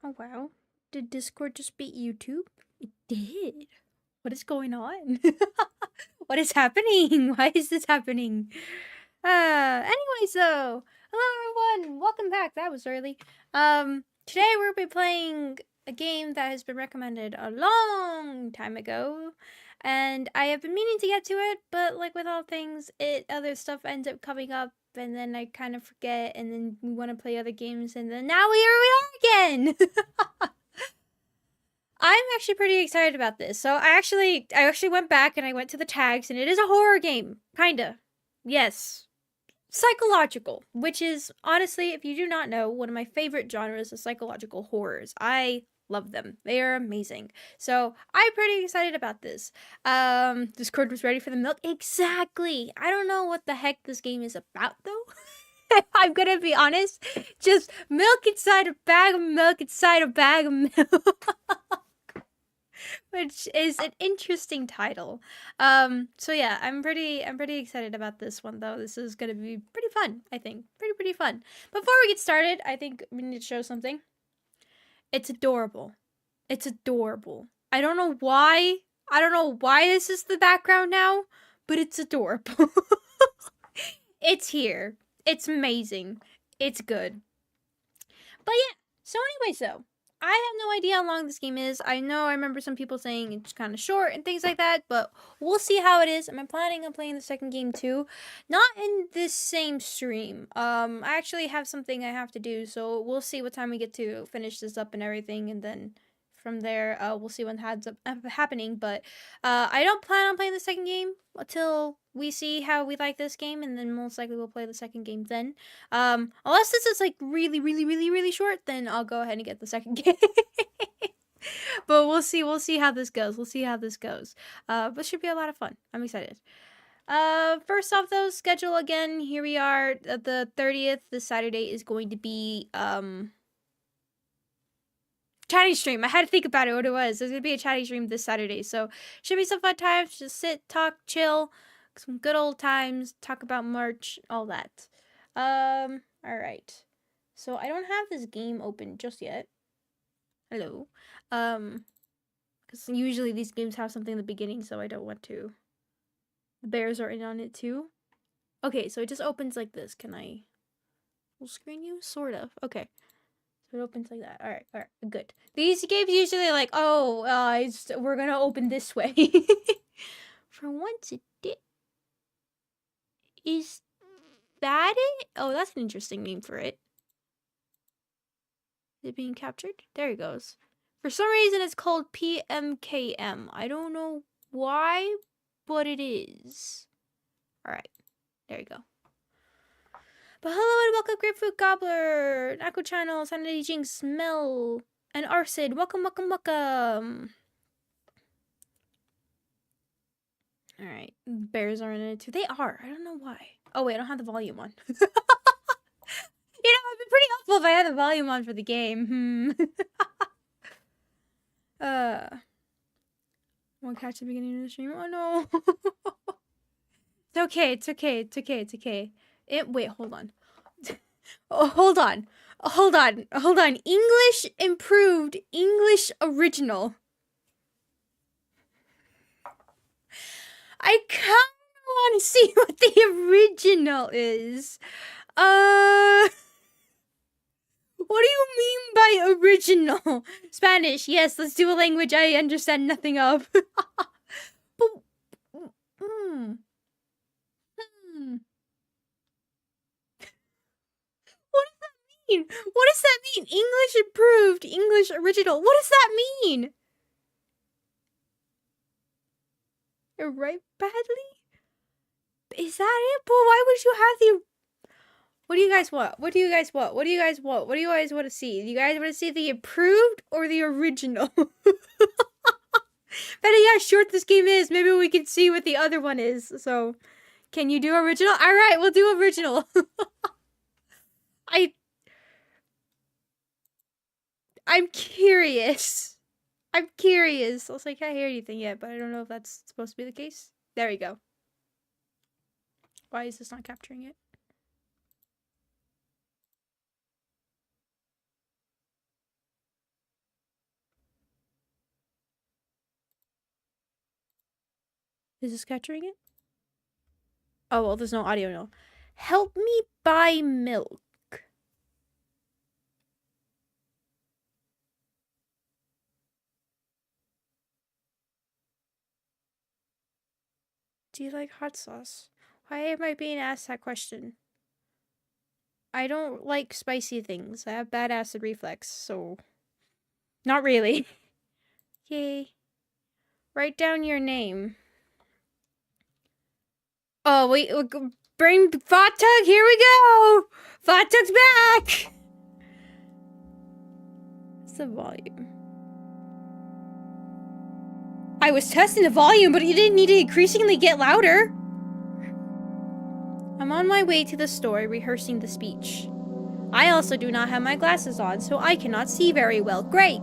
Oh wow. Did Discord just beat YouTube? It did. What is going on? What is happening? Why is this happening? Anyways though. Hello everyone! Welcome back. That was early. Today we'll be playing a game that has been recommended a long time ago. And I have been meaning to get to it, but like with all things, other stuff ends up coming up and then I kind of forget and then we want to play other games and then now here we are again! I'm actually pretty excited about this. So I actually went back and I went to the tags and it is a horror game. Kinda. Yes. Psychological, which is honestly, if you do not know, one of my favorite genres of psychological horrors. I love them. They are amazing. So I'm pretty excited about this. Discord was ready for the milk. Exactly. I don't know what the heck this game is about though. I'm gonna be honest. Just milk inside a bag of milk inside a bag of milk. Which is an interesting title. So yeah, I'm pretty excited about this one though. This is gonna be pretty fun, I think. Pretty fun. Before we get started, I think we need to show something. It's adorable. It's adorable. I don't know why this is the background now, but it's adorable. It's here. It's amazing. It's good. But yeah, so anyways though, I have no idea how long this game is. I remember some people saying it's kind of short and things like that, but we'll see how it is. I'm planning on playing the second game too. Not in this same stream. I actually have something I have to do, so we'll see what time we get to finish this up and everything, and then from there, we'll see what ends up happening, but I don't plan on playing the second game until we see how we like this game, and then most likely we'll play the second game then. Unless this is like really short, then I'll go ahead and get the second game. But we'll see how this goes. But it should be a lot of fun. I'm excited. First off though, schedule again. Here we are at the 30th. This Saturday is going to be chatting stream. I had to think about it, what it was. There's gonna be a chatting stream this Saturday, so should be some fun times. Just sit, talk, chill, some good old times, talk about March, all that. Alright. So I don't have this game open just yet. Hello. Because usually these games have something in the beginning, so I don't want to. The bears are in on it too. Okay, so it just opens like this. Can I full screen you? Sort of. Okay. So it opens like that. Alright, good. These games usually like, oh, we're gonna open this way. For once it did. Is that it? Oh, that's an interesting name for it. Is it being captured? There it goes. For some reason it's called PMKM. I don't know why, but it is. Alright, there you go. But hello and welcome, Grapefruit Gobbler, Nako Channel, Sanity Jinx, Smell, and Arsid. Welcome. Alright, bears are in it too. They are. I don't know why. Oh wait, I don't have the volume on. You know, it'd be pretty helpful if I had the volume on for the game. Won't catch the beginning of the stream. Oh no. It's okay. Wait, hold on. Oh, hold on. English improved. English original. I kind of want to see what the original is. What do you mean by original? Spanish. Yes, let's do a language I understand nothing of. But, What does that mean? English improved, English original. What does that mean? You write badly? Is that it? But why would you have the... What do you guys want? What do you guys want to see? Do you guys want to see the improved or the original? Better yeah, how short this game is. Maybe we can see what the other one is. So, can you do original? Alright, we'll do original. I'm curious. I also, I can't hear anything yet, but I don't know if that's supposed to be the case. There we go. Why is this not capturing it? Is this capturing it? Oh, well, there's no audio, no. Help me buy milk. Do you like hot sauce? Why am I being asked that question? I don't like spicy things. I have bad acid reflux, so... Not really. Yay. Write down your name. Oh, wait. Bring Fatum. Here we go. Fatum's back. What's the volume? I was testing the volume, but you didn't need to increasingly get louder. I'm on my way to the store rehearsing the speech. I also do not have my glasses on, so I cannot see very well. Great.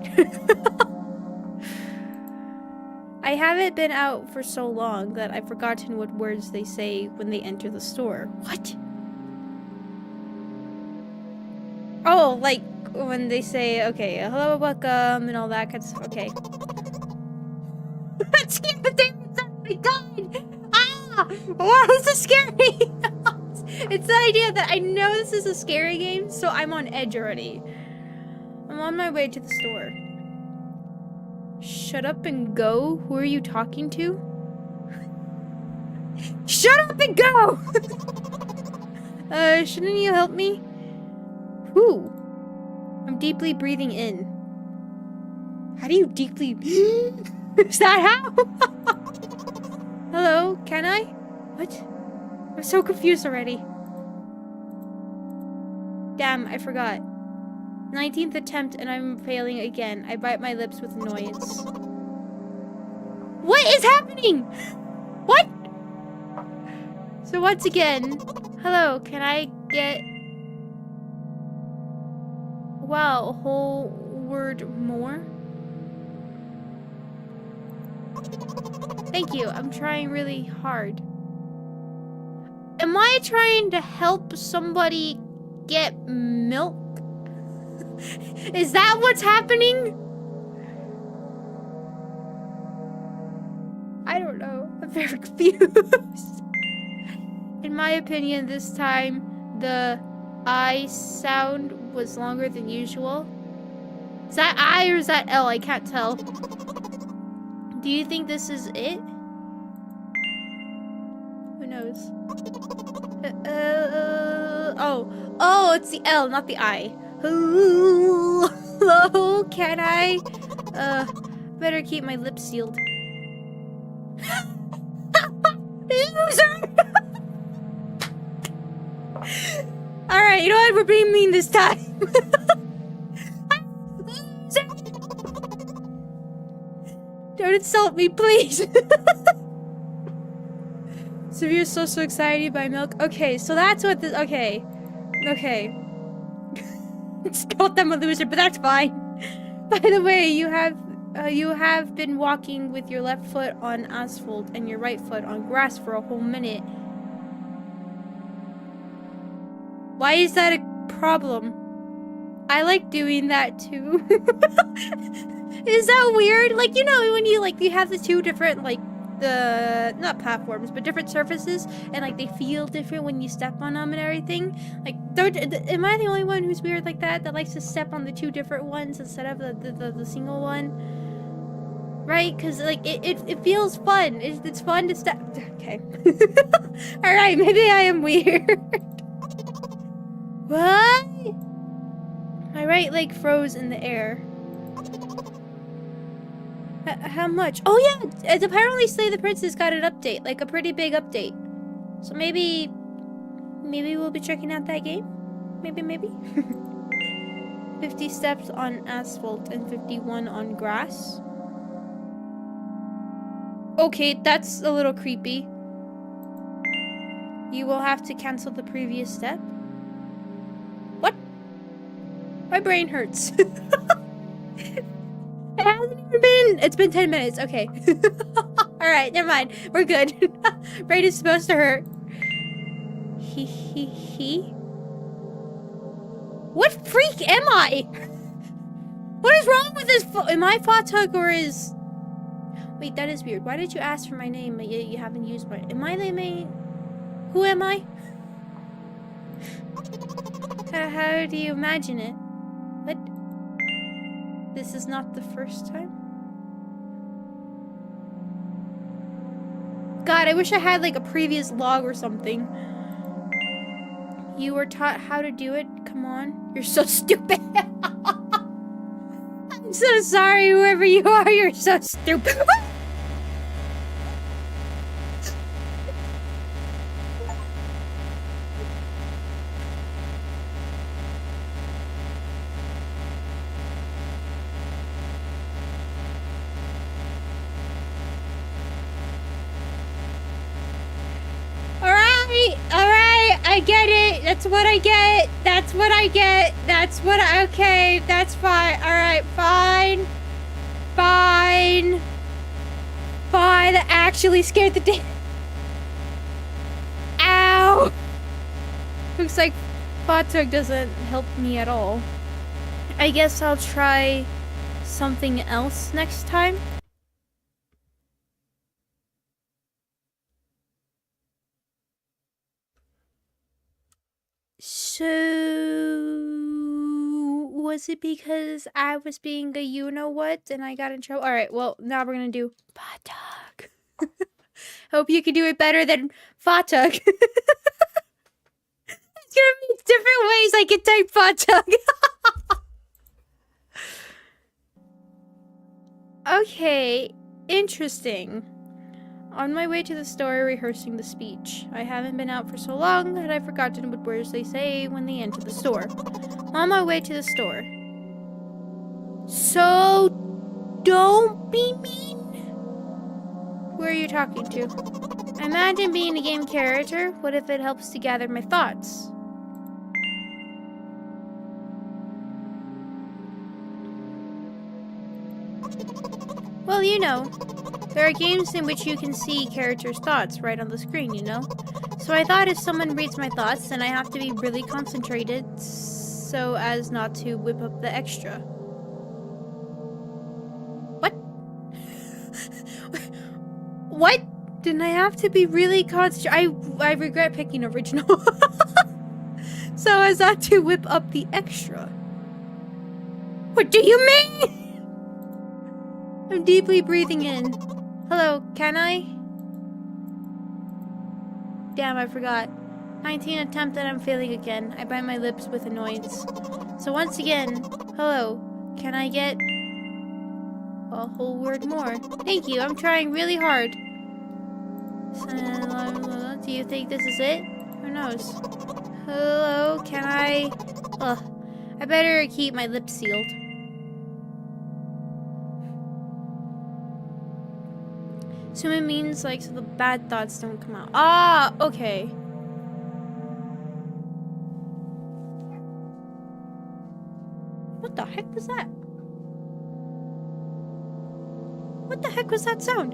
I haven't been out for so long that I've forgotten what words they say when they enter the store. What? Oh, like when they say, okay, hello, welcome, and all that kind of stuff. Okay. That's the thing. Oh my god! Ah! Wow, this is scary! It's the idea that I know this is a scary game, so I'm on edge already. I'm on my way to the store. Shut up and go? Who are you talking to? Shut up and go! Shouldn't you help me? Who? I'm deeply breathing in. How do you deeply... Is that how? Hello, can I? What? I'm so confused already. Damn, I forgot. 19th attempt and I'm failing again. I bite my lips with annoyance. What is happening? What? So once again, hello, can I get... Wow, a whole word more? Thank you, I'm trying really hard. Am I trying to help somebody get milk? Is that what's happening? I don't know. I'm very confused. In my opinion, this time, the I sound was longer than usual. Is that I or is that L? I can't tell. Do you think this is it? Who knows? Oh, it's the L, not the I. Hello, can I? Better keep my lips sealed. Loser! Alright, you know what? We're being mean this time. Don't insult me, please. Severe social anxiety by milk. Okay, so that's what this... Okay. Okay. Just called them a loser, but that's fine. By the way, you have been walking with your left foot on asphalt and your right foot on grass for a whole minute. Why is that a problem? I like doing that too. Is that weird? Like, you know, when you have the two different, like, not platforms, but different surfaces, and like they feel different when you step on them and everything. Like, am I the only one who's weird like that? That likes to step on the two different ones instead of the single one? Right? Because like it feels fun. It's fun to step. Okay. All right, maybe I am weird. What? My right leg froze in the air. How much? Oh yeah, it's apparently Slay the Princess got an update, like a pretty big update. So maybe we'll be checking out that game. Maybe. 50 steps on asphalt and 51 on grass. Okay, that's a little creepy. You will have to cancel the previous step. What? My brain hurts. It hasn't even been... It's been 10 minutes. Okay. Alright, never mind. We're good. Brain is supposed to hurt. What freak am I? What is wrong with this? Am I Fatum or is... Wait, that is weird. Why did you ask for my name, but you haven't used my... Am I the main... Who am I? How do you imagine it? What? This is not the first time? God, I wish I had like a previous log or something. You were taught how to do it? Come on. You're so stupid. I'm so sorry, whoever you are, you're so stupid. Alright, I get it. That's what I get. That's what I get. That's what I... Okay, that's fine. Alright, fine. Fine. Fine, that actually scared the day. Ow! Looks like Fatum doesn't help me at all. I guess I'll try something else next time. So, was it because I was being a you-know-what and I got in trouble? Alright, well, now we're gonna do Fatum. Hope you can do it better than Fatum. It's gonna be different ways I can type Fatum. Okay, interesting. On my way to the store, rehearsing the speech. I haven't been out for so long that I've forgotten what words they say when they enter the store. On my way to the store. So, don't be mean. Who are you talking to? Imagine being a game character. What if it helps to gather my thoughts? Well, you know. There are games in which you can see characters' thoughts right on the screen, you know? So I thought if someone reads my thoughts, then I have to be really concentrated so as not to whip up the extra. What? What? Didn't I have to be really concentrated? I regret picking original. So as not to whip up the extra. What do you mean? I'm deeply breathing in. Hello, can I? Damn, I forgot. 19 attempt and I'm failing again. I bite my lips with annoyance. So once again, hello, can I get a whole word more? Thank you, I'm trying really hard. Do you think this is it? Who knows? Hello, can I... Ugh, I better keep my lips sealed. So it means, like, so the bad thoughts don't come out. Ah, okay. What the heck was that? What the heck was that sound?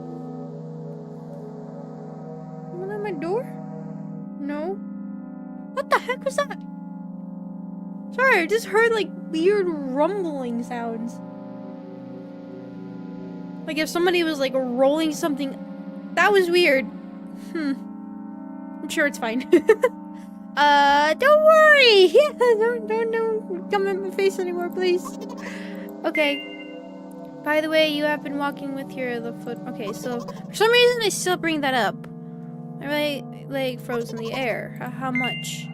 Someone at my door? No. What the heck was that? Sorry, I just heard, like, weird rumbling sounds. Like if somebody was like rolling something. That was weird. I'm sure it's fine. Don't worry. Yeah, don't come in my face anymore, please. Okay. By the way, you have been walking with your left foot. Okay, so for some reason I still bring that up. My right leg froze in the air. How much?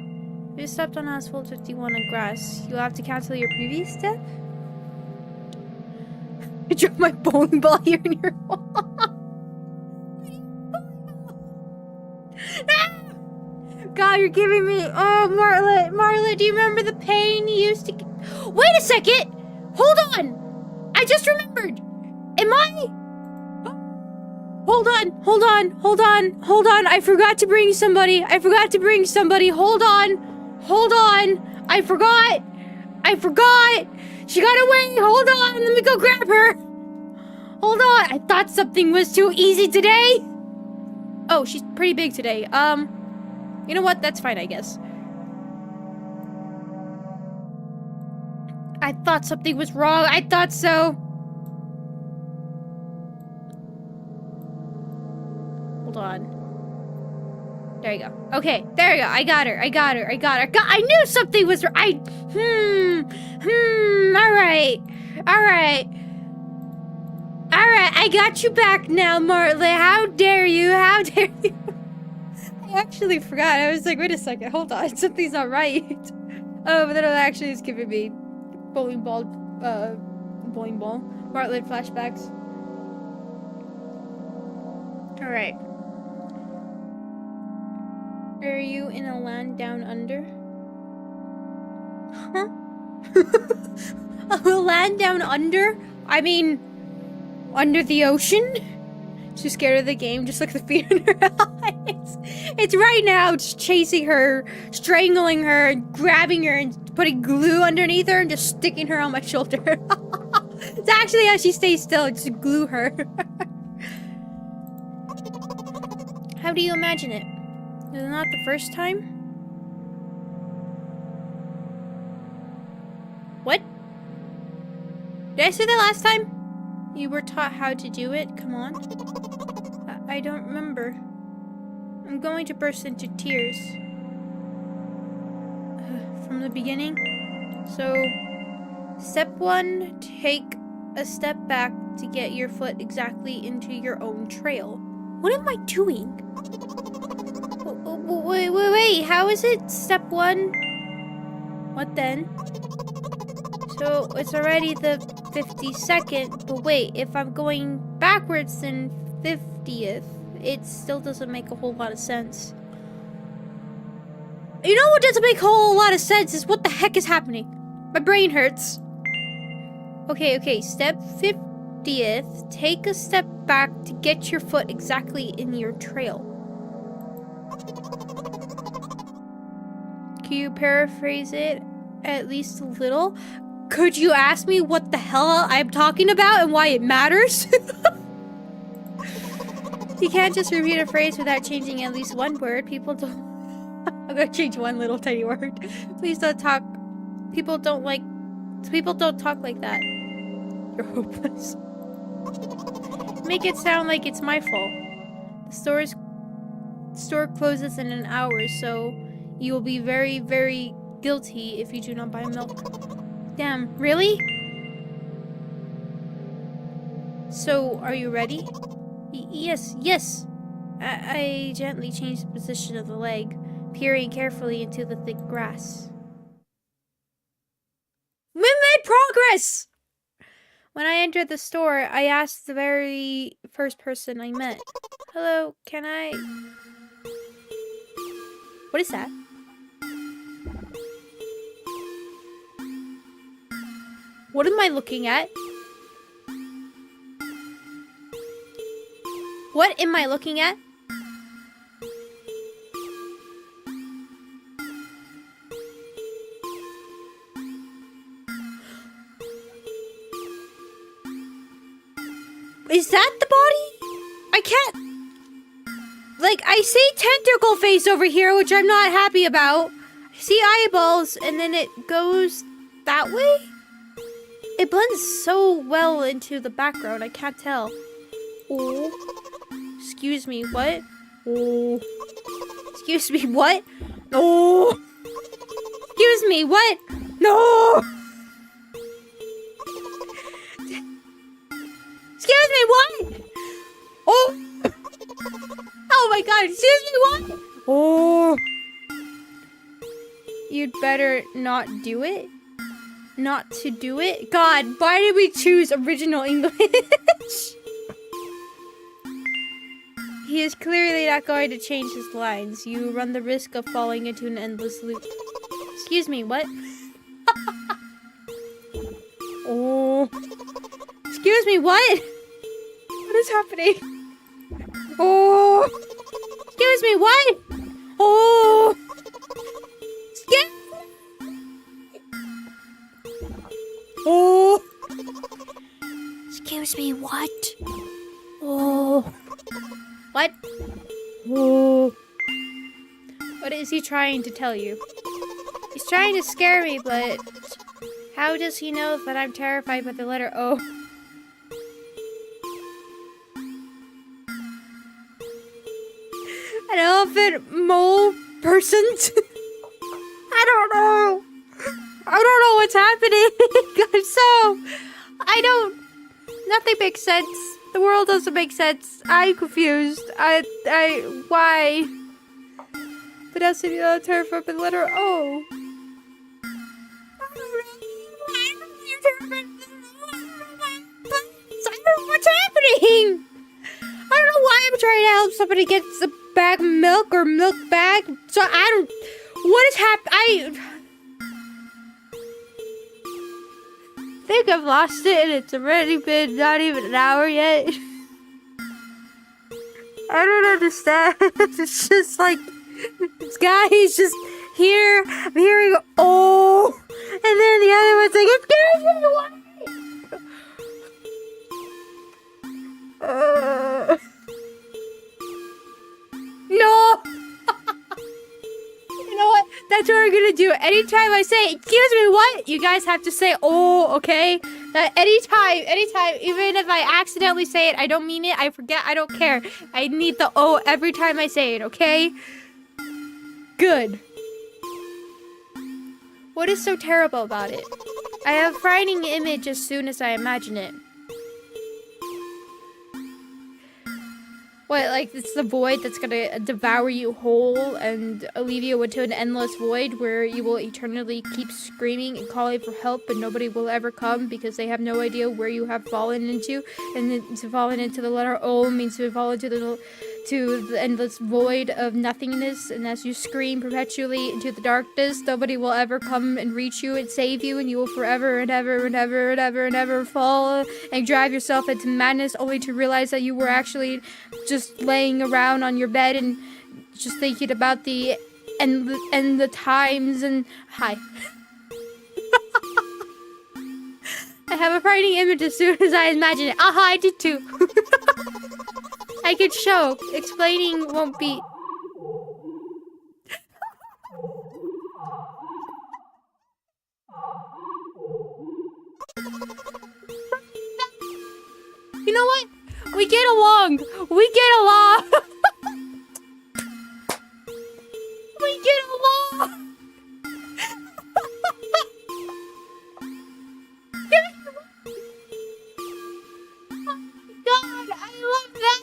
If you stepped on asphalt 51 on grass, you'll have to cancel your previous step? I dropped my bowling ball here in your wall. God, you're giving me... Oh, Marla, do you remember the pain you used to... Wait a second! Hold on! I just remembered! Am I... Hold on! I forgot to bring somebody! Hold on! I forgot! She got away! Hold on! Let me go grab her! Hold on! I thought something was too easy today! Oh, she's pretty big today. You know what? That's fine, I guess. I thought something was wrong. I thought so. Hold on. There you go. Okay, there you go. I got her. I knew something was right. All right, I got you back now, Martley. How dare you? I actually forgot. I was like, wait a second, hold on. Something's not right. Oh, but then it actually is giving me bowling ball. Martley flashbacks. All right. Are you in a land down under? Huh? A land down under? I mean, under the ocean? She's scared of the game, just like the fear in her eyes. It's right now, just chasing her, strangling her, and grabbing her, and putting glue underneath her, and just sticking her on my shoulder. It's actually how she stays still, just glue her. How do you imagine it? Is it not the first time? What? Did I say that last time? You were taught how to do it? Come on. I don't remember. I'm going to burst into tears. From the beginning? So, step 1, take a step back to get your foot exactly into your own trail. What am I doing? Wait, how is it? Step 1? What then? So, it's already the 52nd, but wait, if I'm going backwards then 50th, it still doesn't make a whole lot of sense. You know what doesn't make a whole lot of sense is what the heck is happening. My brain hurts. Okay, step 50th, take a step back to get your foot exactly in your trail. Can you paraphrase it at least a little? Could you ask me what the hell I'm talking about and why it matters? You can't just repeat a phrase without changing at least one word. People don't... I'm gonna change one little tiny word. Please don't talk... People don't talk like that. You're hopeless. Make it sound like it's my fault. The store closes in an hour, so you will be very, very guilty if you do not buy milk. Damn, really? So, are you ready? Yes. I gently changed the position of the leg, peering carefully into the thick grass. We made progress! When I entered the store, I asked the very first person I met. Hello, can I... What is that? What am I looking at? What am I looking at? Is that the body? I can't... Like, I see tentacle face over here, which I'm not happy about. I see eyeballs, and then it goes that way? It blends so well into the background, I can't tell. Oh. Excuse me, what? Oh. Excuse me, what? No. Excuse me, what? No. Excuse me, what? Oh. Oh my god, excuse me, what? Oh. You'd better not do it? Not to do it? God, why did we choose original English? He is clearly not going to change his lines. You run the risk of falling into an endless loop. Excuse me, what? Oh. Excuse me, what? What is happening? Oh. Excuse me, what? Oh. Excuse Oh. Excuse me, what? Oh. What? Oh. What is he trying to tell you? He's trying to scare me, but how does he know that I'm terrified by the letter O? An elephant mole person? I don't know. I don't know what's happening. Nothing makes sense. The world doesn't make sense. I'm confused. Why? Pedestrian letter from the letter O. What's happening? I don't know why I'm trying to help somebody get a bag of milk or milk bag. So I don't. What is happening? I think I've lost it, and it's already been not even an hour yet. I don't understand. It's just like this guy is just here. I'm hearing oh, and then the other one's like it's getting away. No. You know what? That's what we're gonna do. Anytime I say, excuse me, what? You guys have to say, oh, okay? Anytime, even if I accidentally say it, I don't mean it, I forget, I don't care. I need the oh every time I say it, okay? Good. What is so terrible about it? I have a frightening image as soon as I imagine it. What, like, it's the void that's gonna devour you whole and leave you into an endless void where you will eternally keep screaming and calling for help, but nobody will ever come because they have no idea where you have fallen into. And then to fallen into the letter O means to fall into the endless void of nothingness, and as you scream perpetually into the darkness, nobody will ever come and reach you and save you, and you will forever and ever and ever and ever and ever fall and drive yourself into madness, only to realize that you were actually just laying around on your bed and just thinking about the times and hi. I have a frightening image as soon as I imagine it. Aha, I did too. I could show. Explaining won't be... You know what? We get along. We get along. We get along. God, I love that.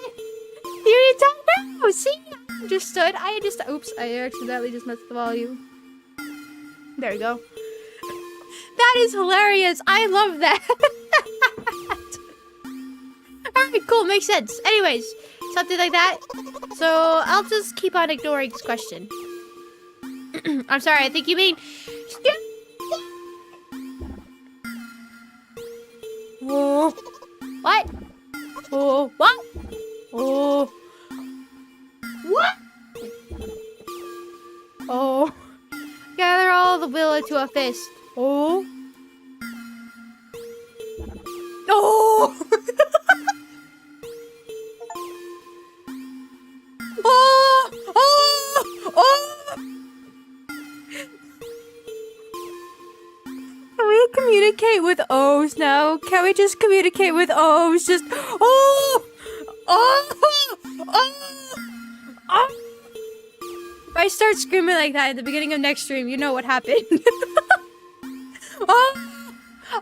You don't know. See, I understood. Oops, I accidentally just messed the volume. There we go. That is hilarious. I love that. Alright, cool. Makes sense. Anyways, something like that. So, I'll just keep on ignoring this question. I'm sorry, I think you mean... Oh. What? Oh, what? Oh. What? Oh. Gather all the will into a fist. Oh. Oh. Oh. Oh. Oh. Can we communicate with O's now? Can we just communicate with O's? Just oh. Oh. Oh. Oh. If I start screaming like that at the beginning of next stream, you know what happened. Oh!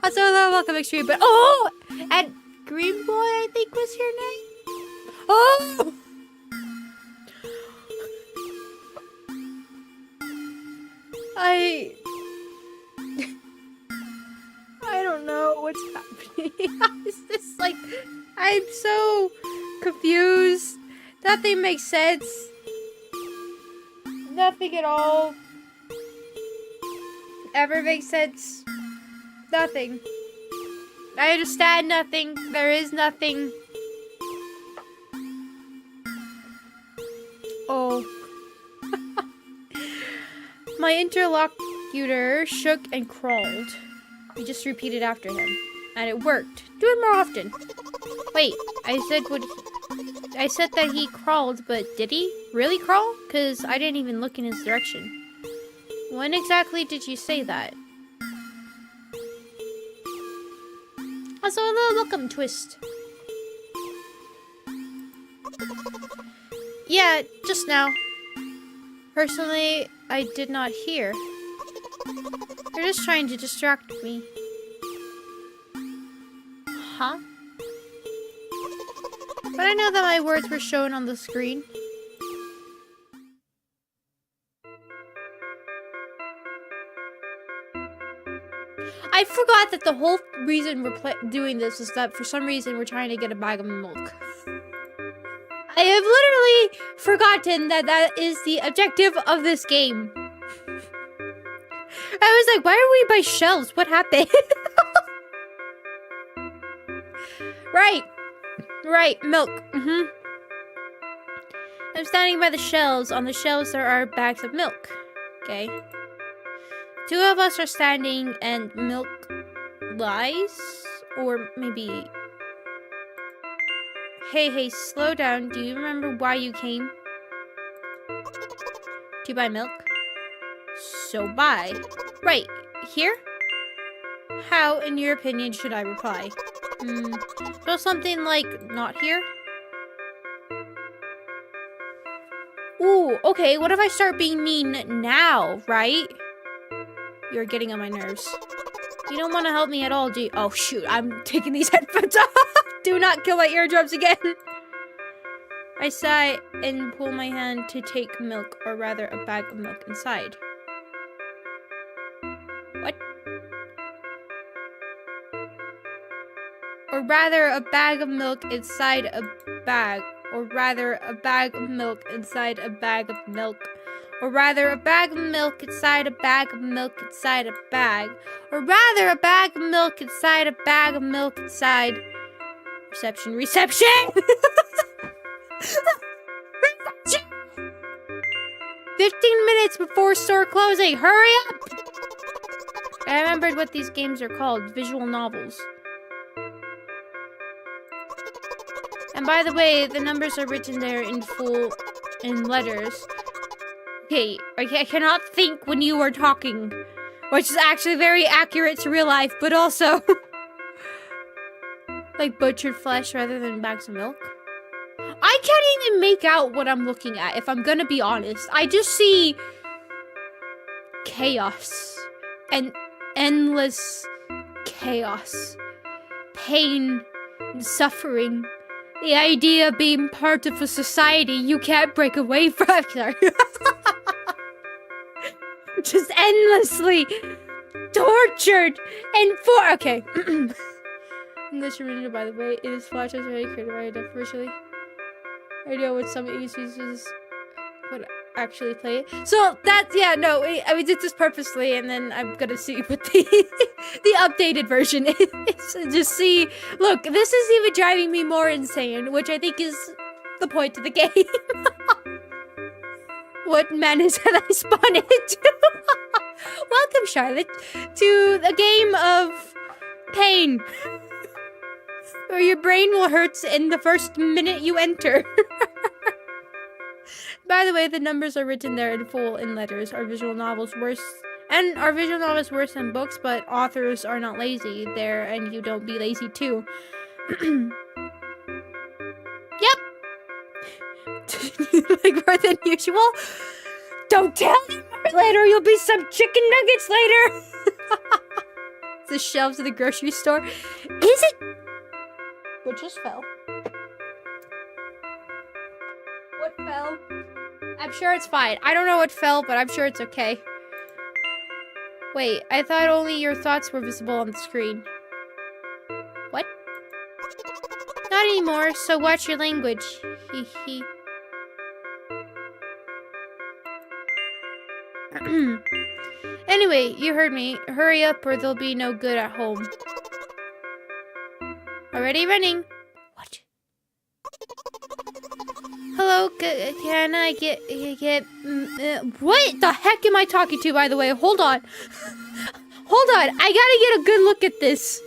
Also, welcome next stream, but oh! And Green Boy, I think was your name? Oh! I don't know what's happening. It's just like, I'm so confused. Nothing makes sense. Nothing at all ever makes sense. Nothing. I understand nothing. There is nothing. Oh. My interlocutor shook and crawled. We just repeated after him. And it worked. Do it more often. Wait, I said that he crawled, but did he really crawl? Because I didn't even look in his direction. When exactly did you say that? Also, a little welcome twist. Yeah, just now. Personally, I did not hear. They're just trying to distract me. Huh? But I know that my words were shown on the screen. I forgot that the whole reason we're doing this is that for some reason we're trying to get a bag of milk. I have literally forgotten that that is the objective of this game. I was like, why are we by shelves? What happened? Right, milk. I'm standing by the shelves. On the shelves there are bags of milk. Okay. 2 of us are standing and milk lies? Or maybe... Hey, slow down. Do you remember why you came? To buy milk? So buy. Right, here? How, in your opinion, should I reply? So something like, not here? Ooh, okay, what if I start being mean now, right? You're getting on my nerves. You don't want to help me at all, do you? Oh, shoot, I'm taking these headphones off. Do not kill my eardrums again. I sigh and pull my hand to take milk, or rather a bag of milk inside. What? Or rather a bag of milk inside a bag. Or rather a bag of milk inside a bag of milk. Or rather a bag of milk inside a bag of milk inside a bag. Or rather a bag of milk inside a bag of milk inside... Reception. 15 minutes before store closing. Hurry up! I remembered what these games are called. Visual novels. And by the way, the numbers are written there in full, in letters. Okay, I cannot think when you are talking. Which is actually very accurate to real life, but also... like butchered flesh rather than bags of milk. I can't even make out what I'm looking at, if I'm gonna be honest. I just see... chaos. And endless chaos. Pain and suffering. The idea of being part of a society you can't break away from. Sorry. Just endlessly tortured and okay. English original, by the way, it is flash as very created by a officially. I know what some users would actually play it. So that's, yeah, no, I mean, did this purposely, and then I'm gonna see what the updated version is. Just see, look, this is even driving me more insane, which I think is the point of the game. What madness have I spawned into? Welcome, Charlotte, to the game of pain. Or your brain will hurt in the first minute you enter. By the way, the numbers are written there in full in letters. Our visual novels worse, and our visual novels worse than books, but authors are not lazy there, and you don't be lazy too. Yep. Like more than usual. Don't tell me later. You'll be some chicken nuggets later. The shelves of the grocery store. Is it? What just fell? What fell? I'm sure it's fine. I don't know what fell, but I'm sure it's okay. Wait, I thought only your thoughts were visible on the screen. What? Not anymore, so watch your language. Hee hee. Anyway, you heard me. Hurry up or there'll be no good at home. Already running. What? Hello, can I get what the heck am I talking to, by the way? Hold on. Hold on, I gotta get a good look at this.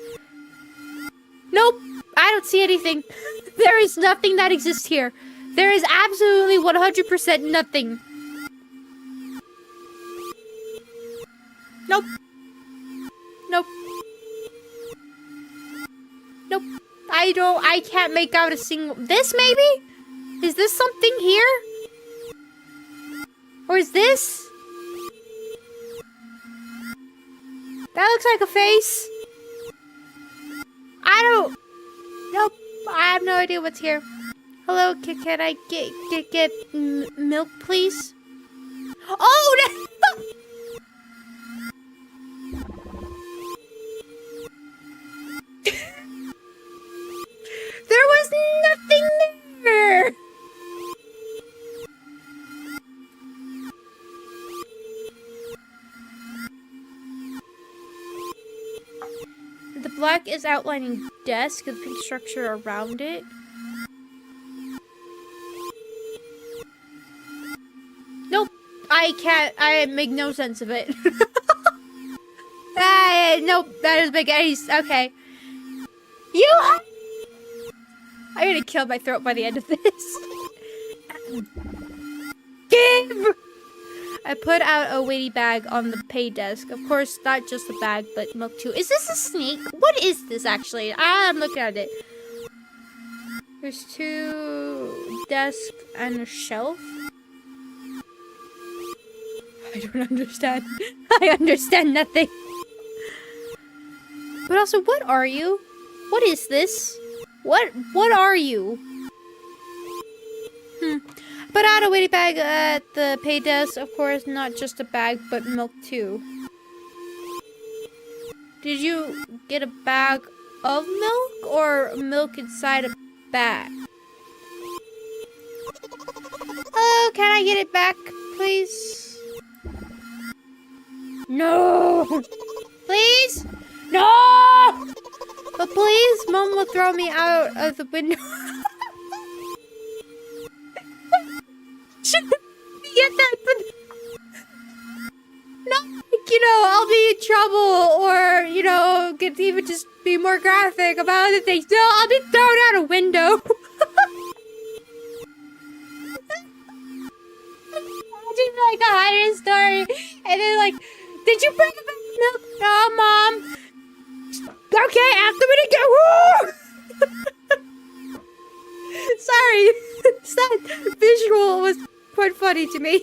Nope, I don't see anything. There is nothing that exists here. There is absolutely 100% nothing. Nope. Nope. Nope. I can't make out a single... This, maybe? Is this something here? Or is this? That looks like a face. I don't... Nope. I have no idea what's here. Hello, can I get milk, please? Oh, no! There was nothing there! The black is outlining desk with pink structure around it. Nope. I make no sense of it. Nope, that doesn't make any sense. Okay. I'm gonna kill my throat by the end of this. Give! I put out a weighty bag on the pay desk. Of course, not just a bag, but milk too. Is this a snake? What is this, actually? I'm looking at it. There's 2 desks and a shelf. I don't understand. I understand nothing. But also, what are you? What is this? What are you? Put out a weighty bag at the pay desk. Of course, not just a bag, but milk too. Did you get a bag of milk or milk inside a bag? Oh, can I get it back, please? No! Please? No! But please, Mom will throw me out of the window. Shouldn't get that, but not like, you know, I'll be in trouble or, you know, get even just be more graphic about other things. No, I'll be thrown out a window. Imagine like a hiding story, and then like, did you bring a bag of milk? No, Mom. Okay, after we go. Sorry, that visual was quite funny to me.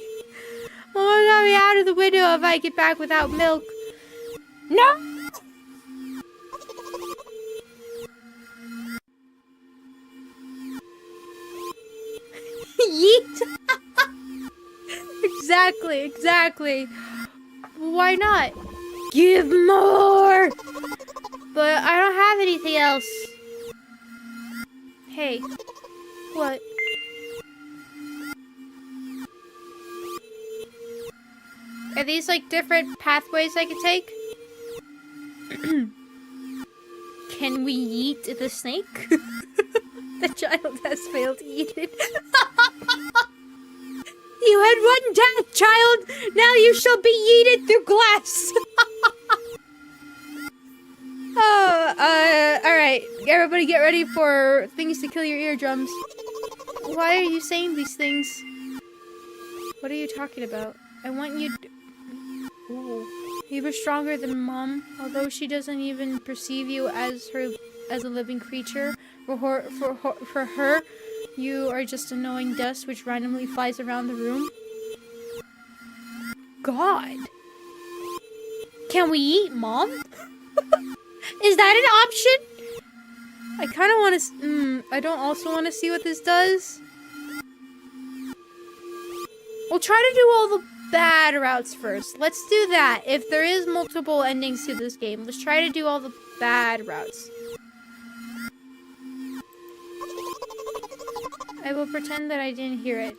Mom will let me out of the window if I get back without milk. No! Yeet! Exactly. Why not? Give more! But I don't have anything else. Hey. What? Are these like different pathways I could take? Can we eat the snake? The child has failed to eat it. You had one death, child! Now you shall be eaten through glass! Alright. Everybody get ready for things to kill your eardrums. Why are you saying these things? What are you talking about? I want you to... Ooh. You were stronger than Mom, although she doesn't even perceive you as a living creature. For her, you are just annoying dust which randomly flies around the room. God. Can we eat Mom? Is that an option? I kind of want to... I don't also want to see what this does. We'll try to do all the bad routes first. Let's do that. If there is multiple endings to this game, let's try to do all the bad routes. I will pretend that I didn't hear it.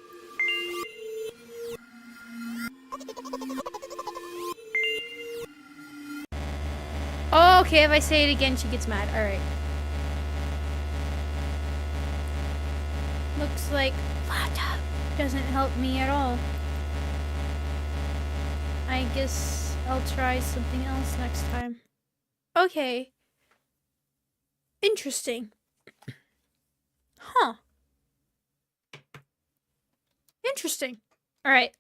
Oh, okay, if I say it again, she gets mad. Alright. Looks like Fatum doesn't help me at all. I guess I'll try something else next time. Okay. Interesting. Huh. Interesting. Alright.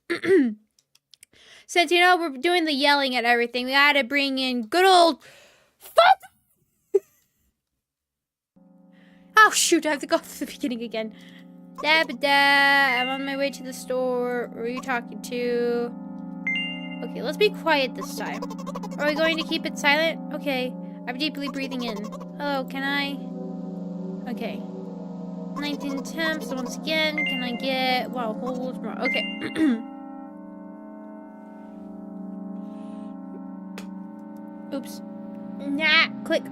Since, you know, we're doing the yelling at everything, we gotta bring in good old Fatum! Oh, shoot, I have to go to the beginning again. Da-ba-da, I'm on my way to the store. Who are you talking to? Okay, let's be quiet this time. Are we going to keep it silent? Okay, I'm deeply breathing in. Hello, can I? Okay. 19 temps, so once again, can I get... Wow, hold more. Okay. Oops. Nah, click.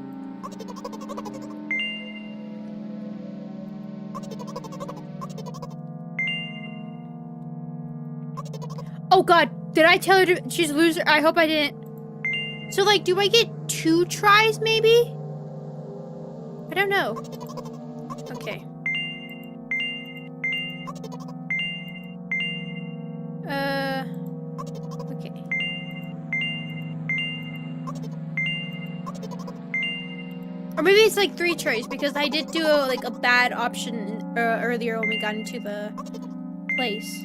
Oh god, did I tell her she's a loser? I hope I didn't. So like, do I get 2 tries maybe? I don't know. Okay. Okay. Or maybe it's like 3 tries because I did do a bad option earlier when we got into the place.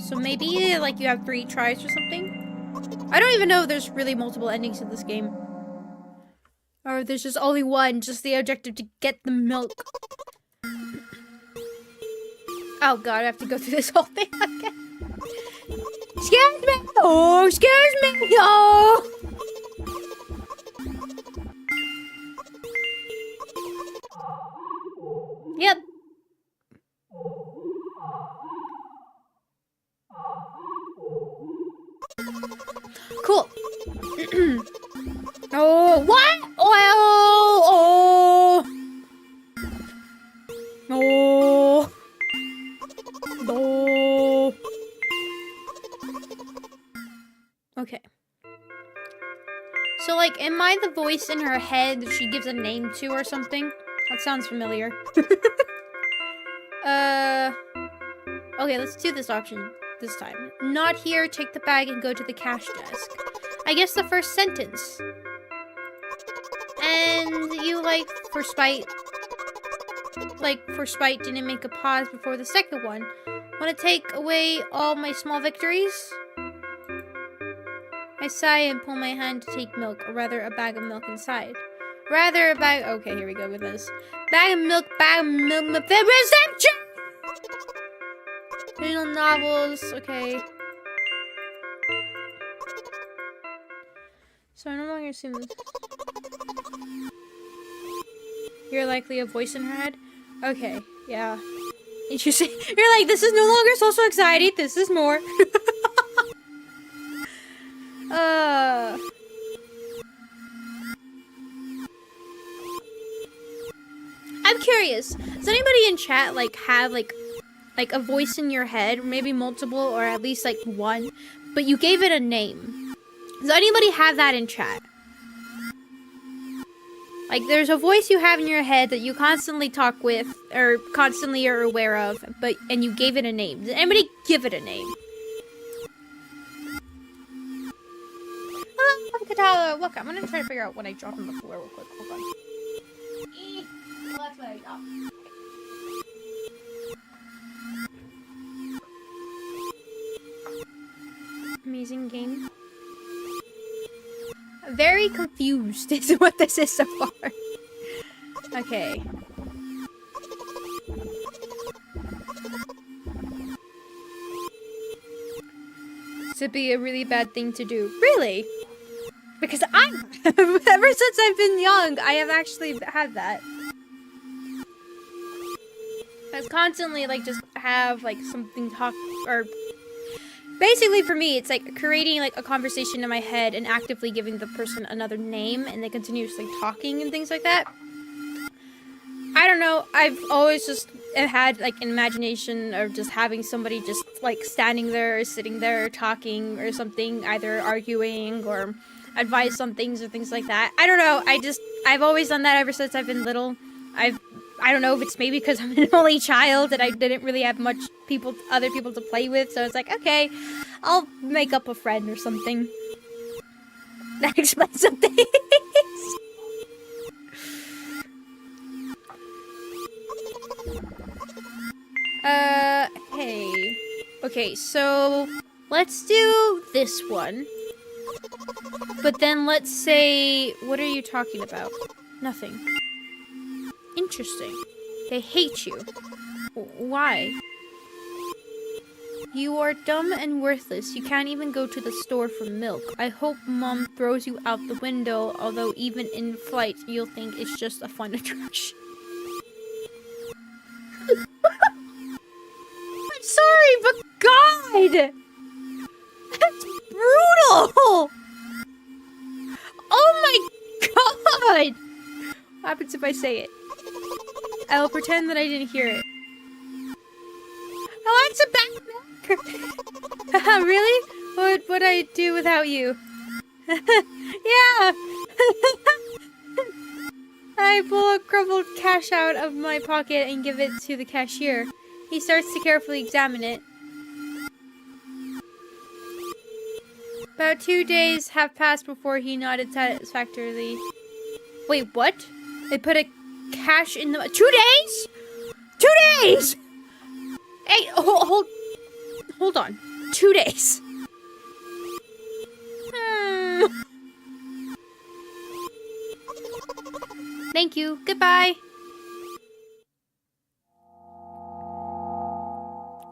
So maybe like you have 3 tries or something. I don't even know if there's really multiple endings in this game. Or if there's just only one, just the objective to get the milk. Oh god, I have to go through this whole thing again. Excuse me! Oh, excuse me! Oh! Yep. Cool. Oh, what? Oh, oh. Oh. Oh. Okay. So, like, am I the voice in her head that she gives a name to or something? That sounds familiar. Okay, let's do this option this time. Not here, take the bag and go to the cash desk. I guess the first sentence. And you, for spite, didn't make a pause before the second one. Want to take away all my small victories? I sigh and pull my hand to take milk, or rather a bag of milk inside. Rather a bag... Okay, here we go with this. Bag of milk, reception! Original novels, okay. So I no longer assume this. You're likely a voice in her head? Okay, yeah. Interesting. You're like, this is no longer social anxiety, this is more. I'm curious. Does anybody in chat have like a voice in your head, maybe multiple or at least like one, but you gave it a name? Does anybody have that in chat? Like there's a voice you have in your head that you constantly talk with or constantly are aware of, and you gave it a name. Did anybody give it a name? Katala, look, I'm gonna try to figure out what I dropped on the floor real quick. Hold on. Well, that's what I got. Amazing game. Very confused is what this is so far. Okay. This would be a really bad thing to do. Really? Because ever since I've been young, I have actually had that. I constantly just have something talk, or basically for me it's like creating a conversation in my head and actively giving the person another name and they continuously talking and things like that. I don't know, I've always just had an imagination of just having somebody just standing there or sitting there talking or something, either arguing or advice on things or things like that. I don't know, I've always done that ever since I've been little. I don't know if it's maybe because I'm an only child and I didn't really have much other people to play with, so it's like, okay, I'll make up a friend or something. That explains some things. Hey. Okay, so let's do this one. But then let's say, what are you talking about? Nothing. Interesting. They hate you. Why? You are dumb and worthless. You can't even go to the store for milk. I hope Mom throws you out the window, although even in flight, you'll think it's just a fun attraction. I'm sorry, but God! That's brutal! Oh my God! What happens if I say it? I will pretend that I didn't hear it. Oh, it's a backpack! Really? What would I do without you? Yeah! I pull a crumpled cash out of my pocket and give it to the cashier. He starts to carefully examine it. About 2 days have passed before he nodded satisfactorily. Wait, what? They put a cash in the... 2 days?! 2 days?! Hey, hold on. 2 days. Thank you. Goodbye.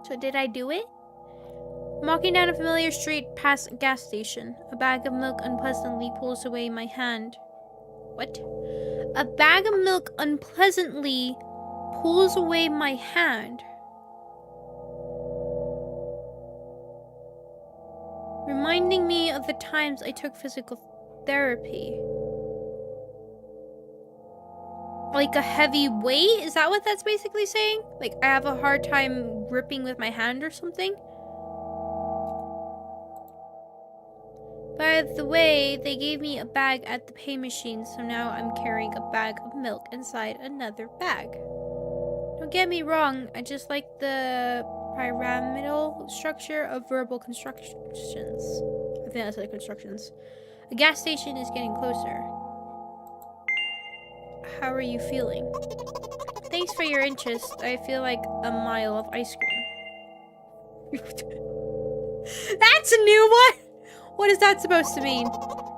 So did I do it? Walking down a familiar street past a gas station. A bag of milk unpleasantly pulls away my hand. What? A bag of milk unpleasantly pulls away my hand. Reminding me of the times I took physical therapy. Like a heavy weight? Is that what that's basically saying? Like I have a hard time gripping with my hand or something? By the way, they gave me a bag at the pay machine, so now I'm carrying a bag of milk inside another bag. Don't get me wrong, I just like the pyramidal structure of verbal constructions. I think that's like constructions. The gas station is getting closer. How are you feeling? Thanks for your interest. I feel like a mile of ice cream. That's a new one! What is that supposed to mean?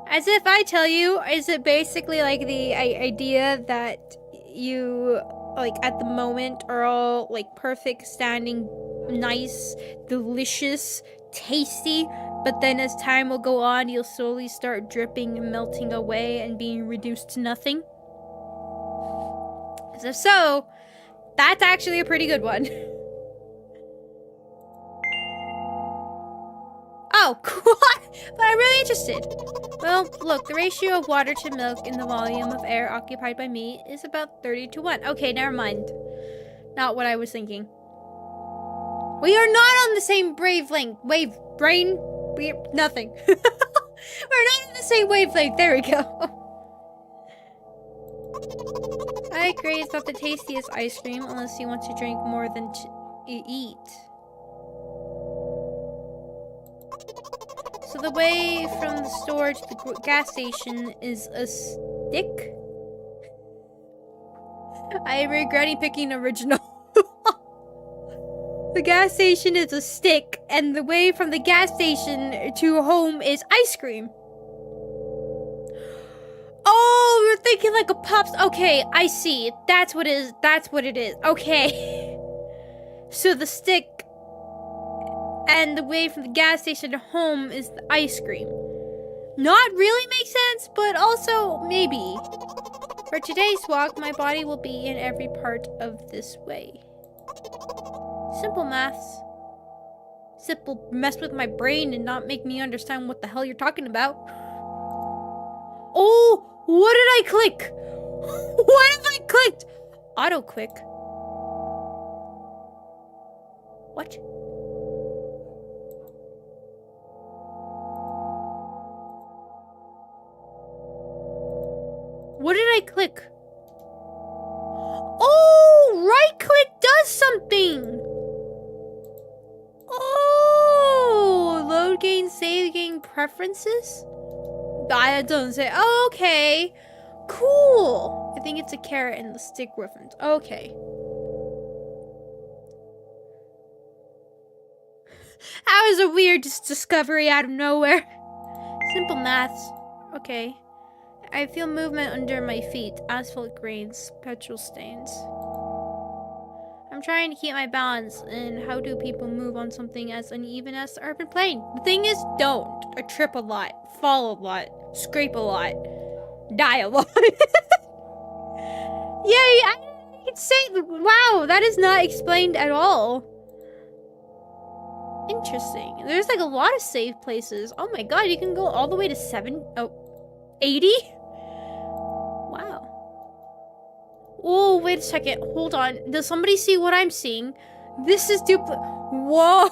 As if I tell you, is it basically like the idea that you, like, at the moment are all, like, perfect, standing, nice, delicious, tasty, but then as time will go on, you'll slowly start dripping and melting away and being reduced to nothing? Because if so, that's actually a pretty good one. Oh, cool. But I'm really interested. Well, look, the ratio of water to milk in the volume of air occupied by me is about 30-1. Okay, never mind. Not what I was thinking. We are not on the same wavelength. Nothing. We're not on the same wavelength. There we go. I agree, it's not the tastiest ice cream unless you want to drink more than you eat. So the way from the store to the gas station is a stick? I am regretting picking original. The gas station is a stick, and the way from the gas station to home is ice cream. Oh, you're thinking like a pops. Okay, I see. That's what it is. That's what it is. Okay. So the stick and the way from the gas station to home is the ice cream. Not really makes sense, but also maybe. For today's walk, my body will be in every part of this way. Simple maths. Simple mess with my brain and not make me understand what the hell you're talking about. Oh, what did I click? What have I clicked? Auto click. What? What did I click? Oh, right click does something. Oh, load gain, save gain preferences? It doesn't say. Oh, okay. Cool. I think it's a carrot and the stick reference. Okay. That was a weird discovery out of nowhere. Simple maths. Okay. I feel movement under my feet. Asphalt grains. Petrol stains. I'm I'm trying to keep my balance, and how do people move on something as uneven as the urban plane? The thing is, don't. I trip a lot, fall a lot, scrape a lot, die a lot. Yeah, I can say, wow, that is not explained at all. Interesting. There's like a lot of safe places. Oh my god, you can go all the way to 80? Wow. Oh, wait a second. Hold on. Does somebody see what I'm seeing? This is Whoa.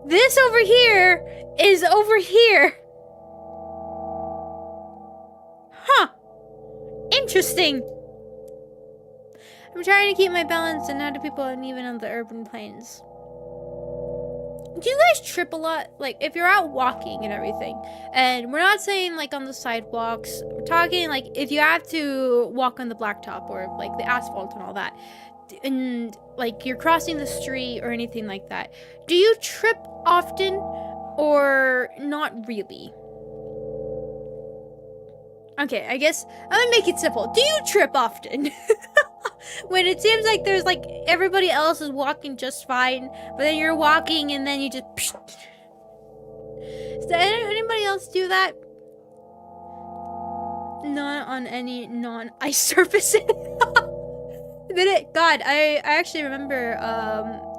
This over here is over here. Huh. Interesting. I'm trying to keep my balance, and how do people uneven on the urban plains? Do you guys trip a lot? Like, if you're out walking and everything, and we're not saying, like, on the sidewalks, we're talking, like, if you have to walk on the blacktop or, like, the asphalt and all that, and, like, you're crossing the street or anything like that, do you trip often or not really? Okay, I guess I'm gonna make it simple. Do you trip often? When it seems like there's like everybody else is walking just fine, but then you're walking and then you just Does anybody else do that? Not on any non-ice surfaces. God, I actually remember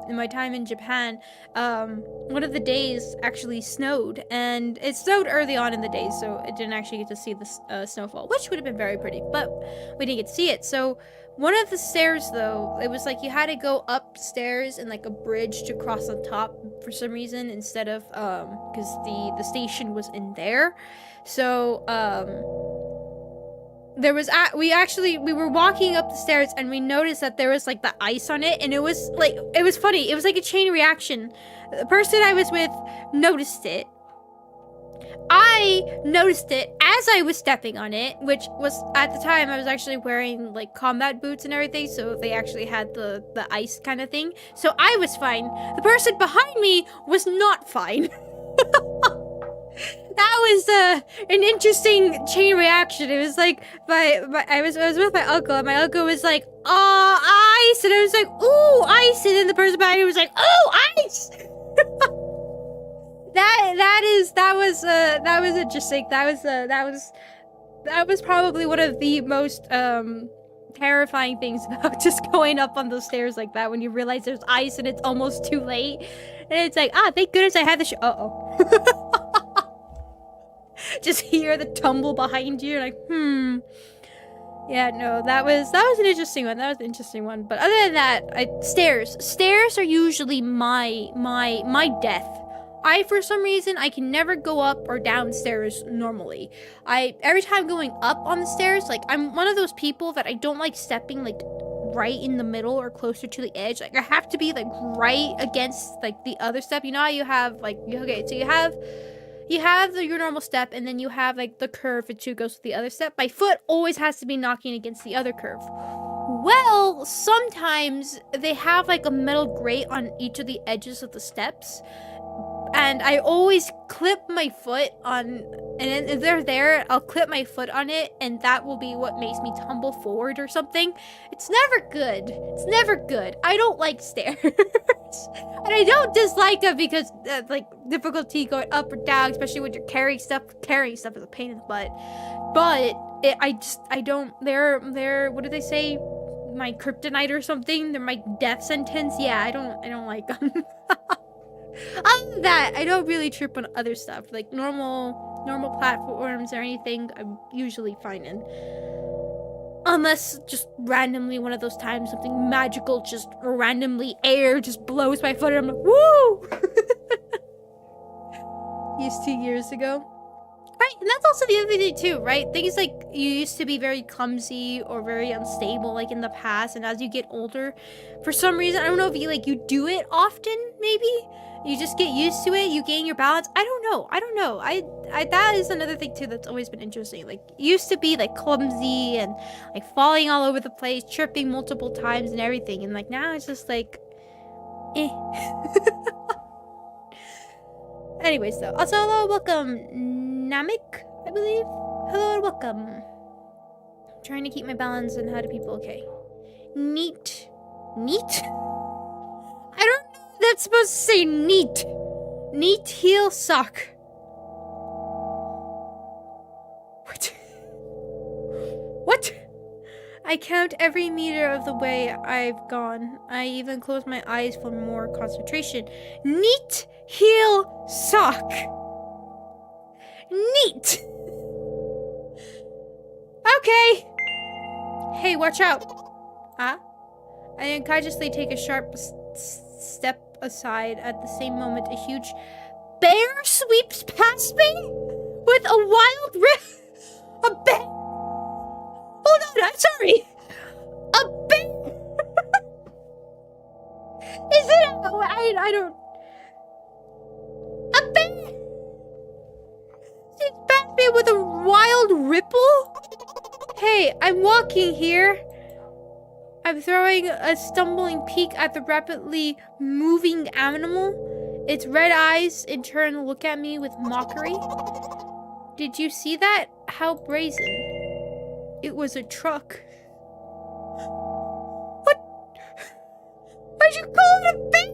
in my time in Japan, one of the days actually snowed, and it snowed early on in the day, so it didn't actually get to see the snowfall, which would have been very pretty, but we didn't get to see it. So one of the stairs, though, it was like you had to go upstairs and like a bridge to cross on top for some reason, instead of because the station was in there. So there was we were walking up the stairs, and we noticed that there was like the ice on it, and it was funny. It was like a chain reaction. The person I was with noticed it. I noticed it as I was stepping on it, which was, at the time, I was actually wearing like combat boots and everything, so they actually had the ice kind of thing. So I was fine. The person behind me was not fine. That was an interesting chain reaction. It was like I was with my uncle, and my uncle was like, "Oh, ice," and I was like, "Ooh, ice," and then the person behind me was like, "Oh, ice." That was interesting. That was probably one of the most terrifying things about just going up on those stairs like that, when you realize there's ice and it's almost too late, and it's like, thank goodness I had the just hear the tumble behind you, like, yeah, no, that was an interesting one. That was an interesting one. But other than that, stairs are usually my death. For some reason, I can never go up or downstairs normally. Every time going up on the stairs, like, I'm one of those people that I don't like stepping, like, right in the middle or closer to the edge. Like, I have to be, like, right against, like, the other step. You know how you have, like, okay, so you have your normal step, and then you have, like, the curve that goes with the other step. My foot always has to be knocking against the other curve. Well, sometimes they have, like, a metal grate on each of the edges of the steps, and I always clip my foot on, and if they're there, I'll clip my foot on it, and that will be what makes me tumble forward or something. It's never good. It's never good. I don't like stairs. And I don't dislike them because, like, difficulty going up or down, especially when you're carrying stuff. Carrying stuff is a pain in the butt. But I don't, they're, what do they say? My kryptonite or something? They're my death sentence? Yeah, I don't like them. Other than that, I don't really trip on other stuff. Like, normal platforms or anything, I'm usually fine in. Unless just randomly one of those times something magical just randomly air just blows my foot and I'm like, woo! Used 2 years ago. Right, and that's also the other thing too, right? Things like, you used to be very clumsy or very unstable, like, in the past, and as you get older, for some reason, I don't know if you do it often, maybe? You just get used to it, you gain your balance. I don't know. That is another thing too that's always been interesting. Like, used to be like clumsy and like falling all over the place, tripping multiple times and everything, and like now it's just like, eh. Anyways, though. Also, hello, welcome, Namek, I believe. Hello and welcome. I'm trying to keep my balance, and how do people, okay. Neat. Neat? I don't know if that's supposed to say neat. Neat heel sock. What? What? I count every meter of the way I've gone. I even close my eyes for more concentration. Neat heel sock. Neat. Okay. Hey, watch out. Ah? I unconsciously take a sharp step aside. At the same moment, a huge bear sweeps past me with a wild a bear. Hold on, I'm sorry. A bear. Is it? I don't. A bear. She's past me with a wild ripple. Hey, I'm walking here. I'm throwing a stumbling peek at the rapidly moving animal. Its red eyes, in turn, look at me with mockery. Did you see that? How brazen. It was a truck. What? Why'd you call it a bear?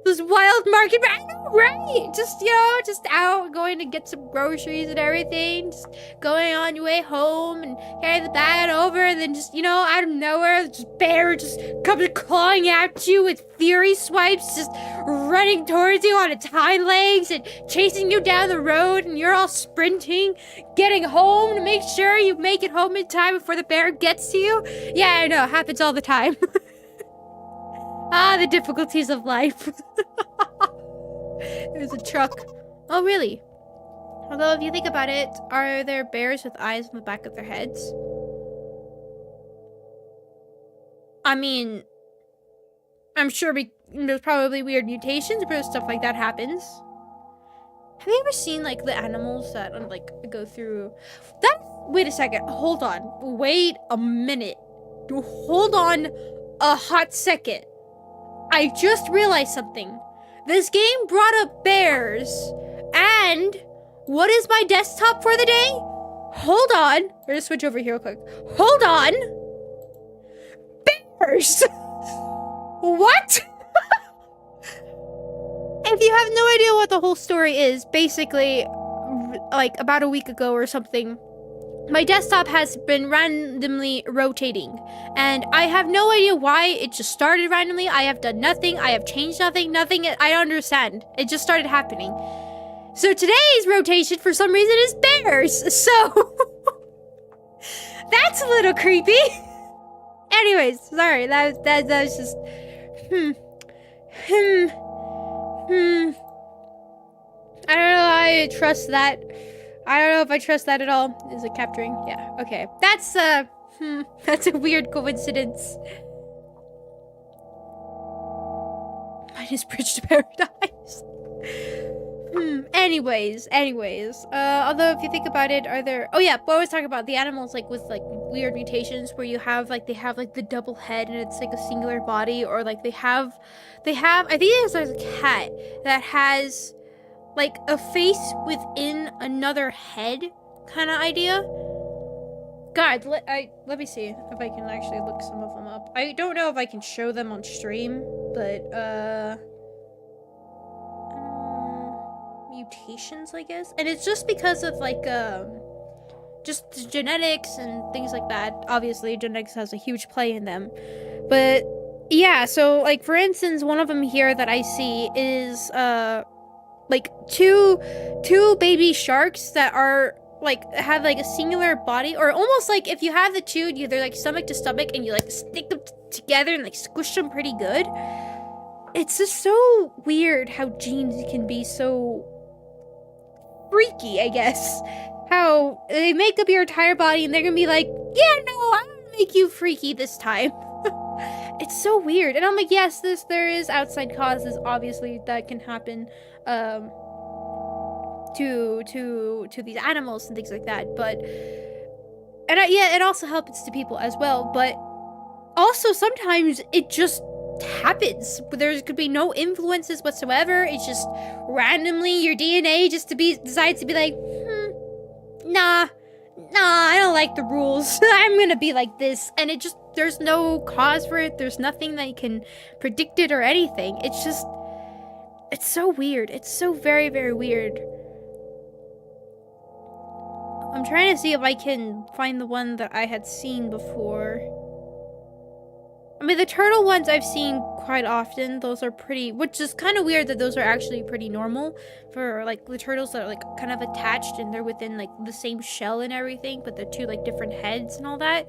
Those wild market, I know, right? Just, just out going to get some groceries and everything. Just going on your way home and carrying the bag over, and then just, out of nowhere, just bear just comes clawing at you with fury swipes, just running towards you on its hind legs and chasing you down the road, and you're all sprinting, getting home to make sure you make it home in time before the bear gets to you. Yeah, I know, happens all the time. Ah, the difficulties of life. It was a truck. Oh, really? Although, if you think about it, are there bears with eyes on the back of their heads? I mean, I'm sure there's probably weird mutations where stuff like that happens. Have you ever seen, like, the animals that, like, go through... Wait a second. Hold on. Wait a minute. Hold on a hot second. I just realized something. This game brought up bears, and what is my desktop for the day? Hold on. We're gonna switch over here real quick. Hold on. Bears. What? If you have no idea what the whole story is, basically, like about a week ago or something, my desktop has been randomly rotating, and I have no idea why. It just started randomly. I have done nothing. I have changed nothing. I don't understand. It just started happening. So today's rotation, for some reason, is bears. So that's a little creepy. Anyways, sorry. That was just I don't know how I trust that. I don't know if I trust that at all. Is it capturing? Yeah, okay. That's a weird coincidence. Mine is Bridge to Paradise. Anyways. Although if you think about it, are there... Oh yeah, but I was talking about the animals, like, with, like, weird mutations where you have, like, they have, like, the double head and it's, like, a singular body, or, like, they have... I think there's a cat that has... like a face within another head kind of idea. God, let me see if I can actually look some of them up. I don't know if I can show them on stream, but mutations, I guess. And it's just because of like just genetics and things like that. Obviously, genetics has a huge play in them. But yeah, so like for instance, one of them here that I see is like two baby sharks that are like have like a singular body, or almost like if you have the two, they're like stomach to stomach, and you like stick them together and like squish them pretty good. It's just so weird how genes can be so freaky, I guess. How they make up your entire body and they're gonna be like, yeah, no, I'm gonna make you freaky this time. It's so weird. And I'm like, yes, there is outside causes, obviously, that can happen to these animals and things like that, but yeah, it also happens to people as well, but also sometimes it just happens. There could be no influences whatsoever. It's just randomly your DNA decides to be like, nah, I don't like the rules. I'm gonna be like this, and it just there's no cause for it. There's nothing that can predict it or anything. It's just, it's so weird. It's so very, very weird. I'm trying to see if I can find the one that I had seen before. I mean, the turtle ones I've seen quite often. Those are pretty, which is kind of weird that those are actually pretty normal for, like, the turtles that are, like, kind of attached and they're within, like, the same shell and everything, but they're two, like, different heads and all that.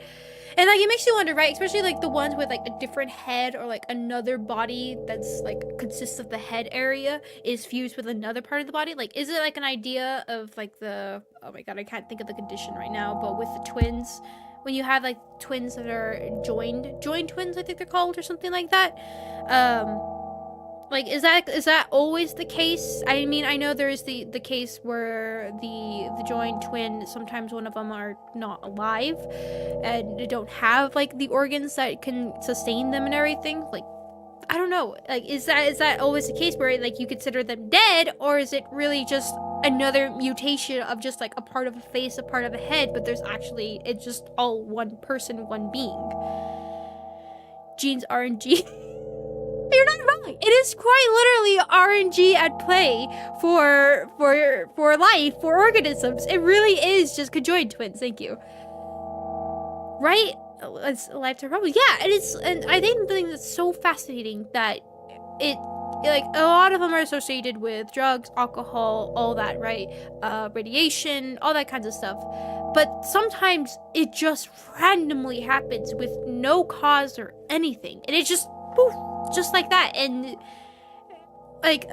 And, like, it makes you wonder, right? Especially, like, the ones with, like, a different head or, like, another body that's, like, consists of the head area is fused with another part of the body. Like, is it, like, an idea of, like, the, oh my god, I can't think of the condition right now, but with the twins, when you have, like, twins that are joined twins, I think they're called, or something like that. Like, is that always the case? I mean, I know there is the case where the joined twin, sometimes one of them are not alive, and they don't have, like, the organs that can sustain them and everything. Like, I don't know. Like, is that always the case where, like, you consider them dead, or is it really just another mutation of just, like, a part of a face, a part of a head, but there's actually, it's just all one person, one being? Genes RNG. You're not wrong. It is quite literally RNG at play for life, for organisms. It really is just conjoined twins. Thank you. Right? It's a lifetime problem. Yeah, and I think the thing that's so fascinating that it, like, a lot of them are associated with drugs, alcohol, all that, right? Radiation, all that kinds of stuff. But sometimes it just randomly happens with no cause or anything. And it just, poof, just like that. And, like,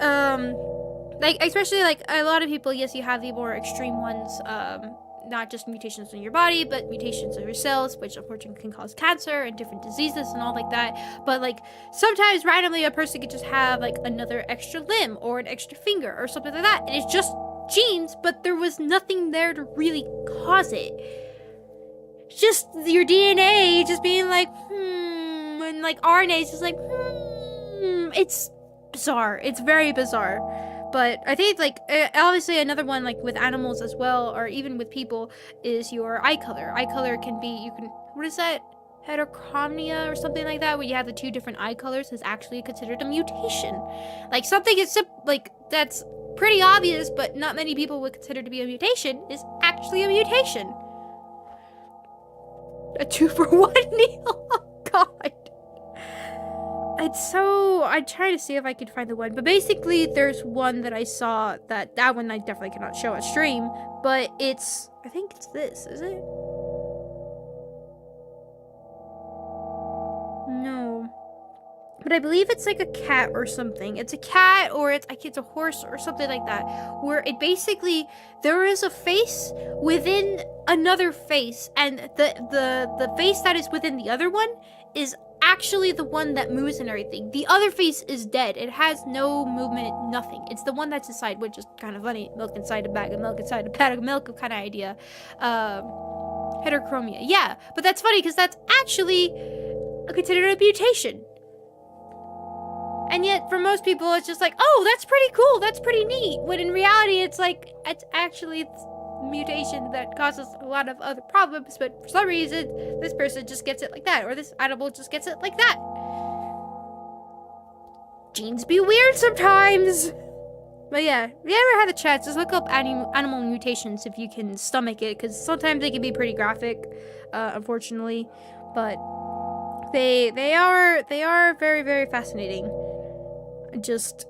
especially, like, a lot of people, yes, you have the more extreme ones, not just mutations in your body, but mutations in your cells, which unfortunately can cause cancer and different diseases and all like that. But, like, sometimes randomly a person could just have, like, another extra limb or an extra finger or something like that, and it's just genes, but there was nothing there to really cause it. Just your DNA just being like, and, like, RNA is just like, it's bizarre. It's very bizarre. But I think, like, obviously another one, like, with animals as well, or even with people, is your eye color. Eye color can be, what is that? Heterochromia or something like that, where you have the two different eye colors, is actually considered a mutation. Like, something is, like, that's pretty obvious, but not many people would consider to be a mutation, is actually a mutation. A 2-for-1 meal? Oh, God. It's so, I try to see if I could find the one, but basically there's one that I saw that one I definitely cannot show on stream, but it's, I think it's this, is it? No. But I believe it's like a cat or something. It's a cat, or it's a horse or something like that, where it basically, there is a face within another face, and the face that is within the other one is actually the one that moves and everything. The other face is dead. It has no movement, nothing. It's the one that's inside, which is kind of funny. Milk inside a bag of milk inside a bag of milk kind of idea. Heterochromia. Yeah, but that's funny because that's actually considered a mutation. And yet, for most people, it's just like, oh, that's pretty cool, that's pretty neat. When in reality, it's like, it's actually mutation that causes a lot of other problems, but for some reason, this person just gets it like that, or this animal just gets it like that. Genes be weird sometimes. But yeah, if you ever had the chance, just look up animal mutations if you can stomach it, because sometimes they can be pretty graphic, unfortunately. But they are very, very fascinating. Just,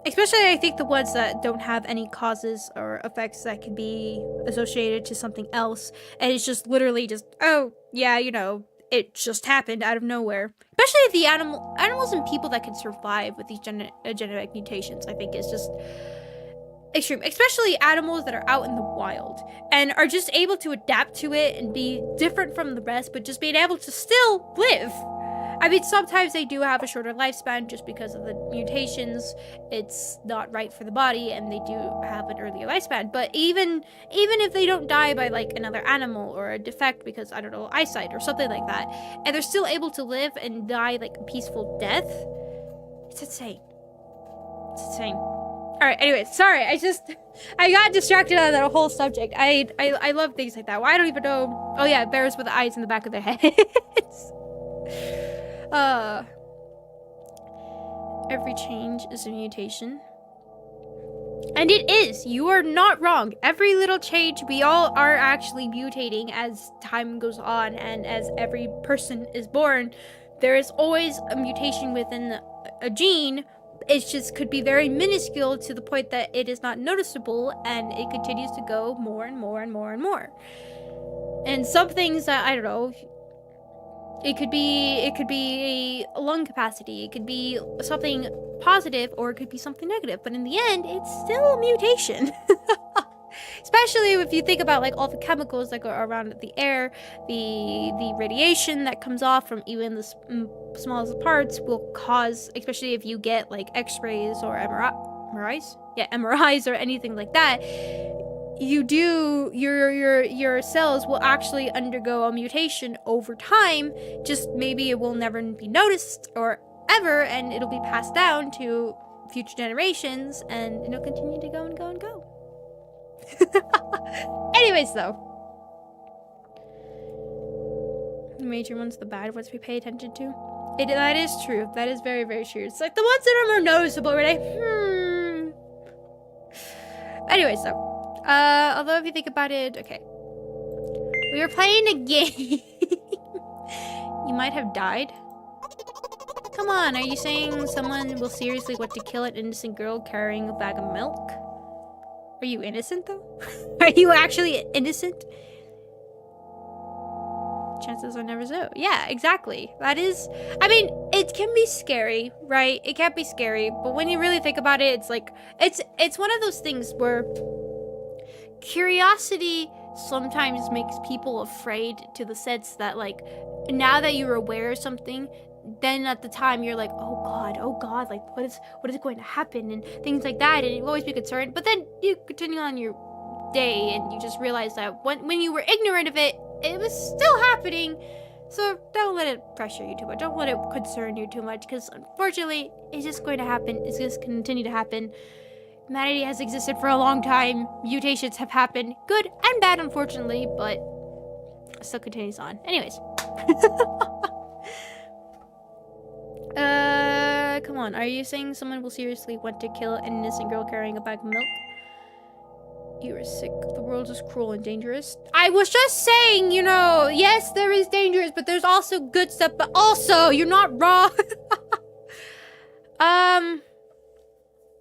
especially I think the ones that don't have any causes or effects that could be associated to something else, and it's just literally just, oh yeah, you know, it just happened out of nowhere. Especially the animals and people that can survive with these genetic mutations, I think is just extreme. Especially animals that are out in the wild and are just able to adapt to it and be different from the rest, but just being able to still live. I mean, sometimes they do have a shorter lifespan just because of the mutations. It's not right for the body, and they do have an earlier lifespan. But even if they don't die by, like, another animal or a defect because, I don't know, eyesight or something like that, and they're still able to live and die, like, a peaceful death, it's insane. It's insane. Alright, anyway, sorry, I got distracted on that whole subject. I love things like that. Well, I don't even know. Oh yeah, bears with eyes in the back of their heads. Every change is a mutation. And it is. You are not wrong. Every little change, we all are actually mutating as time goes on, and as every person is born, there is always a mutation within a gene. It just could be very minuscule to the point that it is not noticeable, and it continues to go more and more and more and more. And some things that, I don't know, it could be a lung capacity, it could be something positive, or it could be something negative, but in the end, it's still a mutation. Especially if you think about like all the chemicals that go around the air, the radiation that comes off from even the smallest parts will cause, especially if you get like X-rays or MRIs, yeah, MRIs or anything like that. Your cells will actually undergo a mutation over time. Just maybe it will never be noticed or ever, and it'll be passed down to future generations, and it'll continue to go and go and go. Anyways, though, the major ones, the bad ones we pay attention to. That is true. That is very, very true. It's like the ones that are more noticeable, right? Anyways, though. Although if you think about it, okay. We were playing a game. You might have died. Come on, are you saying someone will seriously want to kill an innocent girl carrying a bag of milk? Are you innocent, though? Are you actually innocent? Chances are never so. Yeah, exactly. That is... I mean, it can be scary, right? It can be scary, but when you really think about it, it's like... It's one of those things where... curiosity sometimes makes people afraid, to the sense that, like, now that you're aware of something, then at the time you're like, oh god, like what is going to happen, and things like that, and you always be concerned. But then you continue on your day and you just realize that when you were ignorant of it, it was still happening. So don't let it pressure you too much, don't let it concern you too much, because unfortunately it's just going to happen. It's just continue to happen. Humanity has existed for a long time. Mutations have happened, good and bad, unfortunately, but it still continues on. Anyways. Come on. Are you saying someone will seriously want to kill an innocent girl carrying a bag of milk? You are sick. The world is cruel and dangerous. I was just saying, you know, yes, there is dangerous, but there's also good stuff, but also, you're not wrong.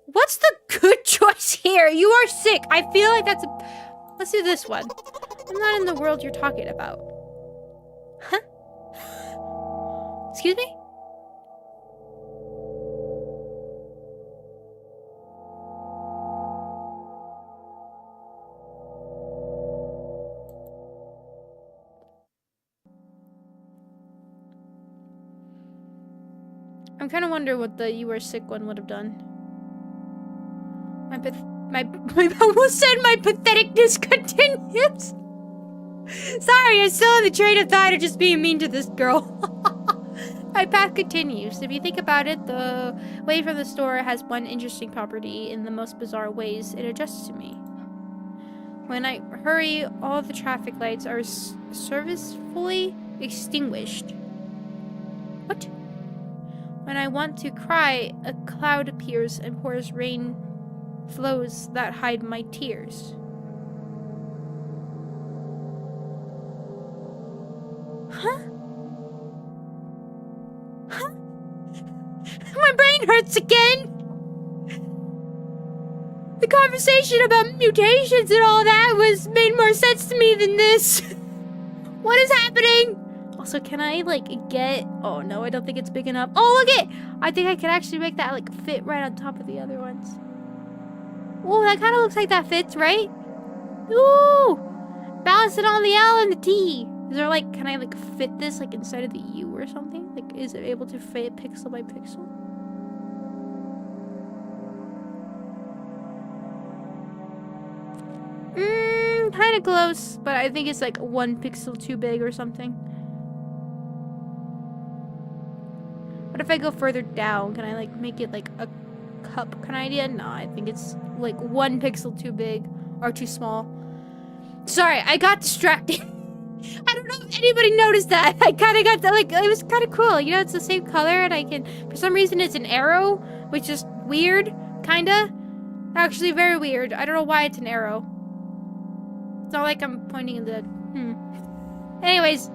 What's the good choice here? You are sick. I feel like that's a... Let's do this one. I'm not in the world you're talking about. Huh? Excuse me? I'm kind of wonder what the you were sick one would have done. I almost said my patheticness continues. Sorry, I'm still in the train of thought of just being mean to this girl. My path continues. If you think about it, the way from the store has one interesting property. In the most bizarre ways, it adjusts to me. When I hurry, all the traffic lights are servicefully extinguished. What? When I want to cry, a cloud appears and pours rain flows that hide my tears. Huh? Huh? My brain hurts again! The conversation about mutations and all that made more sense to me than this. What is happening? Also, can I, like, get... Oh, no, I don't think it's big enough. Oh, look it! I think I can actually make that, like, fit right on top of the other ones. Oh, that kind of looks like that fits, right? Ooh! Balance it on the L and the T. Is there, like, can I, like, fit this, like, inside of the U or something? Like, is it able to fit pixel by pixel? Kind of close, but I think it's, like, 1 pixel too big or something. What if I go further down? Can I, like, make it, like, a cup kind of idea? No, I think it's, like, 1 pixel too big or too small. Sorry, I got distracted. I don't know if anybody noticed that. I kind of got that, like, it was kind of cool. You know, it's the same color, and I can, for some reason, it's an arrow, which is weird, kind of. Actually, very weird. I don't know why it's an arrow. It's not like I'm pointing in the, Anyways,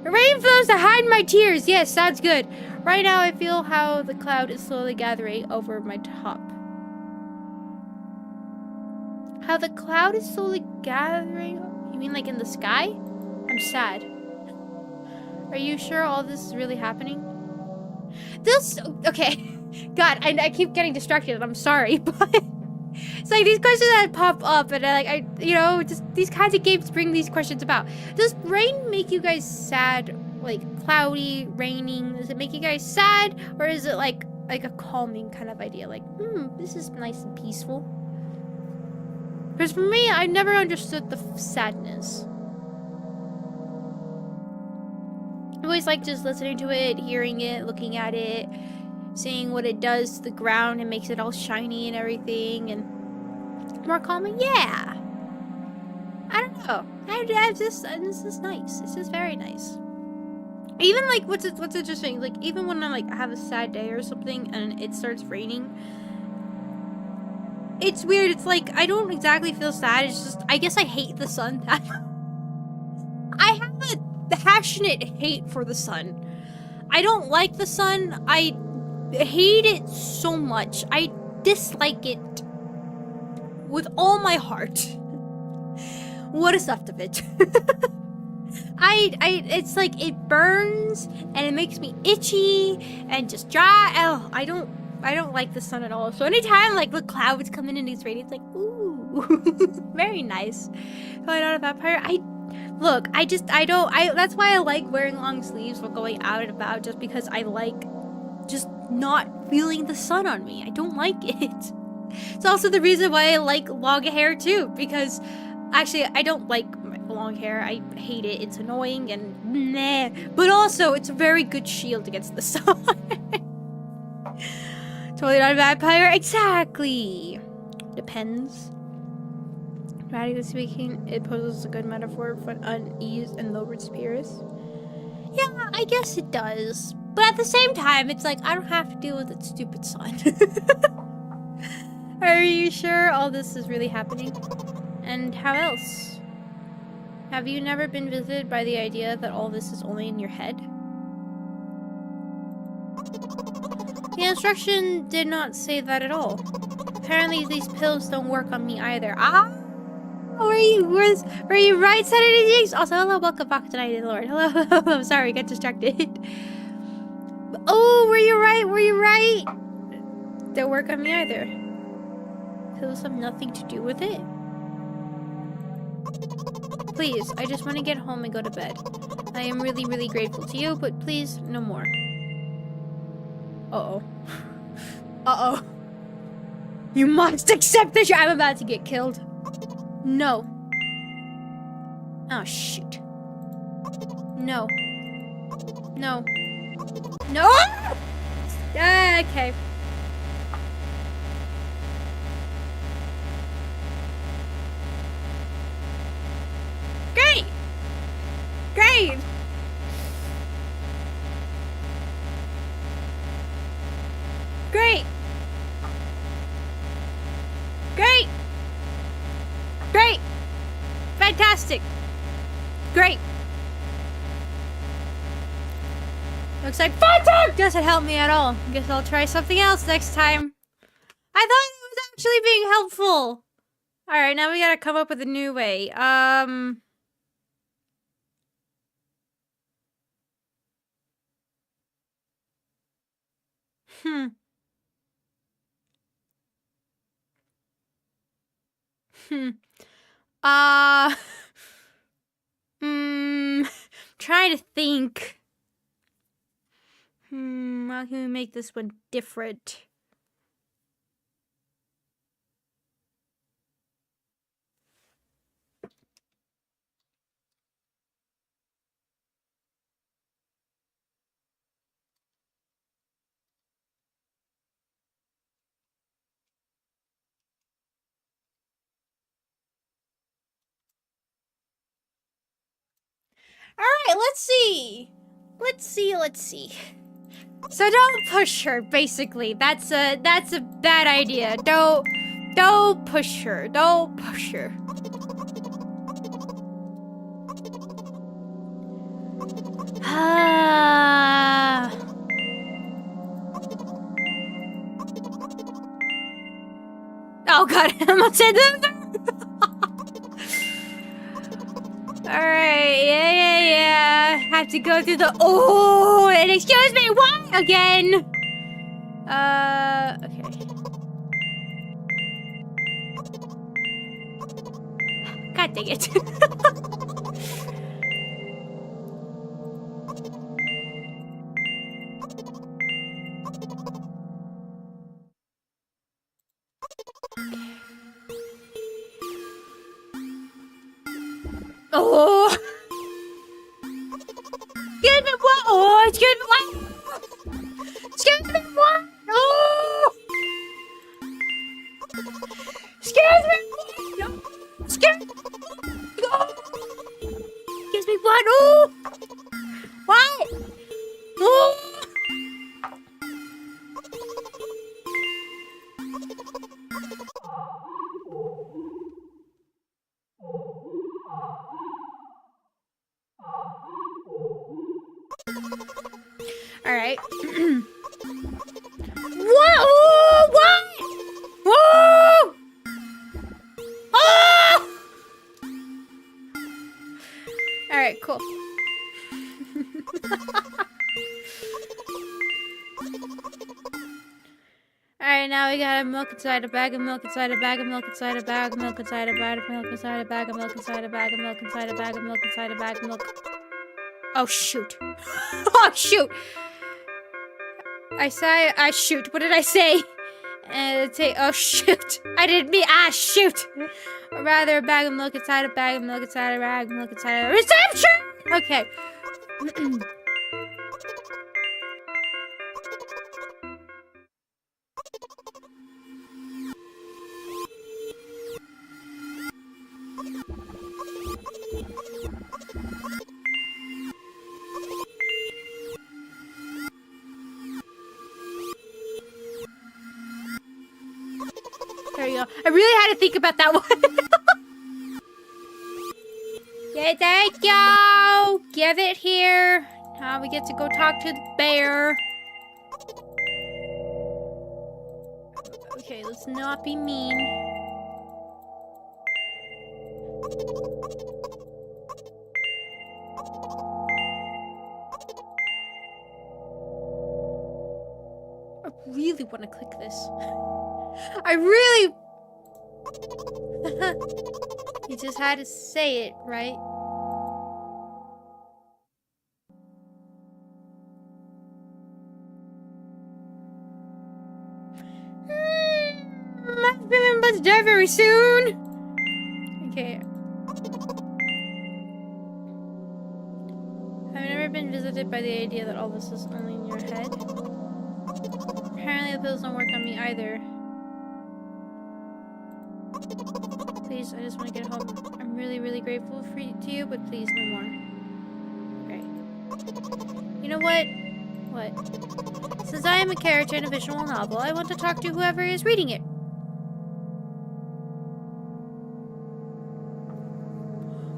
rain flows to hide my tears. Yes, sounds good. Right now, I feel how the cloud is slowly gathering over my top. How the cloud is slowly gathering? You mean like in the sky? I'm sad. Are you sure all this is really happening? Okay. God, I keep getting distracted and I'm sorry, but it's like these questions that pop up and you know, just these kinds of games bring these questions about. Does rain make you guys sad? Like cloudy, raining? Does it make you guys sad? Or is it like a calming kind of idea? Like, this is nice and peaceful. Because for me, I never understood the sadness. I always like just listening to it, hearing it, looking at it, seeing what it does to the ground and makes it all shiny and everything, and more calming. Yeah. I don't know. This is nice. This is very nice. Even like what's interesting, like even when I have a sad day or something and it starts raining, it's weird. It's like I don't exactly feel sad. It's just I guess I hate the sun. I have a passionate hate for the sun. I don't like the sun. I hate it so much. I dislike it with all my heart. What is left of it? It's like it burns and it makes me itchy and just dry. Oh, I don't like the sun at all. So anytime like the clouds come in and it's raining, it's like ooh, very nice. Going out a vampire. That's why I like wearing long sleeves while going out and about, just because I like just not feeling the sun on me. I don't like it. It's also the reason why I like long hair too, because actually I don't like long hair. I hate it. It's annoying and meh. But also it's a very good shield against the sun. Totally not a vampire. Exactly. Depends. Radically speaking, it poses a good metaphor for unease and lowered spirits. Yeah, I guess it does. But at the same time, it's like, I don't have to deal with its stupid sun. Are you sure all this is really happening? And how else? Have you never been visited by the idea that all this is only in your head? The instruction did not say that at all. Apparently these pills don't work on me either. Were you right, Saturday Jinx? Also, hello, welcome back tonight, Lord. Hello, I'm sorry, got distracted. Oh, were you right? Don't work on me either. Pills have nothing to do with it. Please, I just want to get home and go to bed. I am really, really grateful to you, but please, no more. Uh-oh. Uh-oh. You must accept this. I'm about to get killed. No. Oh, shoot. No. No. No! Okay. Great! Great! Great! Great! Great! Fantastic! Great! Looks like Fatum doesn't help me at all. Guess I'll try something else next time. I thought it was actually being helpful. Alright, now we gotta come up with a new way. Hmm. Uh... Trying to think. How can we make this one different? let's see. Let's see. So don't push her, basically. That's a bad idea. Don't push her. Don't push her. Oh god, I'm gonna say that. Alright, yeah. Have to go through the. Oh, and excuse me, what? Again? Okay. God dang it. Oh! Excuse me, what? Oh, excuse me, what? Excuse me, what? Oh! Excuse me! No. Excuse me! Oh. Excuse me, what? Oh! What? Oh! Alright. Whoa! What? Whoa! Oh! Alright, cool. Alright, now we got a milk inside a bag of milk inside a bag of milk inside a bag of milk inside a bag of milk inside a bag of milk inside a bag of milk inside a bag of milk inside a bag of milk. Oh shoot. Oh shoot. I shoot. What did I say? Oh shoot. I didn't mean shoot. Or rather a bag of milk inside a bag of milk inside a bag of milk inside a reception. Okay. There you go. I really had to think about that one. Okay, there you go. Give it here. Now we get to go talk to the bear. Okay, let's not be mean. I really want to click this. I really... You just had to say it, right? I'm feeling about to die very soon. Okay. I've never been visited by the idea that all this is only in your head. Apparently the pills don't work on me either. Please, I just want to get home. I'm really, really grateful to you, but please, no more. Okay. You know what? What? Since I am a character in a visual novel, I want to talk to whoever is reading it.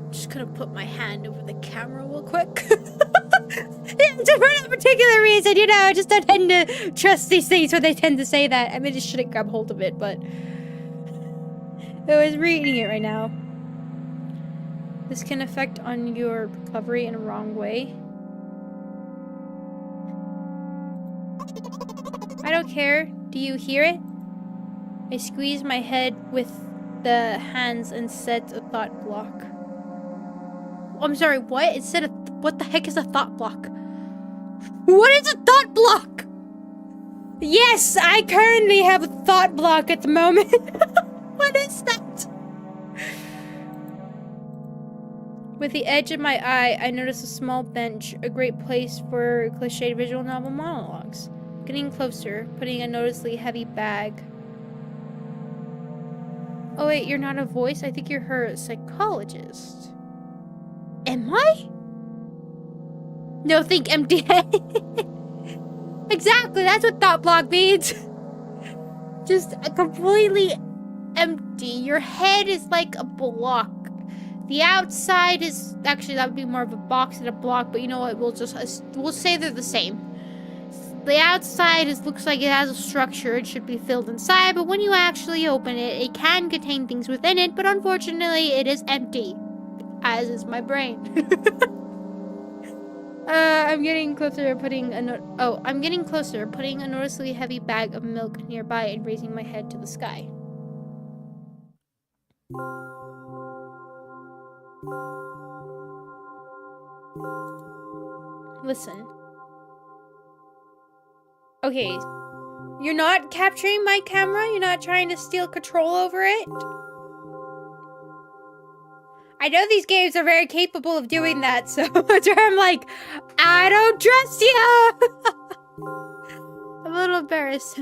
I'm just gonna put my hand over the camera real quick. Yeah, just for no particular reason, you know, I just don't tend to trust these things when they tend to say that. I mean, I just shouldn't grab hold of it, but... I was reading it right now. This can affect on your recovery in a wrong way. I don't care. Do you hear it? I squeeze my head with the hands and set a thought block. I'm sorry, what? It said what the heck is a thought block? What is a thought block? Yes, I currently have a thought block at the moment. What is that? With the edge of my eye, I notice a small bench, a great place for cliched visual novel monologues. Getting closer, putting a noticeably heavy bag. Oh wait, you're not a voice? I think you're her psychologist. Am I? No, think empty head. Exactly, that's what thought block means. Just completely empty. Your head is like a block. The outside is actually, that would be more of a box than a block, but you know what? We'll say they're the same. The outside looks like it has a structure. It should be filled inside, but when you actually open it, it can contain things within it, but unfortunately, it is empty. As is my brain. I'm getting closer, putting a noticeably heavy bag of milk nearby and raising my head to the sky. Listen. Okay. You're not capturing my camera? You're not trying to steal control over it? I know these games are very capable of doing that, so that's where I'm like, I don't trust you! I'm a little embarrassed.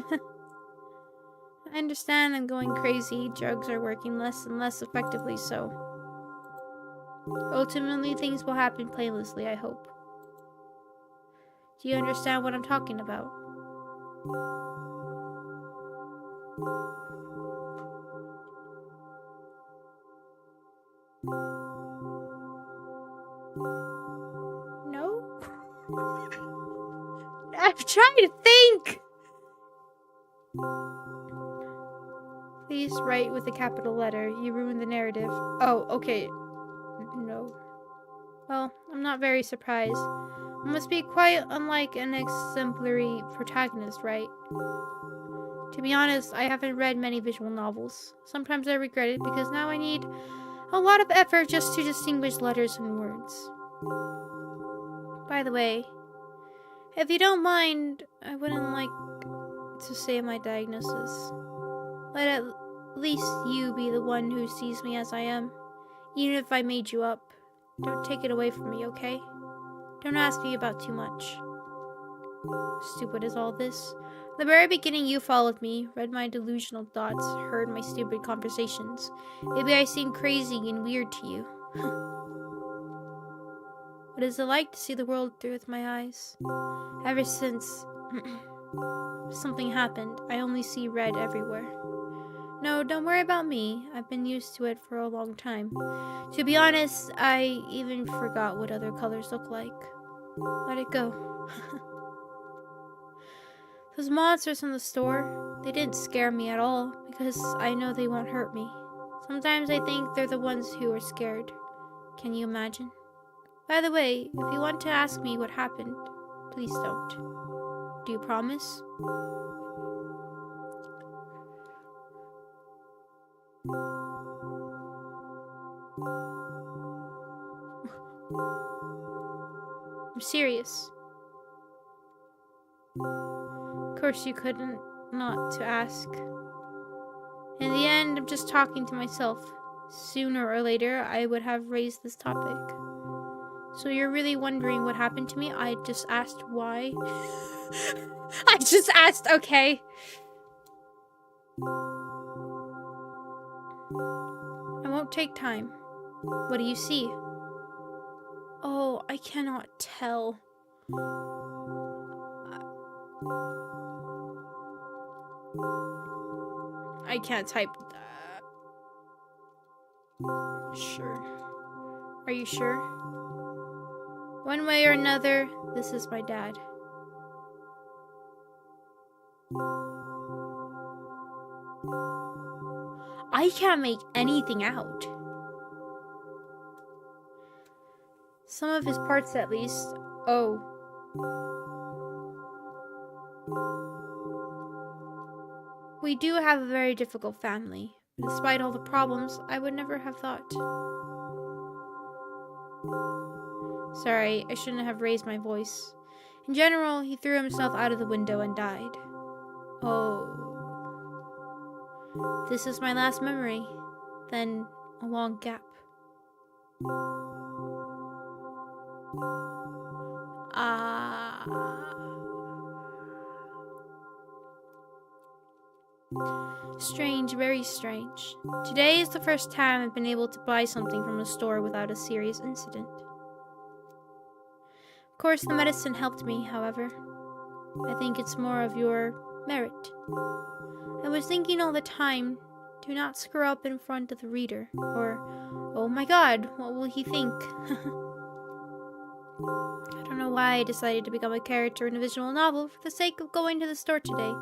I understand I'm going crazy. Drugs are working less and less effectively, so ultimately things will happen painlessly, I hope. Do you understand what I'm talking about? No? I'm trying to think! Please write with a capital letter. You ruined the narrative. Oh, okay. No. Well, I'm not very surprised. I must be quite unlike an exemplary protagonist, right? To be honest, I haven't read many visual novels. Sometimes I regret it because now I need a lot of effort just to distinguish letters and words. By the way, if you don't mind, I wouldn't like to say my diagnosis. Let at least you be the one who sees me as I am, even if I made you up. Don't take it away from me, okay? Don't ask me about too much. Stupid is all this. At the very beginning, you followed me, read my delusional thoughts, heard my stupid conversations. Maybe I seem crazy and weird to you. What is it like to see the world through with my eyes? Ever since something happened, I only see red everywhere. No, don't worry about me. I've been used to it for a long time. To be honest, I even forgot what other colors look like. Let it go. Those monsters in the store, they didn't scare me at all because I know they won't hurt me. Sometimes I think they're the ones who are scared. Can you imagine? By the way, if you want to ask me what happened, please don't. Do you promise? I'm serious. Of course you couldn't not to ask. In the end, I'm just talking to myself. Sooner or later, I would have raised this topic. So you're really wondering what happened to me? I just asked why. I just asked, okay. I won't take time. What do you see? Oh, I cannot tell. I can't type that. Sure. Are you sure? One way or another, this is my dad. I can't make anything out. Some of his parts, at least. Oh. We do have a very difficult family. Despite all the problems, I would never have thought. Sorry, I shouldn't have raised my voice. In general, he threw himself out of the window and died. Oh. This is my last memory. Then, a long gap. Strange, very strange. Today is the first time I've been able to buy something from a store without a serious incident. Of course, the medicine helped me, however. I think it's more of your merit. I was thinking all the time, do not screw up in front of the reader, or, oh my god, what will he think? I don't know why I decided to become a character in a visual novel for the sake of going to the store today,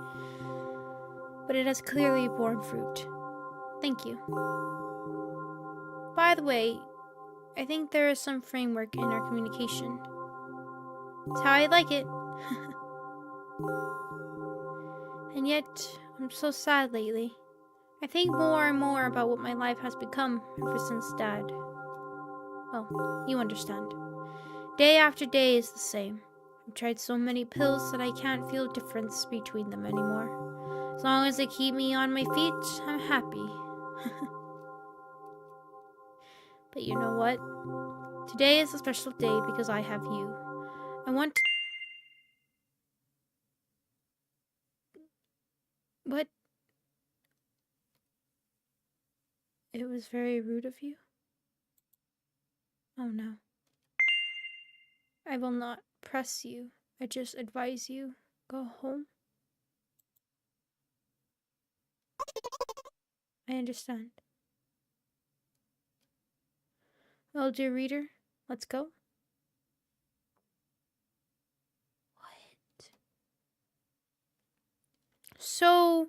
but it has clearly borne fruit. Thank you. By the way, I think there is some framework in our communication. It's how I like it. And yet, I'm so sad lately. I think more and more about what my life has become ever since Dad. Well, you understand. Day after day is the same. I've tried so many pills that I can't feel difference between them anymore. As long as they keep me on my feet, I'm happy. But you know what? Today is a special day because I have you. I want to... What? It was very rude of you? Oh no. I will not press you. I just advise you. Go home. I understand. Well, dear reader, let's go. What? So...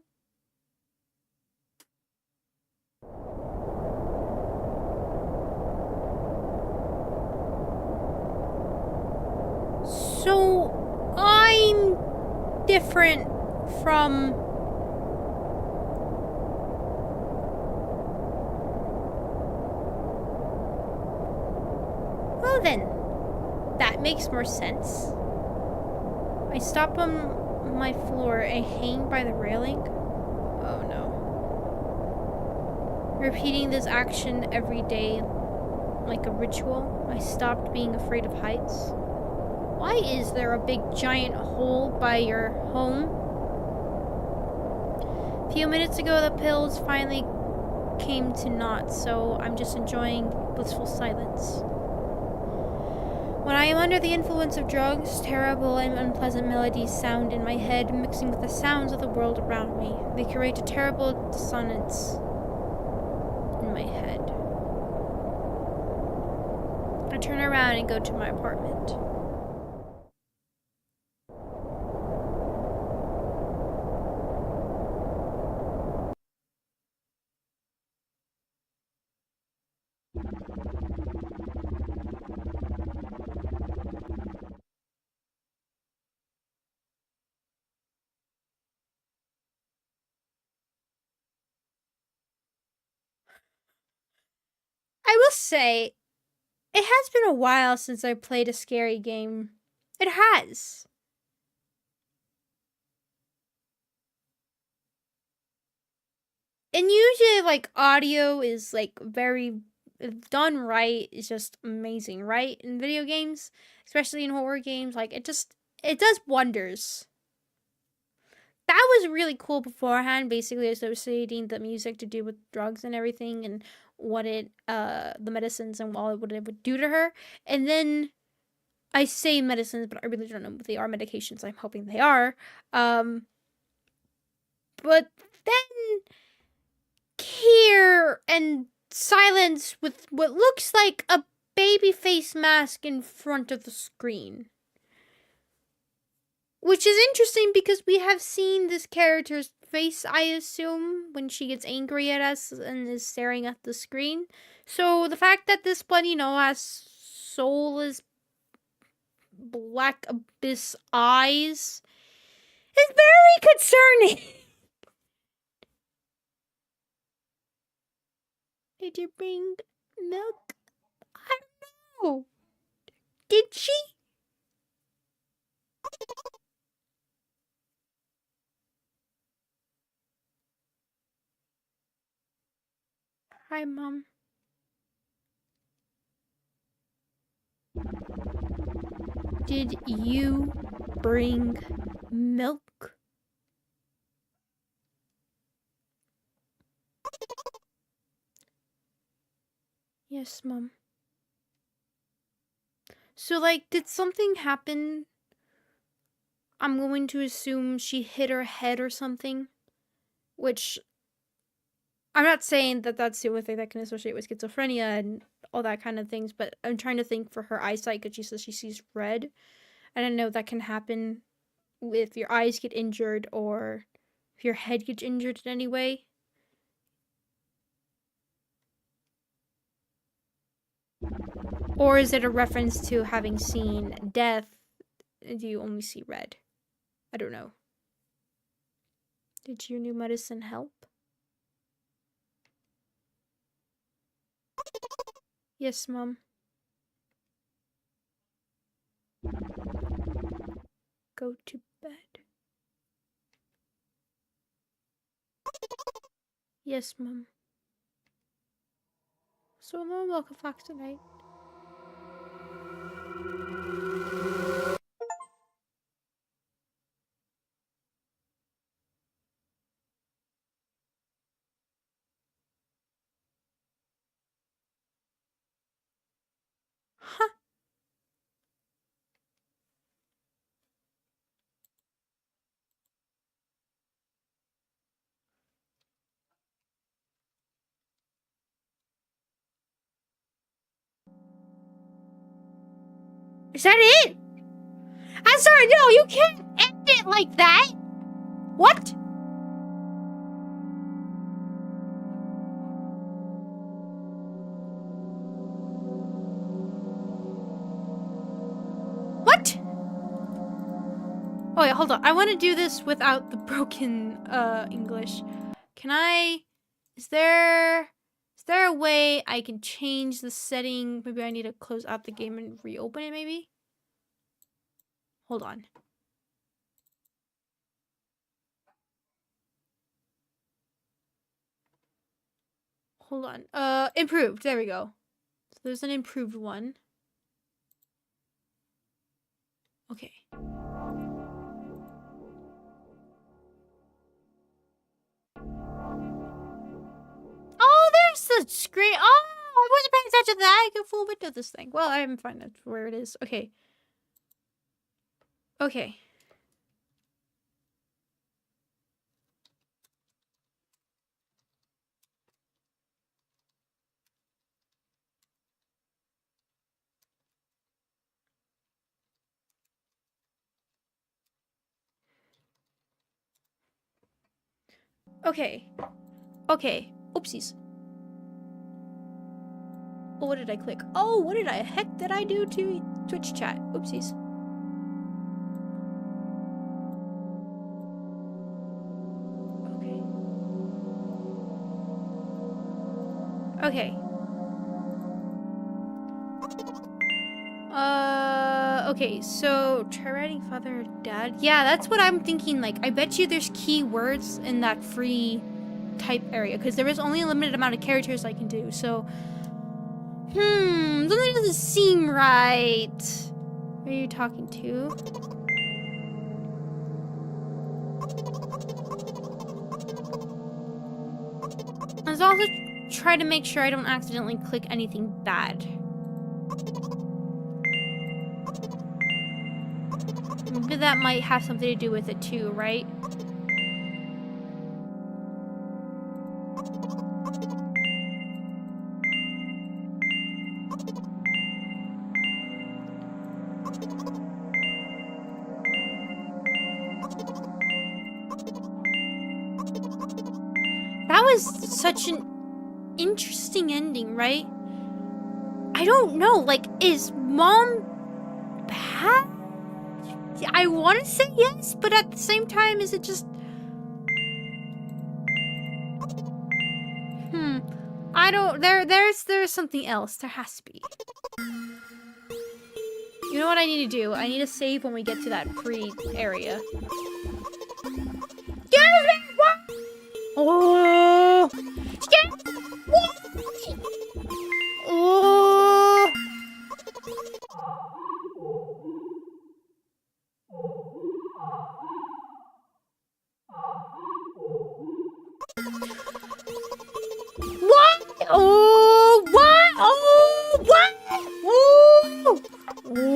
So, I'm different from... Well then, that makes more sense. I stop on my floor and hang by the railing. Oh no. Repeating this action every day like a ritual, I stopped being afraid of heights. Why is there a big giant hole by your home? A few minutes ago, the pills finally came to naught, so I'm just enjoying blissful silence. When I am under the influence of drugs, terrible and unpleasant melodies sound in my head, mixing with the sounds of the world around me. They create a terrible dissonance in my head. I turn around and go to my apartment. I will say, it has been a while since I played a scary game. It has. And usually, like, audio is, like, very... If done right, is just amazing, right? In video games, especially in horror games, like, it does wonders. That was really cool beforehand, basically associating the music to do with drugs and everything, and what the medicines and what it would do to her. And then, I say medicines, but I really don't know if they are medications. I'm hoping they are. But then, here and silence with what looks like a baby face mask in front of the screen. Which is interesting because we have seen this character's face, I assume, when she gets angry at us and is staring at the screen. So the fact that this one, has soulless black abyss eyes is very concerning. Did you bring milk? I don't know. Did she? Hi, Mom. Did you bring milk? Yes, Mom. So, like, did something happen? I'm going to assume she hit her head or something. Which, I'm not saying that that's the only thing that can associate with schizophrenia and all that kind of things, but I'm trying to think for her eyesight because she says she sees red. And I know that can happen if your eyes get injured or if your head gets injured in any way. Or is it a reference to having seen death and you only see red? I don't know. Did your new medicine help? Yes, Mom. Go to bed. Yes, Mom. So Mom, welcome back tonight. Huh. Is that it? I'm sorry, no, you can't end it like that! What? What? Oh wait, hold on. I want to do this without the broken English. Can I... Is there a way I can change the setting? Maybe I need to close out the game and reopen it, maybe? Hold on. Hold on. Improved. There we go. So there's an improved one. Okay. Oh, there's the screen. Oh, I wasn't paying attention to that. I can full window this thing. Well, I haven't found out where it is. Okay. Okay. Okay. Okay. Oopsies. Oh, what did I click? Oh, what did I heck did I do to Twitch chat? Oopsies. Okay. Okay. Okay, so try writing father or dad. Yeah, that's what I'm thinking. Like, I bet you there's keywords in that free type area because there is only a limited amount of characters I can do. So, something doesn't seem right. Who are you talking to? Let's also try to make sure I don't accidentally click anything bad. Maybe that might have something to do with it too, right? That was such an interesting ending, right? I don't know, like, is Mom bad? I want to say yes, but at the same time, is it just... I don't... There's something else. There has to be. You know what I need to do? I need to save when we get to that free area. Oh! Oh! What? Oh, what? Oh, what? Oh! Oh!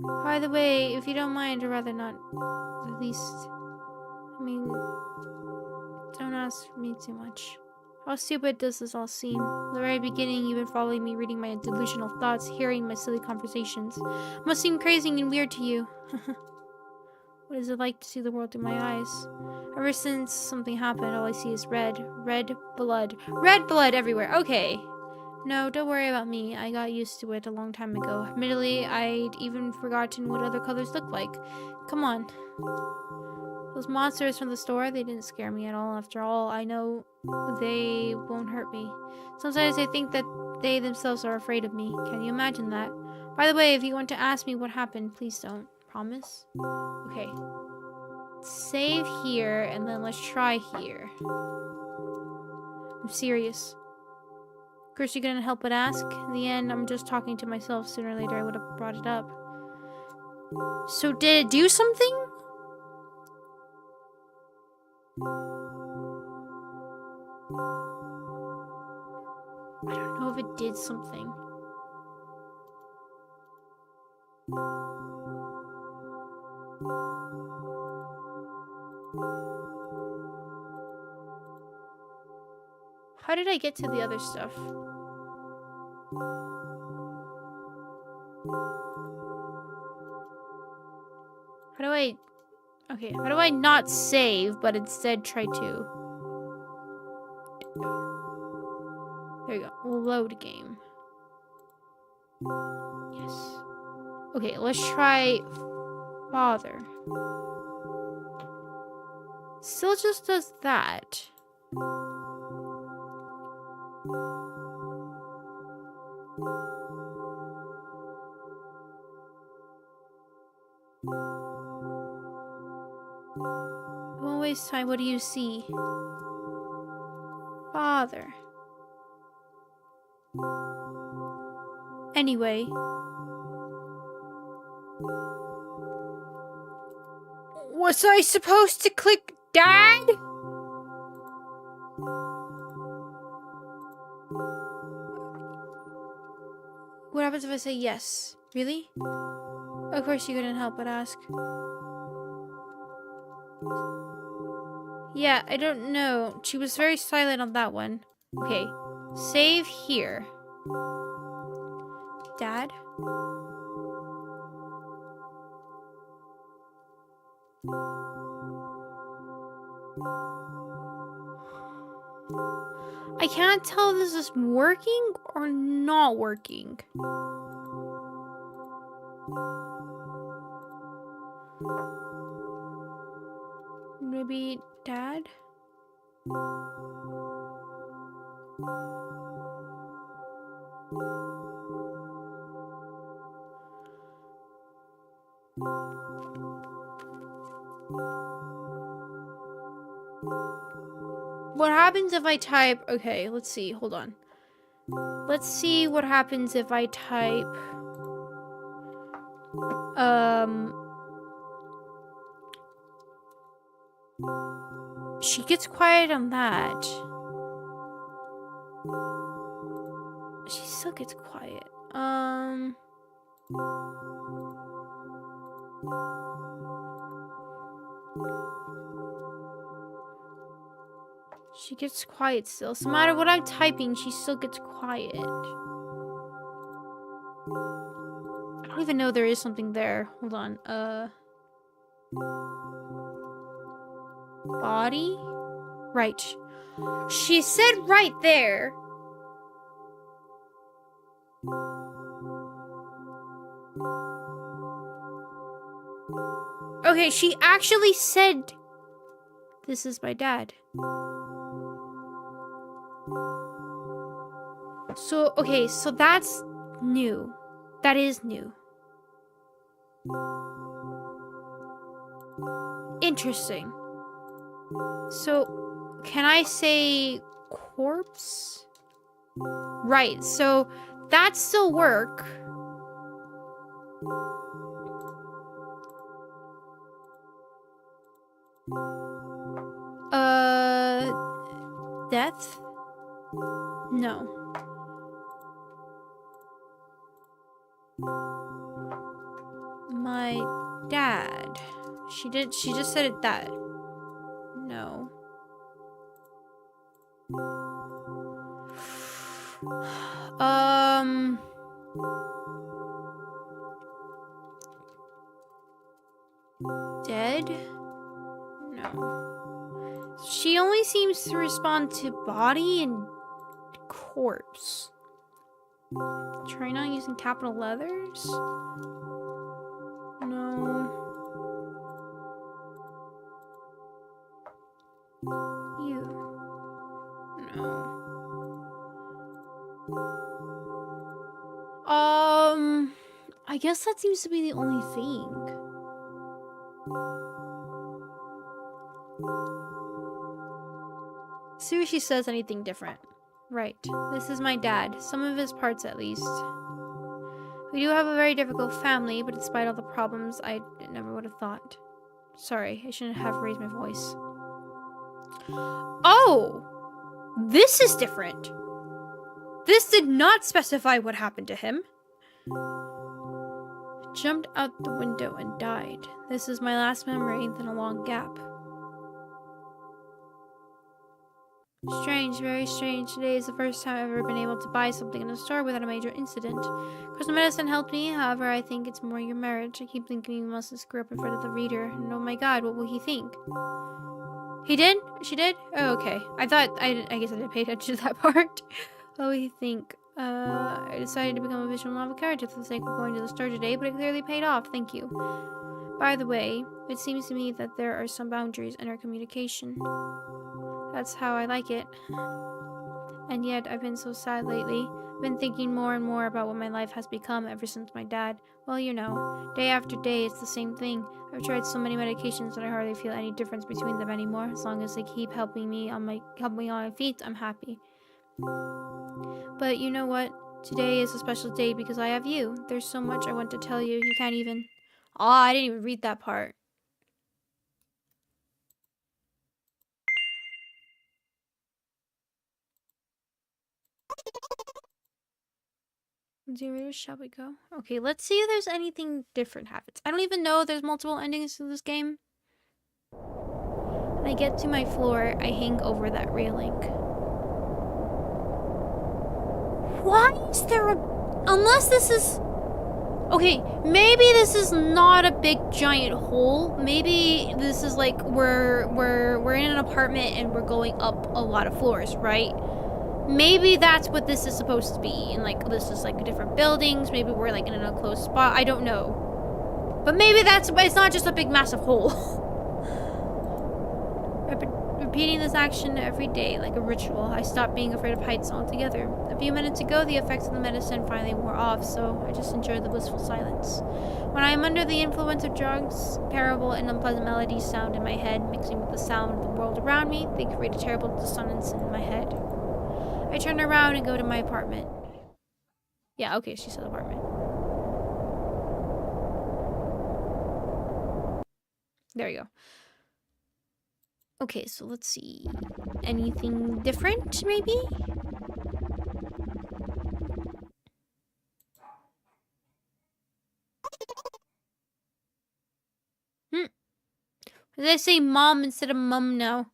By the way, if you don't mind, or rather not, at least, I mean, don't ask me too much. How stupid does this all seem? At the very beginning, you've been following me, reading my delusional thoughts, hearing my silly conversations. Must seem crazy and weird to you. What is it like to see the world through my eyes? Ever since something happened, all I see is red. Red blood. Red blood everywhere. Okay. No, don't worry about me. I got used to it a long time ago. Admittedly, I'd even forgotten what other colors look like. Come on. Those monsters from the store, they didn't scare me at all. After all, I know they won't hurt me. Sometimes I think that they themselves are afraid of me. Can you imagine that? By the way, if you want to ask me what happened, please don't. Promise? Okay. Save here, and then let's try here. I'm serious. Of course, you couldn't help but ask. In the end, I'm just talking to myself. Sooner or later, I would have brought it up. So, did it do something? I don't know if it did something. How did I get to the other stuff? How do I... Okay, how do I not save, but instead try to... There you go. Load game. Yes. Okay, let's try... Father. Still just does that. Won't waste time. What do you see? Father. Anyway. Was I supposed to click Dad? What happens if I say yes? Really? Of course you couldn't help but ask. Yeah, I don't know. She was very silent on that one. Okay. Save here. Dad? I can't tell if this is working or not working. Maybe Dad? What happens if I type... Okay, let's see. Hold on. Let's see what happens if I type... She gets quiet on that. She still gets quiet. She gets quiet still. So no matter what I'm typing, she still gets quiet. I don't even know there is something there. Hold on. Body? Right. She said right there. Okay, she actually said, "This is my dad." So, okay, so that's new. That is new. Interesting. So, can I say corpse? Right, so that still work. Death? No. dad. She just said it that. No. Dead? No. She only seems to respond to body and corpse. Try not using capital letters? No. You. No. I guess that seems to be the only thing. See if she says anything different. Right. This is my dad. Some of his parts, at least. We do have a very difficult family, but despite all the problems, I never would have thought. Sorry, I shouldn't have raised my voice. Oh! This is different. This did not specify what happened to him. Jumped out the window and died. This is my last memory, then a long gap. Strange, very strange. Today is the first time I've ever been able to buy something in a store without a major incident. Of course, the medicine helped me, however, I think it's more your marriage. I keep thinking you mustn't screw up in front of the reader, and oh my god, what will he think? He did? She did? Oh, okay. I guess I didn't pay attention to that part. What will he think? I decided to become a visual novel character for the sake of going to the store today, but it clearly paid off. Thank you. By the way, it seems to me that there are some boundaries in our communication. That's how I like it. And yet, I've been so sad lately. I've been thinking more and more about what my life has become ever since my dad. Well, you know, day after day, it's the same thing. I've tried so many medications that I hardly feel any difference between them anymore. As long as they keep helping me on my feet, I'm happy. But you know what? Today is a special day because I have you. There's so much I want to tell you. You can't even... Oh, I didn't even read that part. Shall we go? Okay, let's see if there's anything different happens. I don't even know there's multiple endings to this game. When I get to my floor, I hang over that railing. Why is there a... Unless this is... Okay, maybe this is not a big giant hole. Maybe this is like we're in an apartment and we're going up a lot of floors, right? Maybe that's what this is supposed to be. And like this is like different buildings. Maybe we're like in an enclosed spot. I don't know. But maybe it's not just a big massive hole. Repeating this action every day like a ritual, I stopped being afraid of heights altogether. A few minutes ago, the effects of the medicine finally wore off, so I just enjoyed the blissful silence. When I am under the influence of drugs, terrible and unpleasant melodies sound in my head, mixing with the sound of the world around me. They create a terrible dissonance in my head. I turn around and go to my apartment. Yeah, okay, she said apartment. There you go. Okay, so let's see. Anything different, maybe? Did I say mom instead of mum now?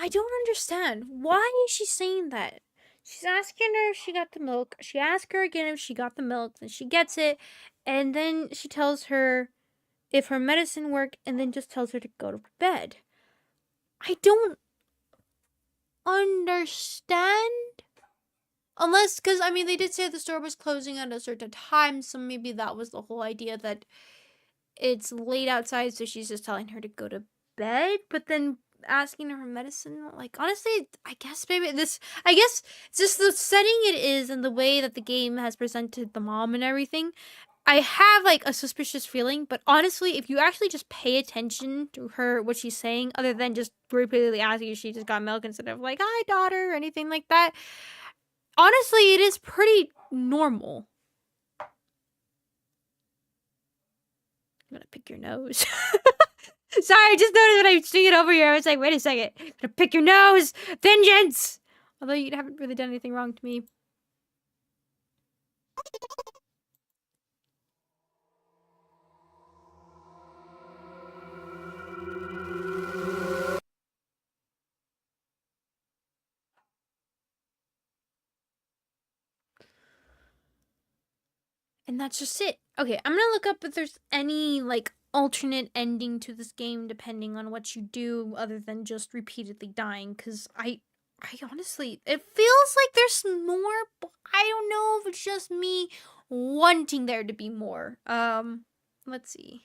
I don't understand. Why is she saying that? She's asking her if she got the milk. She asks her again if she got the milk. Then she gets it. And then she tells her if her medicine worked. And then just tells her to go to bed. I don't understand. Unless, because, I mean, they did say the store was closing at a certain time. So maybe that was the whole idea that it's late outside. So she's just telling her to go to bed. But then... asking her medicine, like, honestly, I guess it's just the setting it is and the way that the game has presented the mom and everything. I have like a suspicious feeling, but honestly, if you actually just pay attention to her, what she's saying, other than just repeatedly asking if she just got milk instead of like, hi, daughter, or anything like that, honestly, it is pretty normal. I'm gonna pick your nose. Sorry, I just noticed when I was seeing it over here, I was like, wait a second. I'm gonna pick your nose! Vengeance! Although you haven't really done anything wrong to me. And that's just it. Okay, I'm gonna look up if there's any, like, alternate ending to this game depending on what you do other than just repeatedly dying, because I honestly, it feels like there's more, but I don't know if it's just me wanting there to be more. Let's see.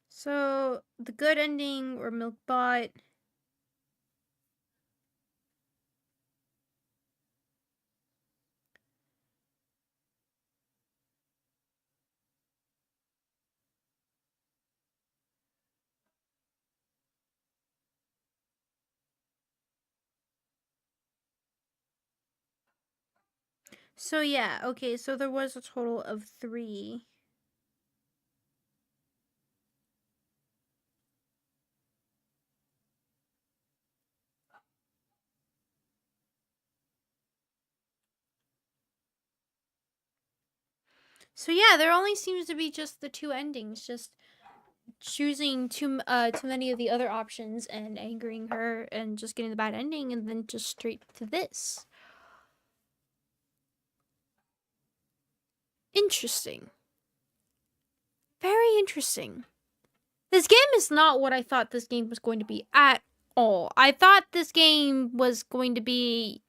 So, the good ending or Milkbot. So yeah, okay, so there was a total of 3. So yeah, there only seems to be just the 2 endings, just choosing too many of the other options and angering her and just getting the bad ending and then just straight to this. Interesting. Very interesting. This game is not what I thought this game was going to be at all. I thought this game was going to be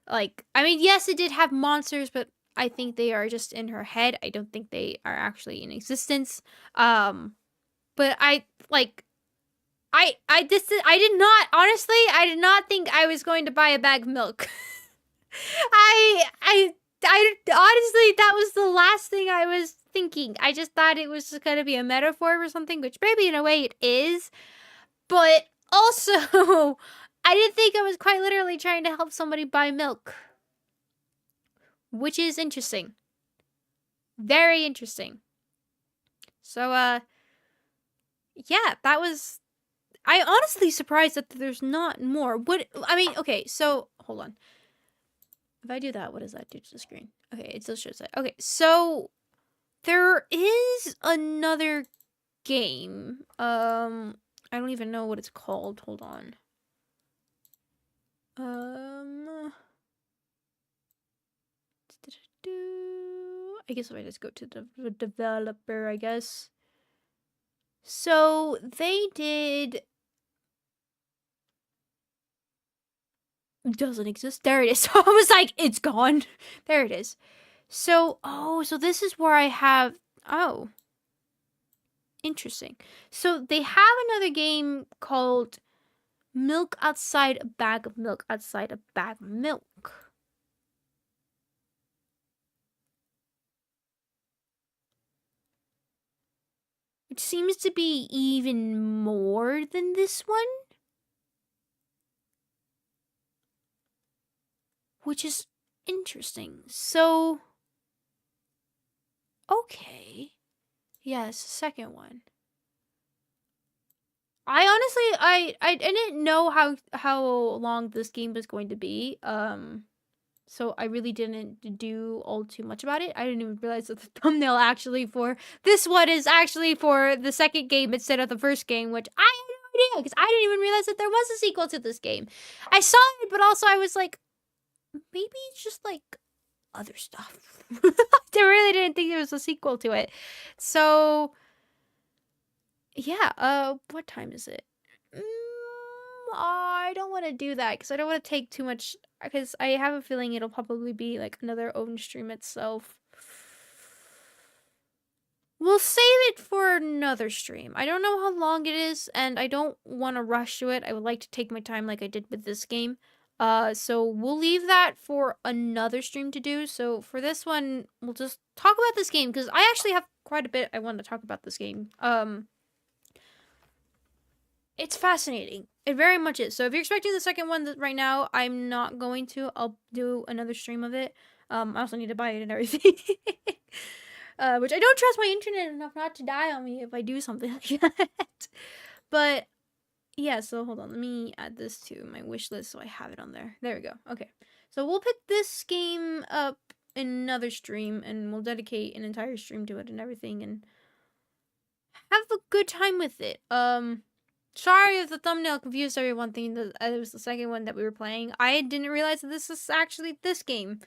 like, I mean, yes, it did have monsters, but I think they are just in her head. I don't think they are actually in existence. But I like I did not, honestly, I did not think I was going to buy a bag of milk. I honestly, that was the last thing I was thinking. I just thought it was just gonna be a metaphor for something, which maybe in a way it is. But also, I didn't think I was quite literally trying to help somebody buy milk. Which is interesting. Very interesting. So, yeah, that was... I honestly surprised that there's not more. What... I mean, okay, so... Hold on. If I do that, what does that do to the screen? Okay, it still shows that. Okay, so... There is another game. I don't even know what it's called. Hold on. I guess if I just go to the developer, I guess. So they did... Doesn't exist. There it is. So I was like, it's gone. There it is. So, oh, so this is where I have... Oh. Interesting. So they have another game called Milk Outside a Bag of Milk Outside a Bag of Milk. Which seems to be even more than this one. Which is interesting. So, okay. Yes, second one. I honestly, I didn't know how long this game was going to be. So I really didn't do all too much about it. I didn't even realize that the thumbnail actually for this one is actually for the second game instead of the first game, which I had no idea because I didn't even realize that there was a sequel to this game. I saw it, but also I was like, maybe it's just like other stuff. I really didn't think there was a sequel to it. So yeah, what time is it? I don't want to do that because I don't want to take too much, because I have a feeling it'll probably be like another own stream itself. We'll save it for another stream. I don't know how long it is, and I don't want to rush to it. I would like to take my time like I did with this game. So we'll leave that for another stream to do. So for this one, we'll just talk about this game, because I actually have quite a bit I want to talk about this game. It's fascinating. It very much is. So if you're expecting the second one right now, I'm not going to. I'll do another stream of it. I also need to buy it and everything. Which I don't trust my internet enough not to die on me if I do something like that. But yeah, so hold on. Let me add this to my wish list so I have it on there. There we go. Okay. So we'll pick this game up in another stream, and we'll dedicate an entire stream to it and everything, and have a good time with it. Sorry if the thumbnail confused everyone thinking that it was the second one that we were playing. I didn't realize that this is actually this game.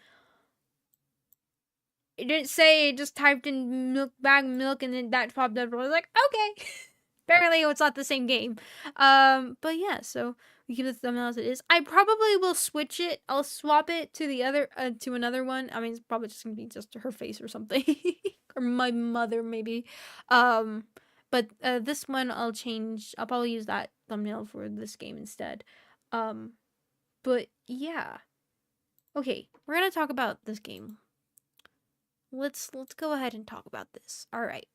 It didn't say, it just typed in milk, bag milk, and then that popped up. I was like, okay. Apparently it's not the same game. But yeah, so we keep the thumbnail as it is. I probably will switch it. I'll swap it to the other, to another one. I mean, it's probably just gonna be just her face or something. Or my mother, maybe. But this one I'll change. I'll probably use that thumbnail for this game instead. But yeah. Okay, we're gonna talk about this game. Let's go ahead and talk about this. All right.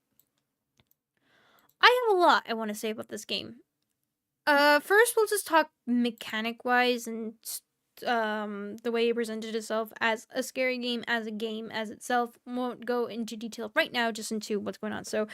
I have a lot I want to say about this game. First we'll just talk mechanic-wise and the way it presented itself as a scary game, as a game as itself. Won't go into detail right now, just into what's going on. So,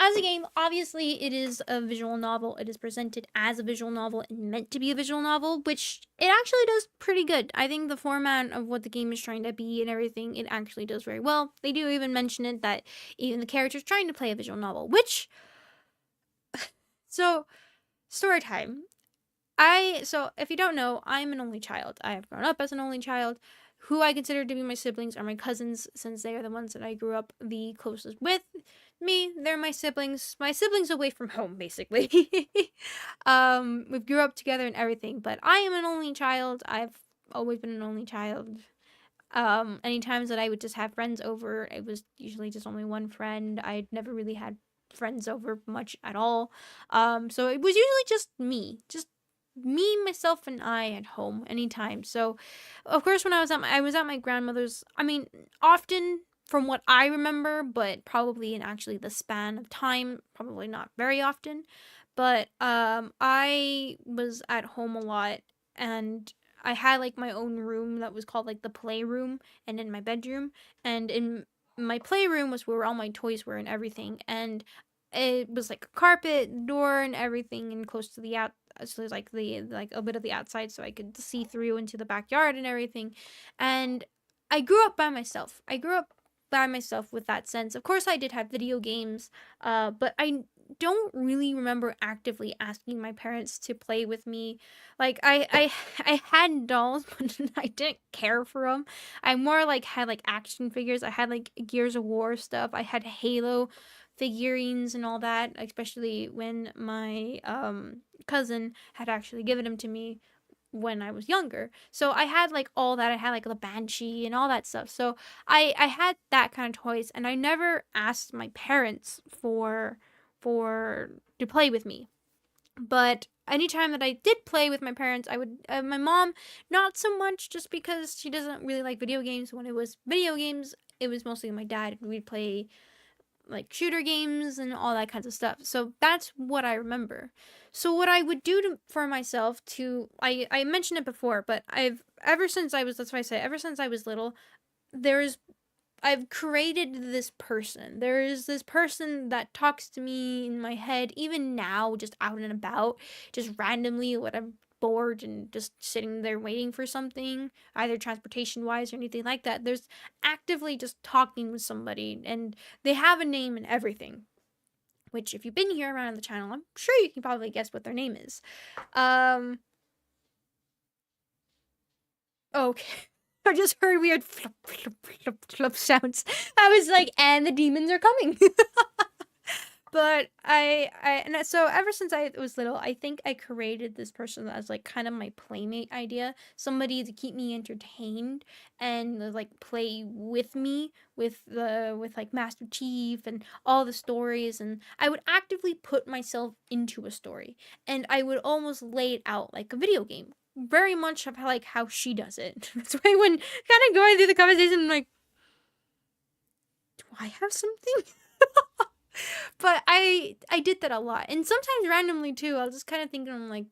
as a game, obviously it is a visual novel. It is presented as a visual novel and meant to be a visual novel, which it actually does pretty good. I think the format of what the game is trying to be and everything, it actually does very well. They do even mention it that even the character's trying to play a visual novel, which... So, story time. So if you don't know, I'm an only child. I have grown up as an only child. Who I consider to be my siblings are my cousins, since they are the ones that I grew up the closest with. Me, they're my siblings away from home, basically. We grew up together and everything, but I am an only child. I've always been an only child. Any times that I would just have friends over, it was usually just only one friend. I'd never really had friends over much at all. So it was usually just me, myself, and I at home anytime. So, of course, when I was at my grandmother's. I mean, often from what I remember, but probably in actually the span of time, probably not very often. But I was at home a lot, and I had like my own room that was called like the playroom, and in my bedroom, and in my playroom was where all my toys were and everything, and it was like a carpet, door, and everything, and close to the out. So there's like a bit of the outside, so I could see through into the backyard and everything. And I grew up by myself. With that sense. Of course, I did have video games, but I don't really remember actively asking my parents to play with me. Like I had dolls, but I didn't care for them. I more like had like action figures. I had like Gears of War stuff. I had Halo figurines and all that, especially when my cousin had actually given them to me when I was younger. So I had like all that. I had like the Banshee and all that stuff. So I had that kind of toys, and I never asked my parents for to play with me. But anytime that I did play with my parents, I would my mom, not so much, just because she doesn't really like video games. When it was video games, it was mostly my dad, and we'd play like shooter games and all that kinds of stuff. So that's what I remember. So what I would do for myself I mentioned it before, but ever since I was little, I've created this person. There is this person that talks to me in my head, even now, just out and about, just randomly when I'm bored and just sitting there waiting for something, either transportation wise or anything like that. There's actively just talking with somebody, and they have a name and everything. Which, if you've been here around the channel, I'm sure you can probably guess what their name is. Okay. I just heard weird flop, flop, flop, flop sounds. I was like, and the demons are coming. But so ever since I was little, I think I created this person as like kind of my playmate idea, somebody to keep me entertained and like play with me with like Master Chief and all the stories, and I would actively put myself into a story, and I would almost lay it out like a video game, very much of how she does it. That's why when kind of going through the conversation, I'm like, do I have something? But I did that a lot, and sometimes randomly too. I was just kind of thinking, I'm like,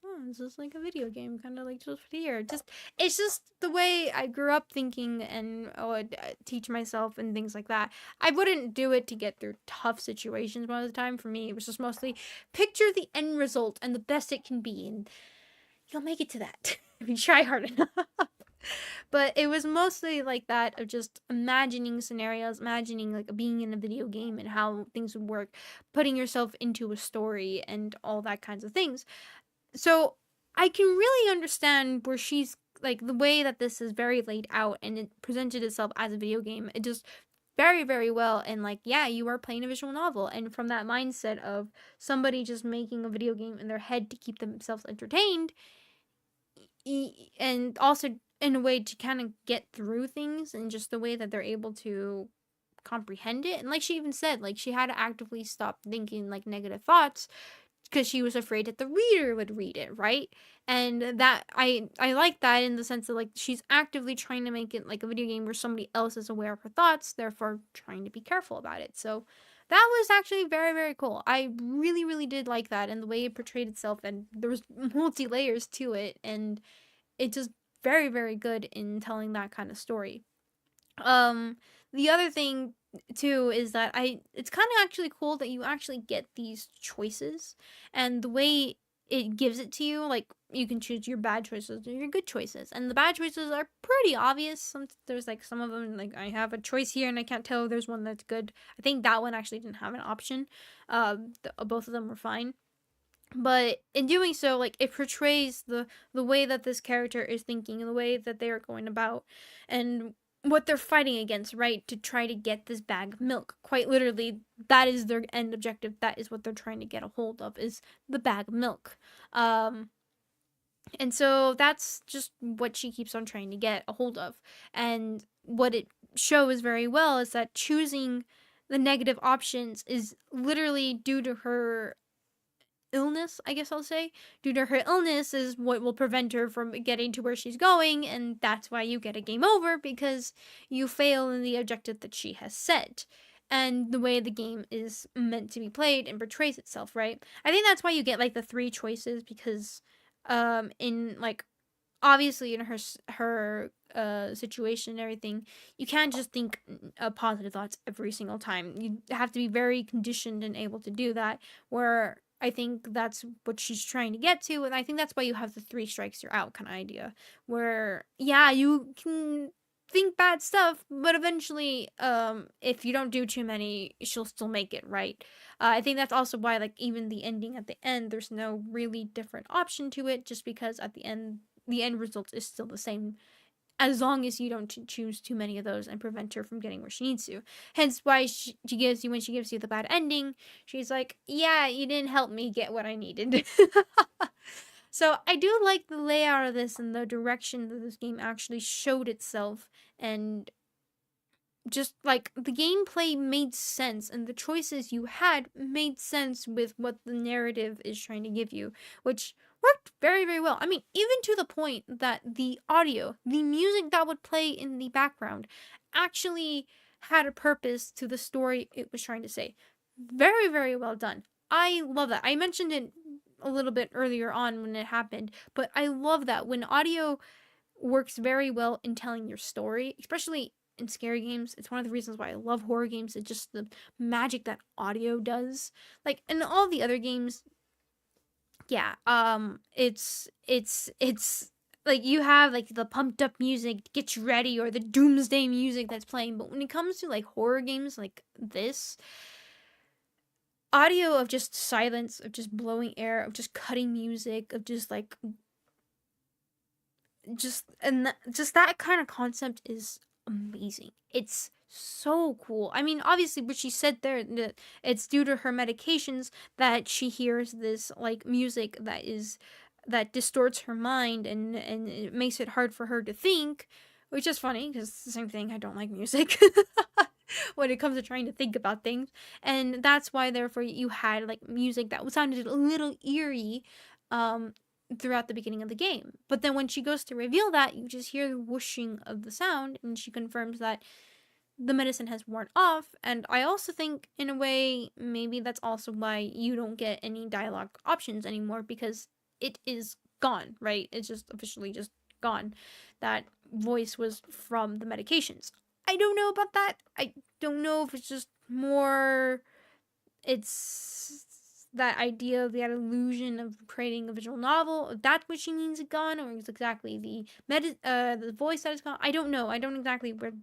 oh, this is like a video game, kind of like just here. Just it's just the way I grew up thinking, and I would teach myself and things like that. I wouldn't do it to get through tough situations most of the time. For me, it was just mostly picture the end result and the best it can be, and you'll make it to that if you try hard enough. But it was mostly like that of just imagining scenarios, imagining like being in a video game and how things would work, putting yourself into a story and all that kinds of things. So I can really understand where she's like the way that this is very laid out and it presented itself as a video game. It just very, very well. And like, yeah, you are playing a visual novel. And from that mindset of somebody just making a video game in their head to keep themselves entertained, and also in a way to kind of get through things, and just the way that they're able to comprehend it. And like she even said, like she had to actively stop thinking like negative thoughts because she was afraid that the reader would read it, right? And that I like that in the sense that like she's actively trying to make it like a video game where somebody else is aware of her thoughts, therefore trying to be careful about it. So that was actually very, very cool. I really, really did like that, and the way it portrayed itself, and there was multi layers to it, and it just very, very good in telling that kind of story. Um, the other thing too is that it's kind of actually cool that you actually get these choices, and the way it gives it to you, like you can choose your bad choices or your good choices, and the bad choices are pretty obvious. There's like some of them, like I have a choice here and I can't tell if there's one that's good. I think that one actually didn't have an option. Both of them were fine, but in doing so, like it portrays the way that this character is thinking and the way that they are going about, and what they're fighting against, right, to try to get this bag of milk. Quite literally, that is their end objective. That is what they're trying to get a hold of, is the bag of milk. And so that's just what she keeps on trying to get a hold of. And what it shows very well is that choosing the negative options is literally due to her illness, I guess I'll say. Due to her illness is what will prevent her from getting to where she's going, and that's why you get a game over, because you fail in the objective that she has set. And the way the game is meant to be played and portrays itself, right? I think that's why you get like the three choices, because in like obviously in her situation and everything, you can't just think positive thoughts every single time. You have to be very conditioned and able to do that, where I think that's what she's trying to get to, and I think that's why you have the three strikes you're out kind of idea, where yeah, you can think bad stuff, but eventually if you don't do too many, she'll still make it, right? I think that's also why like even the ending at the end, there's no really different option to it, just because at the end result is still the same, as long as you don't choose too many of those and prevent her from getting where she needs to. Hence why she gives you, when she gives you the bad ending, she's like, yeah, you didn't help me get what I needed. So I do like the layout of this and the direction that this game actually showed itself, and just like the gameplay made sense and the choices you had made sense with what the narrative is trying to give you, which worked very, very well. I mean, even to the point that the audio, the music that would play in the background, actually had a purpose to the story it was trying to say. Very, very well done. I love that. I mentioned it a little bit earlier on when it happened, but I love that when audio works very well in telling your story, especially in scary games. It's one of the reasons why I love horror games. It's just the magic that audio does. Like in all the other games, yeah, it's like you have like the pumped up music to get you ready, or the doomsday music that's playing. But when it comes to like horror games like this, audio of just silence, of just blowing air, of just cutting music, of just like just that kind of concept is amazing. It's so cool. I mean, obviously, what she said there, that it's due to her medications that she hears this like music that distorts her mind and it makes it hard for her to think, which is funny because it's the same thing. I don't like music when it comes to trying to think about things, and that's why therefore you had like music that sounded a little eerie. Um, Throughout the beginning of the game. But then when she goes to reveal that, you just hear the whooshing of the sound, and she confirms that the medicine has worn off. And I also think, in a way, maybe that's also why you don't get any dialogue options anymore, because it is gone, right? It's just officially just gone. That voice was from the medications. I don't know about that. I don't know if it's just more, it's that idea of that illusion of creating a visual novel. If that's what she means it gone, or is exactly the voice that is gone. I don't know. I don't exactly where.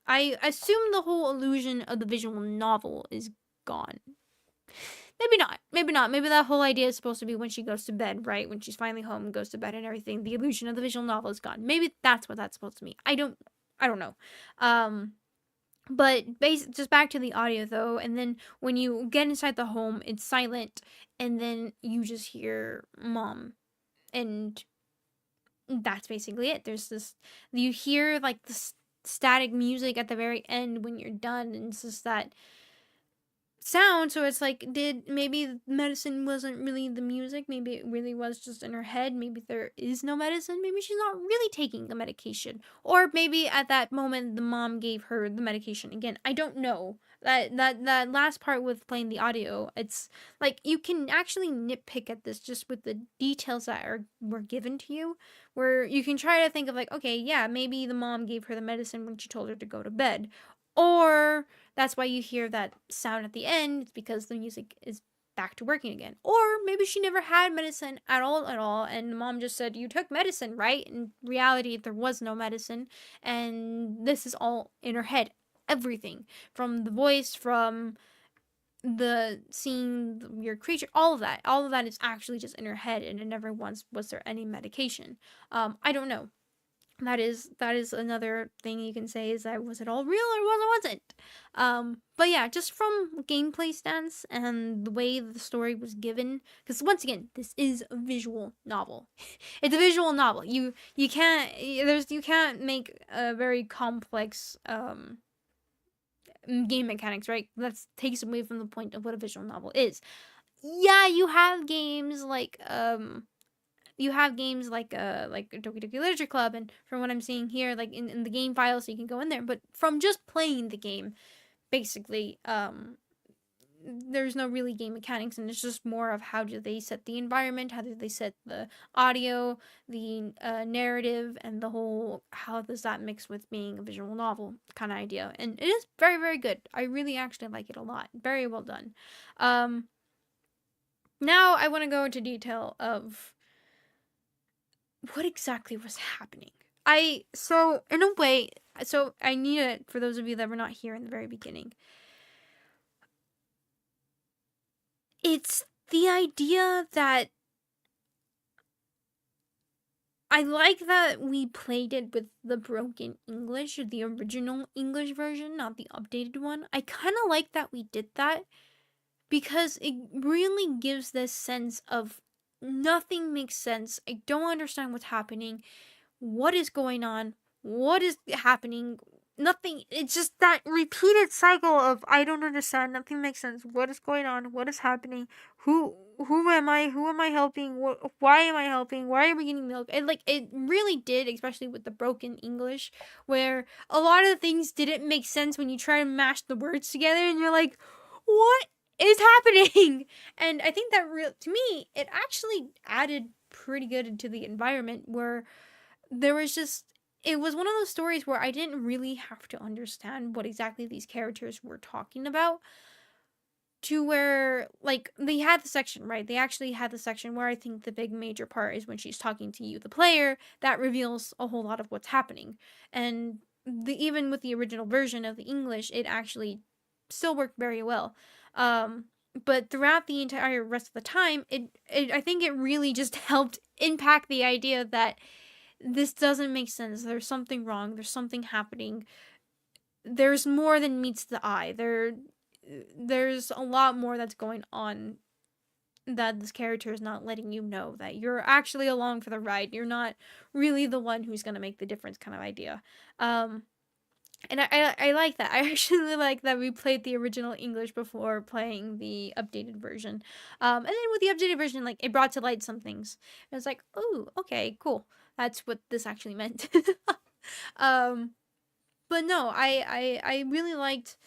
I assume the whole illusion of the visual novel is gone. Maybe not. Maybe not. Maybe that whole idea is supposed to be when she goes to bed, right? When she's finally home and goes to bed and everything. The illusion of the visual novel is gone. Maybe that's what that's supposed to mean. I don't know. But just back to the audio though, and then when you get inside the home, it's silent, and then you just hear mom, and that's basically it. There's this, you hear like the static music at the very end when you're done, and it's just that sound. So it's like, did maybe medicine wasn't really the music, maybe it really was just in her head, maybe there is no medicine, maybe she's not really taking the medication, or maybe at that moment the mom gave her the medication again. I don't know. That last part with playing the audio, it's like you can actually nitpick at this just with the details that were given to you, where you can try to think of like, okay, yeah, maybe the mom gave her the medicine when she told her to go to bed, or that's why you hear that sound at the end. It's because the music is back to working again. Or maybe she never had medicine at all, and mom just said, you took medicine, right? In reality, there was no medicine, and this is all in her head. Everything. From the voice, from the seeing your creature, all of that is actually just in her head, and it never once was there any medication. I don't know. That is another thing you can say, is that was it all real or wasn't. But yeah, just from gameplay stance and the way the story was given, because once again, this is a visual novel. It's a visual novel. You can't make a very complex game mechanics, right? That takes away from the point of what a visual novel is. Yeah, you have games like Doki Doki Literature Club, and from what I'm seeing here, like in the game file, so you can go in there. But from just playing the game, basically, there's no really game mechanics, and it's just more of how do they set the environment, how do they set the audio, the narrative, and the whole how does that mix with being a visual novel kind of idea. And it is very, very good. I really actually like it a lot. Very well done. Now I want to go into detail of what exactly was happening. In a way, so I need it for those of you that were not here in the very beginning. It's the idea that I like that we played it with the broken English, the original English version, not the updated one. I kind of like that we did that, because it really gives this sense of nothing makes sense. I don't understand what's happening. What is going on? What is happening? Nothing. It's just that repeated cycle of I don't understand. Nothing makes sense. What is going on? What is happening? Who am I? Who am I helping? Why am I helping? Why are we getting milk? And like it really did, especially with the broken English, where a lot of the things didn't make sense when you try to mash the words together, and you're like, what is happening? And I think that to me, it actually added pretty good into the environment, where there was just, it was one of those stories where I didn't really have to understand what exactly these characters were talking about, to where like they had the section, right? They actually had the section where I think the big major part is when she's talking to you, the player, that reveals a whole lot of what's happening. And even with the original version of the English, it actually still worked very well. But throughout the entire rest of the time, it I think it really just helped impact the idea that this doesn't make sense. There's something wrong. There's something happening. there's more than meets the eye. There's a lot more that's going on that this character is not letting you know, that you're actually along for the ride. You're not really the one who's gonna make the difference, kind of idea. Um, and I like that. I actually really like that we played the original English before playing the updated version. And then with the updated version, like, it brought to light some things. And it's like, oh, okay, cool. That's what this actually meant. um, but no, I really liked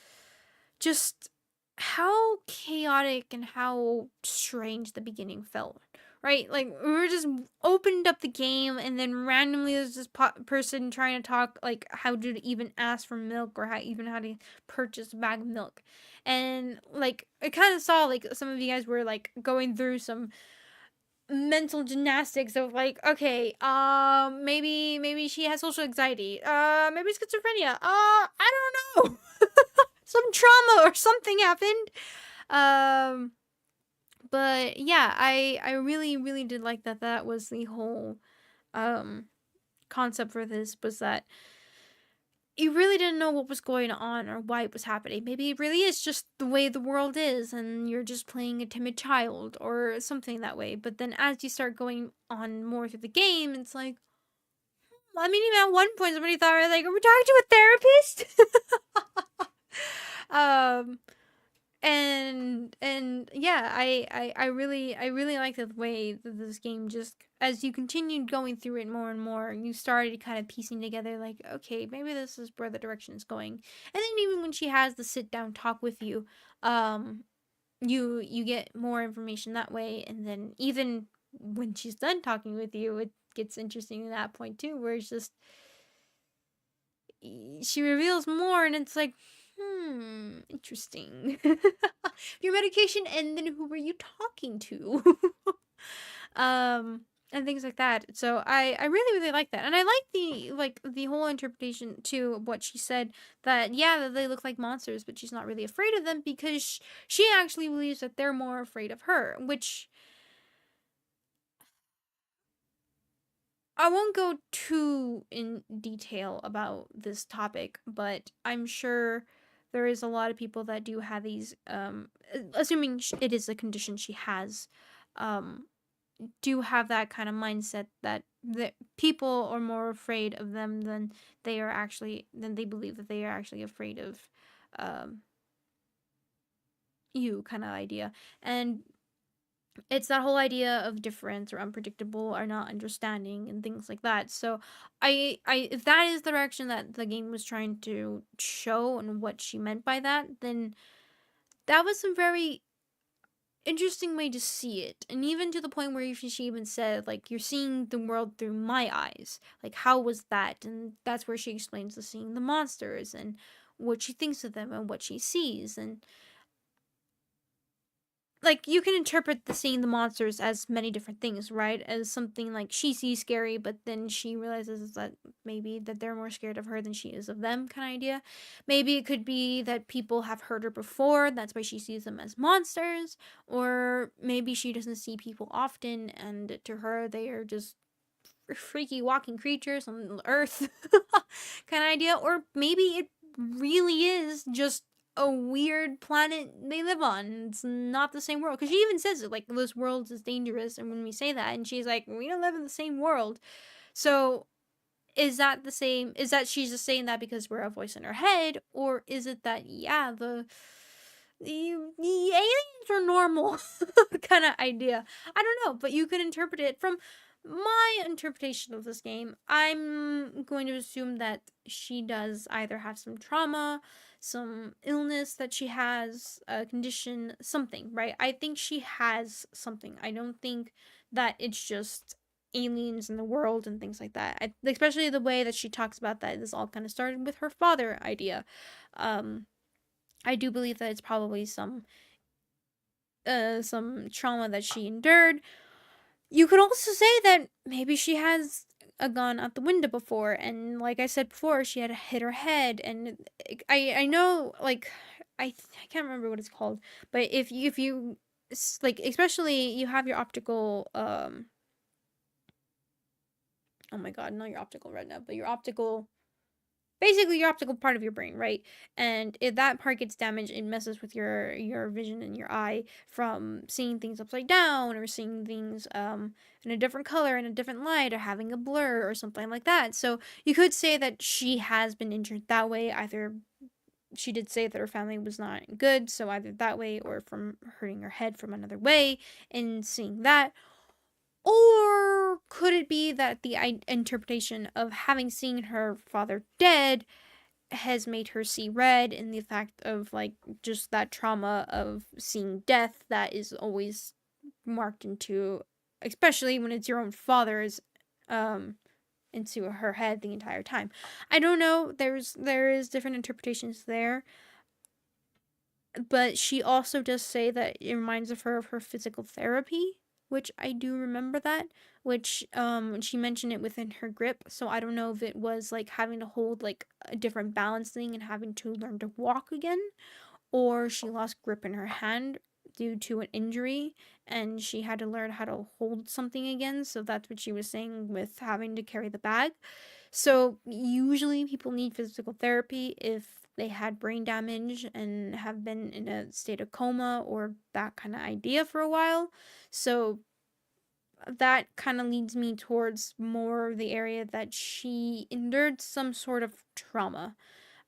just how chaotic and how strange the beginning felt. Right? Like, we were just opened up the game, and then randomly there's this person trying to talk, like, how to even ask for milk, or how to purchase a bag of milk. And, like, I kind of saw, like, some of you guys were, like, going through some mental gymnastics of, like, okay, maybe she has social anxiety, maybe schizophrenia, I don't know. Some trauma or something happened. Um, but yeah, I really, really did like that. That was the whole um concept for this, was that you really didn't know what was going on or why it was happening. Maybe it really is just the way the world is, and you're just playing a timid child or something that way. But then as you start going on more through the game, it's like, I mean, even at one point, somebody thought, like, are we talking to a therapist? um, and yeah, I really like the way that this game just, as you continued going through it more and more, you started kind of piecing together, like, okay, maybe this is where the direction is going. And then even when she has the sit down talk with you, um you get more information that way. And then even when she's done talking with you, it gets interesting at that point too, where it's just, she reveals more, and it's like, interesting. Your medication, and then who were you talking to? um and things like that. So I really, really like that. And I like the whole interpretation too of what she said, that yeah, that they look like monsters, but she's not really afraid of them, because she actually believes that they're more afraid of her, which I won't go too in detail about this topic, but I'm sure there is a lot of people that do have these, assuming it is a condition she has, um, do have that kind of mindset, that people are more afraid of them than than they believe that they are actually afraid of, um, you, kind of idea. And it's that whole idea of difference or unpredictable or not understanding and things like that. So I if that is the direction that the game was trying to show and what she meant by that, then that was a very interesting way to see it. And even to the point where she even said, like, you're seeing the world through my eyes. Like, how was that? And that's where she explains the seeing the monsters and what she thinks of them and what she sees. And, like, you can interpret the seeing the monsters as many different things, right? As something like she sees scary, but then she realizes that maybe that they're more scared of her than she is of them, kind of idea. Maybe it could be that people have hurt her before, that's why she sees them as monsters. Or maybe she doesn't see people often, and to her they are just freaky walking creatures on Earth, kind of idea. Or maybe it really is just a weird planet they live on. It's not the same world, because she even says it, like, this world is dangerous. And when we say that, and she's like, we don't live in the same world. So is that the same? Is that she's just saying that because we're a voice in her head, or is it that, yeah, the aliens are normal, kind of idea? I don't know, but you could interpret it from my interpretation of this game. I'm going to assume that she does either have some trauma, some illness that she has, a condition, something, right? I think she has something. I don't think that it's just aliens in the world and things like that. Especially the way that she talks about that this all kind of started with her father idea. I do believe that it's probably some trauma that she endured. You could also say that maybe she has gone out the window before, and like I said before, she had hit her head. And I know, like, I can't remember what it's called, but if you like, especially you have your optical, oh my god, not your optical retina, but your optical basically your optical part of your brain, right? And if that part gets damaged, it messes with your vision in your eye from seeing things upside down or seeing things in a different color, in a different light, or having a blur or something like that. So you could say that she has been injured that way. Either she did say that her family was not good, so either that way or from hurting her head from another way and seeing that. Or could it be that the interpretation of having seen her father dead has made her see red, and the fact of like just that trauma of seeing death that is always marked into, especially when it's your own father's, um into her head the entire time. I don't know. There is different interpretations there, but she also does say that it reminds her of her physical therapy, which I do remember that, which she mentioned it within her grip. So I don't know if it was like having to hold like a different balance thing and having to learn to walk again, or she lost grip in her hand due to an injury and she had to learn how to hold something again. So that's what she was saying with having to carry the bag. So usually people need physical therapy if they had brain damage and have been in a state of coma or that kind of idea for a while. So that kind of leads me towards more the area that she endured some sort of trauma,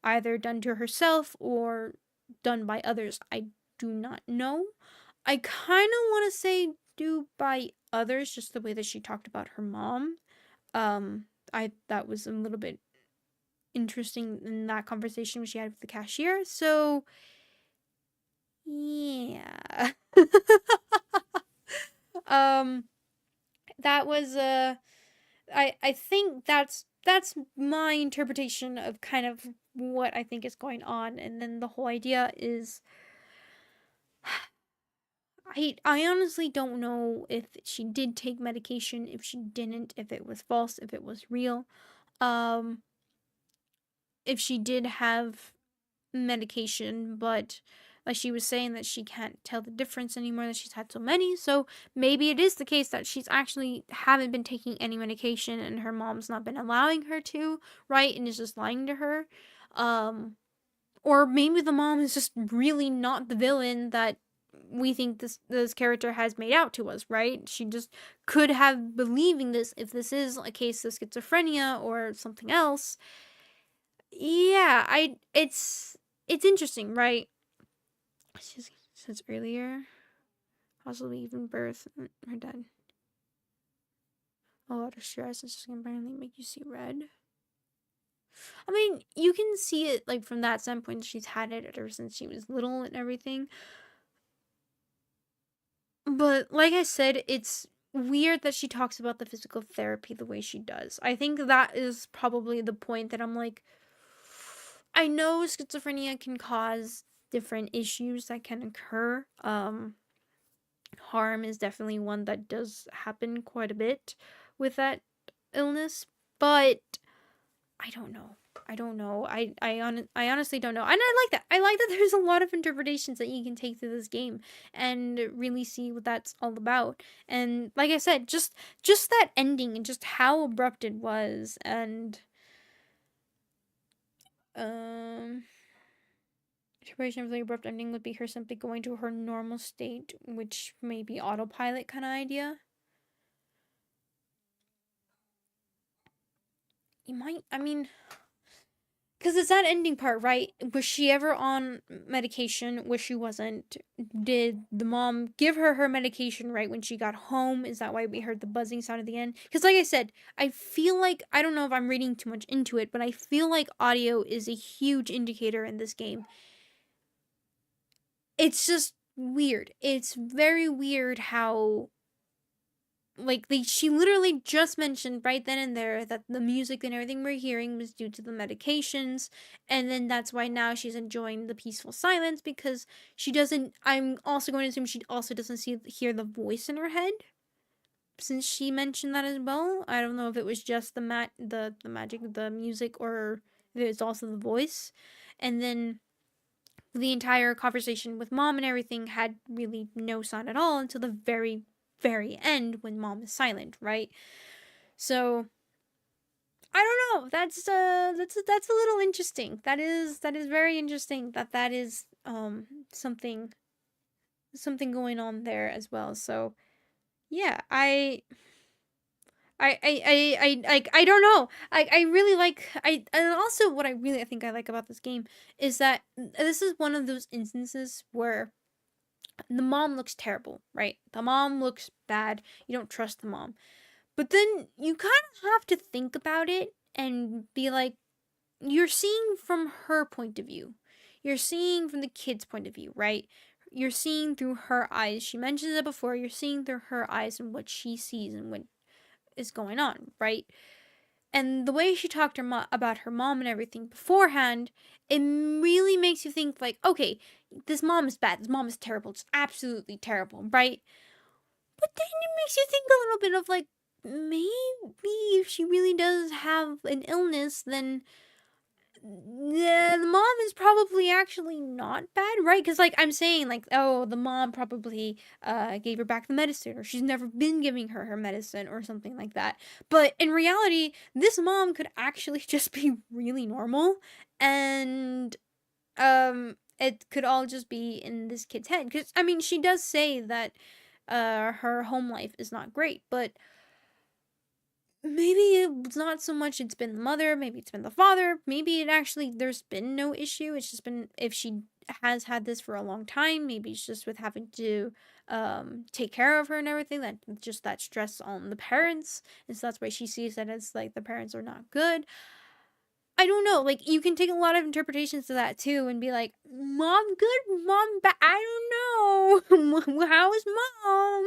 either done to herself or done by others. I do not know. I kind of want to say do by others, just the way that she talked about her mom. I that was a little bit interesting in that conversation she had with the cashier. So yeah. um that was I think that's my interpretation of kind of what I think is going on, and then the whole idea is I honestly don't know if she did take medication, if she didn't, if it was false, if it was real. Um if she did have medication, but like she was saying that she can't tell the difference anymore, that she's had so many. So maybe it is the case that she's actually haven't been taking any medication and her mom's not been allowing her to, right? And is just lying to her. Um or maybe the mom is just really not the villain that we think this character has made out to us, right? She just could have believing this if this is a case of schizophrenia or something else. Yeah, it's interesting, right? She says earlier, possibly even birth, her dad. A lot of stress is just gonna apparently make you see red. I mean, you can see it like from that standpoint. She's had it ever since she was little and everything. But like I said, it's weird that she talks about the physical therapy the way she does. I think that is probably the point that I'm like, I know schizophrenia can cause different issues that can occur. Harm is definitely one that does happen quite a bit with that illness, but I don't know. I don't know. I honestly don't know. And I like that. I like that there's a lot of interpretations that you can take through this game and really see what that's all about. And like I said, just that ending and just how abrupt it was, and interpretation of the abrupt ending would be her simply going to her normal state, which may be autopilot kind of idea. You might, I mean, because it's that ending part, right? Was she ever on medication? Was she wasn't? Did the mom give her medication right when she got home? Is that why we heard the buzzing sound at the end? Because, like I said, I feel like, I don't know if I'm reading too much into it, but I feel like audio is a huge indicator in this game. It's just weird. It's very weird how like she literally just mentioned right then and there that the music and everything we're hearing was due to the medications, and then that's why now she's enjoying the peaceful silence, because she doesn't, I'm also going to assume she also doesn't hear the voice in her head, since she mentioned that as well. I don't know if it was just the magic of the music or if it's also the voice. And then the entire conversation with mom and everything had really no sound at all until the very end when mom is silent, right? So I know. That's a little interesting. That is very interesting. That is something going on there as well. So yeah, I don't know. I really like and also what I really I think I like about this game is that this is one of those instances where the mom looks terrible, right? The mom looks bad. You don't trust the mom. But then you kind of have to think about it and be like, you're seeing from her point of view. You're seeing from the kid's point of view, right? You're seeing through her eyes. She mentions it before. You're seeing through her eyes and what she sees and what is going on, right? And the way she talked about her mom and everything beforehand, it really makes you think like, okay, this mom is bad. This mom is terrible. It's absolutely terrible, right? But then it makes you think a little bit of like, maybe if she really does have an illness, then the mom is probably actually not bad, right? Because like I'm saying, like, oh, the mom probably gave her back the medicine, or she's never been giving her medicine, or something like that. But in reality, this mom could actually just be really normal, and it could all just be in this kid's head. Because I mean, she does say that her home life is not great, but maybe it's not so much it's been the mother, maybe it's been the father, maybe it actually there's been no issue. It's just been if she has had this for a long time, maybe it's just with having to take care of her and everything, that just that stress on the parents, and so that's why she sees it as like the parents are not good. I don't know, like you can take a lot of interpretations to that too and be like, mom good, mom bad, I don't know. How is mom?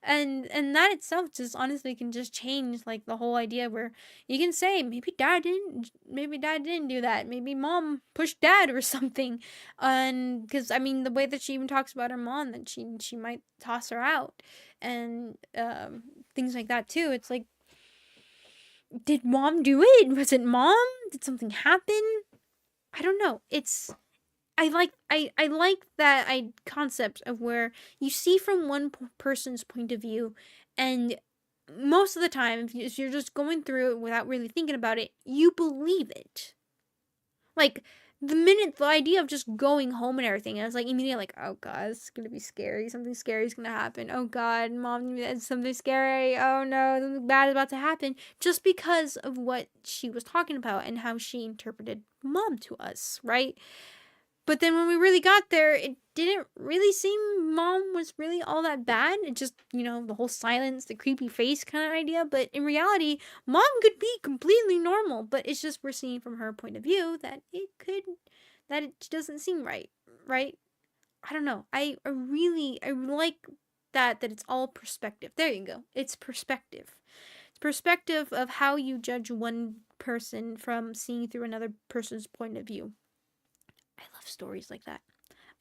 And that itself just honestly can just change like the whole idea where you can say maybe dad didn't do that, maybe mom pushed dad or something. And because I mean the way that she even talks about her mom, that she might toss her out, and things like that too. It's like, did mom do it? Was it mom? Did something happen? I don't know. I like that concept of where you see from one person's point of view, and most of the time, if you're just going through it without really thinking about it, you believe it. Like the idea of just going home and everything, I was like immediately like, oh god, it's gonna be scary. Something scary is gonna happen. Oh god, mom, it's something scary. Oh no, something bad is about to happen. Just because of what she was talking about and how she interpreted mom to us, right? But then when we really got there, it didn't really seem mom was really all that bad. It just, the whole silence, the creepy face kind of idea. But in reality, mom could be completely normal. But it's just we're seeing from her point of view that it doesn't seem right, right? I don't know. I like that it's all perspective. There you go. It's perspective. It's perspective of how you judge one person from seeing through another person's point of view. I love stories like that.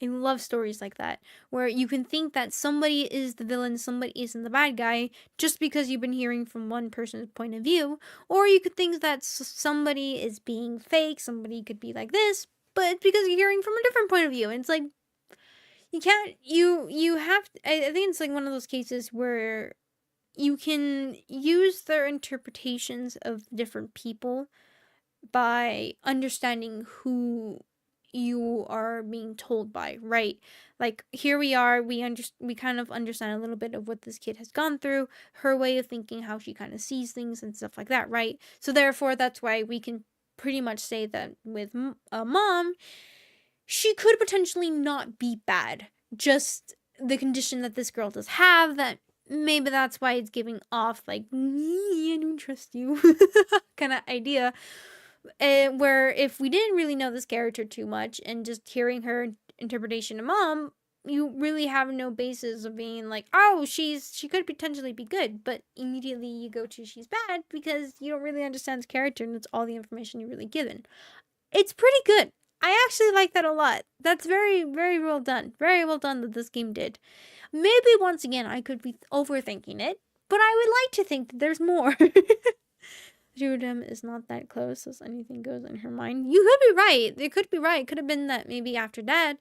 I love stories like that, where you can think that somebody is the villain, somebody isn't the bad guy, just because you've been hearing from one person's point of view. Or you could think that somebody is being fake, somebody could be like this, but because you're hearing from a different point of view. And it's like, you can't, you have, I think it's like one of those cases where you can use their interpretations of different people by understanding who you are being told by, right? Like here we are, we kind of understand a little bit of what this kid has gone through, her way of thinking, how she kind of sees things and stuff like that, right? So therefore that's why we can pretty much say that with a mom, she could potentially not be bad, just the condition that this girl does have, that maybe that's why it's giving off like, I don't trust you kind of idea. Where if we didn't really know this character too much and just hearing her interpretation of mom, you really have no basis of being like, oh, she could potentially be good, but immediately you go to she's bad because you don't really understand this character and it's all the information you're really given. It's pretty good. I actually like that a lot. That's very, very well done. Very well done that this game did. Maybe once again I could be overthinking it, but I would like to think that there's more. two of them is not that close as anything goes in her mind. You could be right. It could be right. It could have been that maybe after that,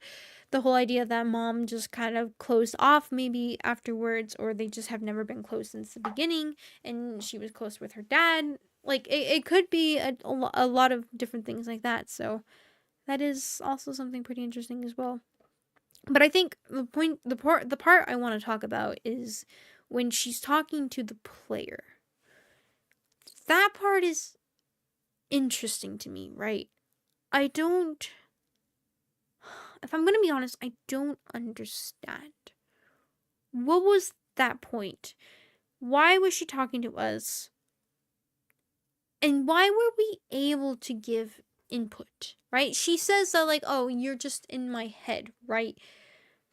the whole idea that mom just kind of closed off maybe afterwards, or they just have never been close since the beginning, and she was close with her dad. Like, it could be a lot of different things like that. So that is also something pretty interesting as well. But I think the part I want to talk about is when she's talking to the player. That part is interesting to me, right? I don't, if I'm going to be honest, I don't understand. What was that point? Why was she talking to us? And why were we able to give input, right? She says that, like, oh, you're just in my head, right?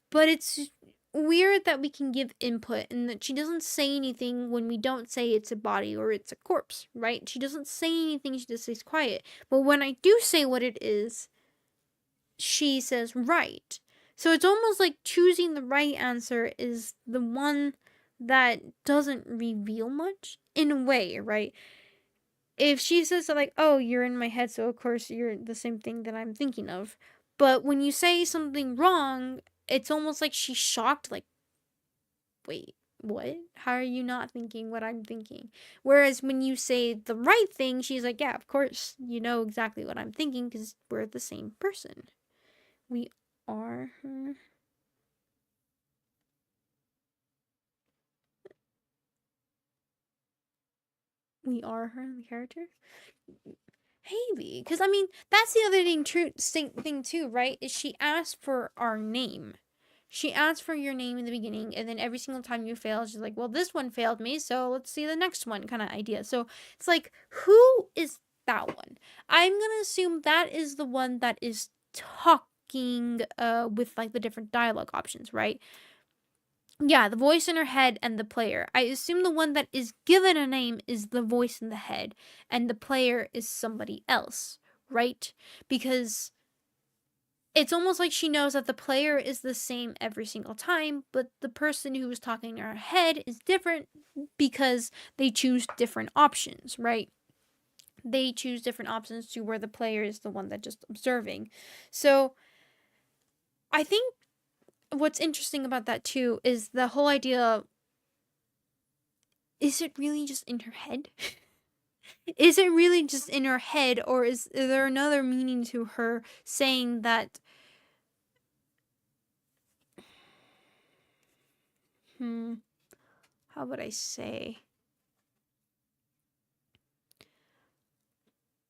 But it's weird that we can give input and that she doesn't say anything when we don't say it's a body or it's a corpse, right? She doesn't say anything, she just stays quiet. But when I do say what it is, she says right. So it's almost like choosing the right answer is the one that doesn't reveal much in a way, right? If she says like, oh, you're in my head, so of course you're the same thing that I'm thinking of. But when you say something wrong, it's almost like she's shocked, like, wait, what? How are you not thinking what I'm thinking? Whereas when you say the right thing, she's like, yeah, of course, you know exactly what I'm thinking because we're the same person. We are her. We are her, the character? Maybe. Because, I mean, that's the other thing too, right? Is she asked for our name. She asked for your name in the beginning, and then every single time you fail, she's like, well, this one failed me, so let's see the next one kind of idea. So it's like, who is that one? I'm going to assume that is the one that is talking with, like, the different dialogue options, right? Yeah, the voice in her head and the player. I assume the one that is given a name is the voice in the head, and the player is somebody else, right? Because it's almost like she knows that the player is the same every single time, but the person who is talking in her head is different because they choose different options, right? They choose different options to where the player is the one that just observing. So I think what's interesting about that too is the whole idea, is it really just in her head? Is it really just in her head, or is there another meaning to her saying that? How would I say?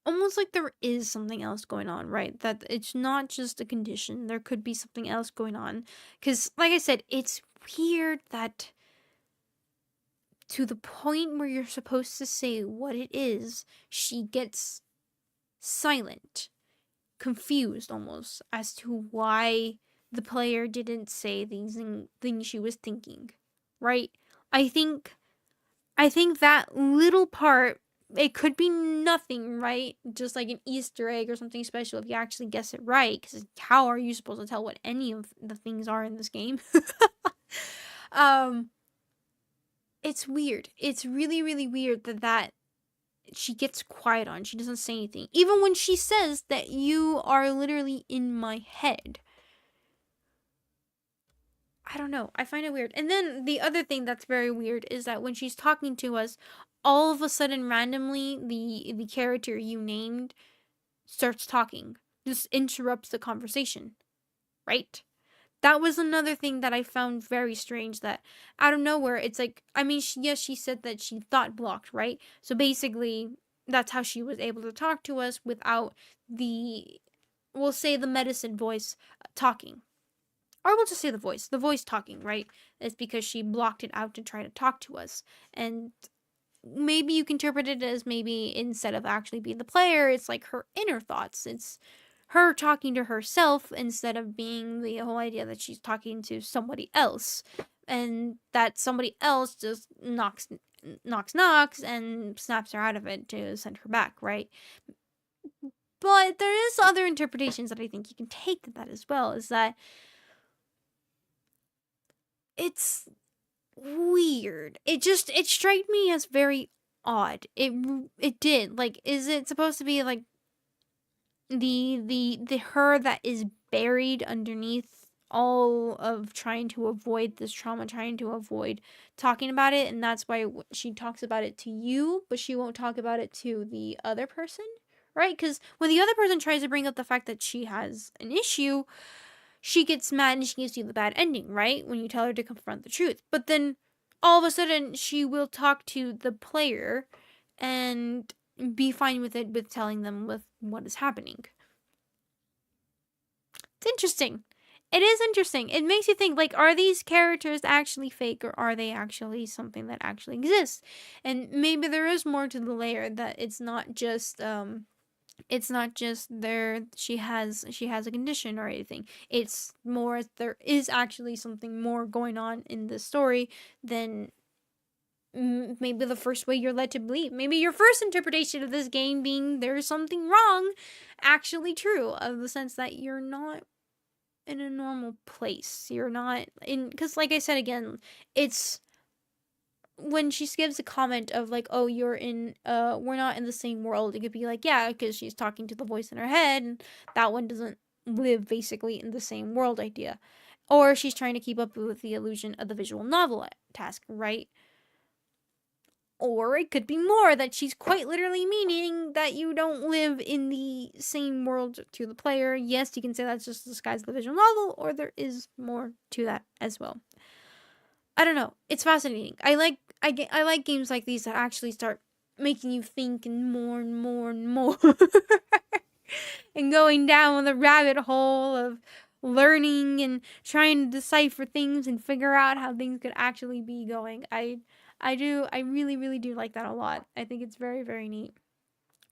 Almost like there is something else going on, right? That it's not just a condition. There could be something else going on. Because, like I said, it's weird that to the point where you're supposed to say what it is, she gets silent, confused almost as to why the player didn't say these things she was thinking, right? I think that little part, it could be nothing, right? Just like an Easter egg or something special if you actually guess it right, because how are you supposed to tell what any of the things are in this game? um it's weird. It's really, really weird that she gets quiet on. She doesn't say anything. Even when she says that you are literally in my head. I don't know. I find it weird. And then the other thing that's very weird is that when she's talking to us, all of a sudden randomly the character you named starts talking. Just interrupts the conversation. Right? That was another thing that I found very strange, that out of nowhere, it's like, I mean, yes, she said that she thought blocked, right? So basically, that's how she was able to talk to us without the, we'll say the medicine voice talking. Or we'll just say the voice talking, right? It's because she blocked it out to try to talk to us. And maybe you can interpret it as maybe instead of actually being the player, it's like her inner thoughts. It's her talking to herself instead of being the whole idea that she's talking to somebody else. And that somebody else just knocks and snaps her out of it to send her back, right? But there is other interpretations that I think you can take to that as well, is that it's weird. It struck me as very odd. It did. Like, is it supposed to be like the her that is buried underneath all of trying to avoid this trauma, trying to avoid talking about it, and that's why she talks about it to you, but she won't talk about it to the other person, right? Because when the other person tries to bring up the fact that she has an issue, she gets mad and she gives you the bad ending, right? When you tell her to confront the truth. But then all of a sudden she will talk to the player and be fine with it, with telling them with what is happening. It's interesting. It is interesting. It makes you think, like, are these characters actually fake, or are they actually something that actually exists? And maybe there is more to the layer, that it's not just there she has a condition or anything. It's more, there is actually something more going on in the story than maybe the first way you're led to believe. Maybe your first interpretation of this game being there's something wrong, actually true, of the sense that you're not in a normal place. You're not in, because like I said again, it's when she gives a comment of like, oh, you're in we're not in the same world, it could be like, yeah, because she's talking to the voice in her head, and that one doesn't live basically in the same world idea. Or she's trying to keep up with the illusion of the visual novel task, right? Or it could be more, that she's quite literally meaning that you don't live in the same world to the player. Yes, you can say that's just the disguise of the visual novel, or there is more to that as well. I don't know. It's fascinating. I like games like these that actually start making you think, and more and more and more. And going down the rabbit hole of learning and trying to decipher things and figure out how things could actually be going. I really, really do like that a lot. I think it's very, very neat.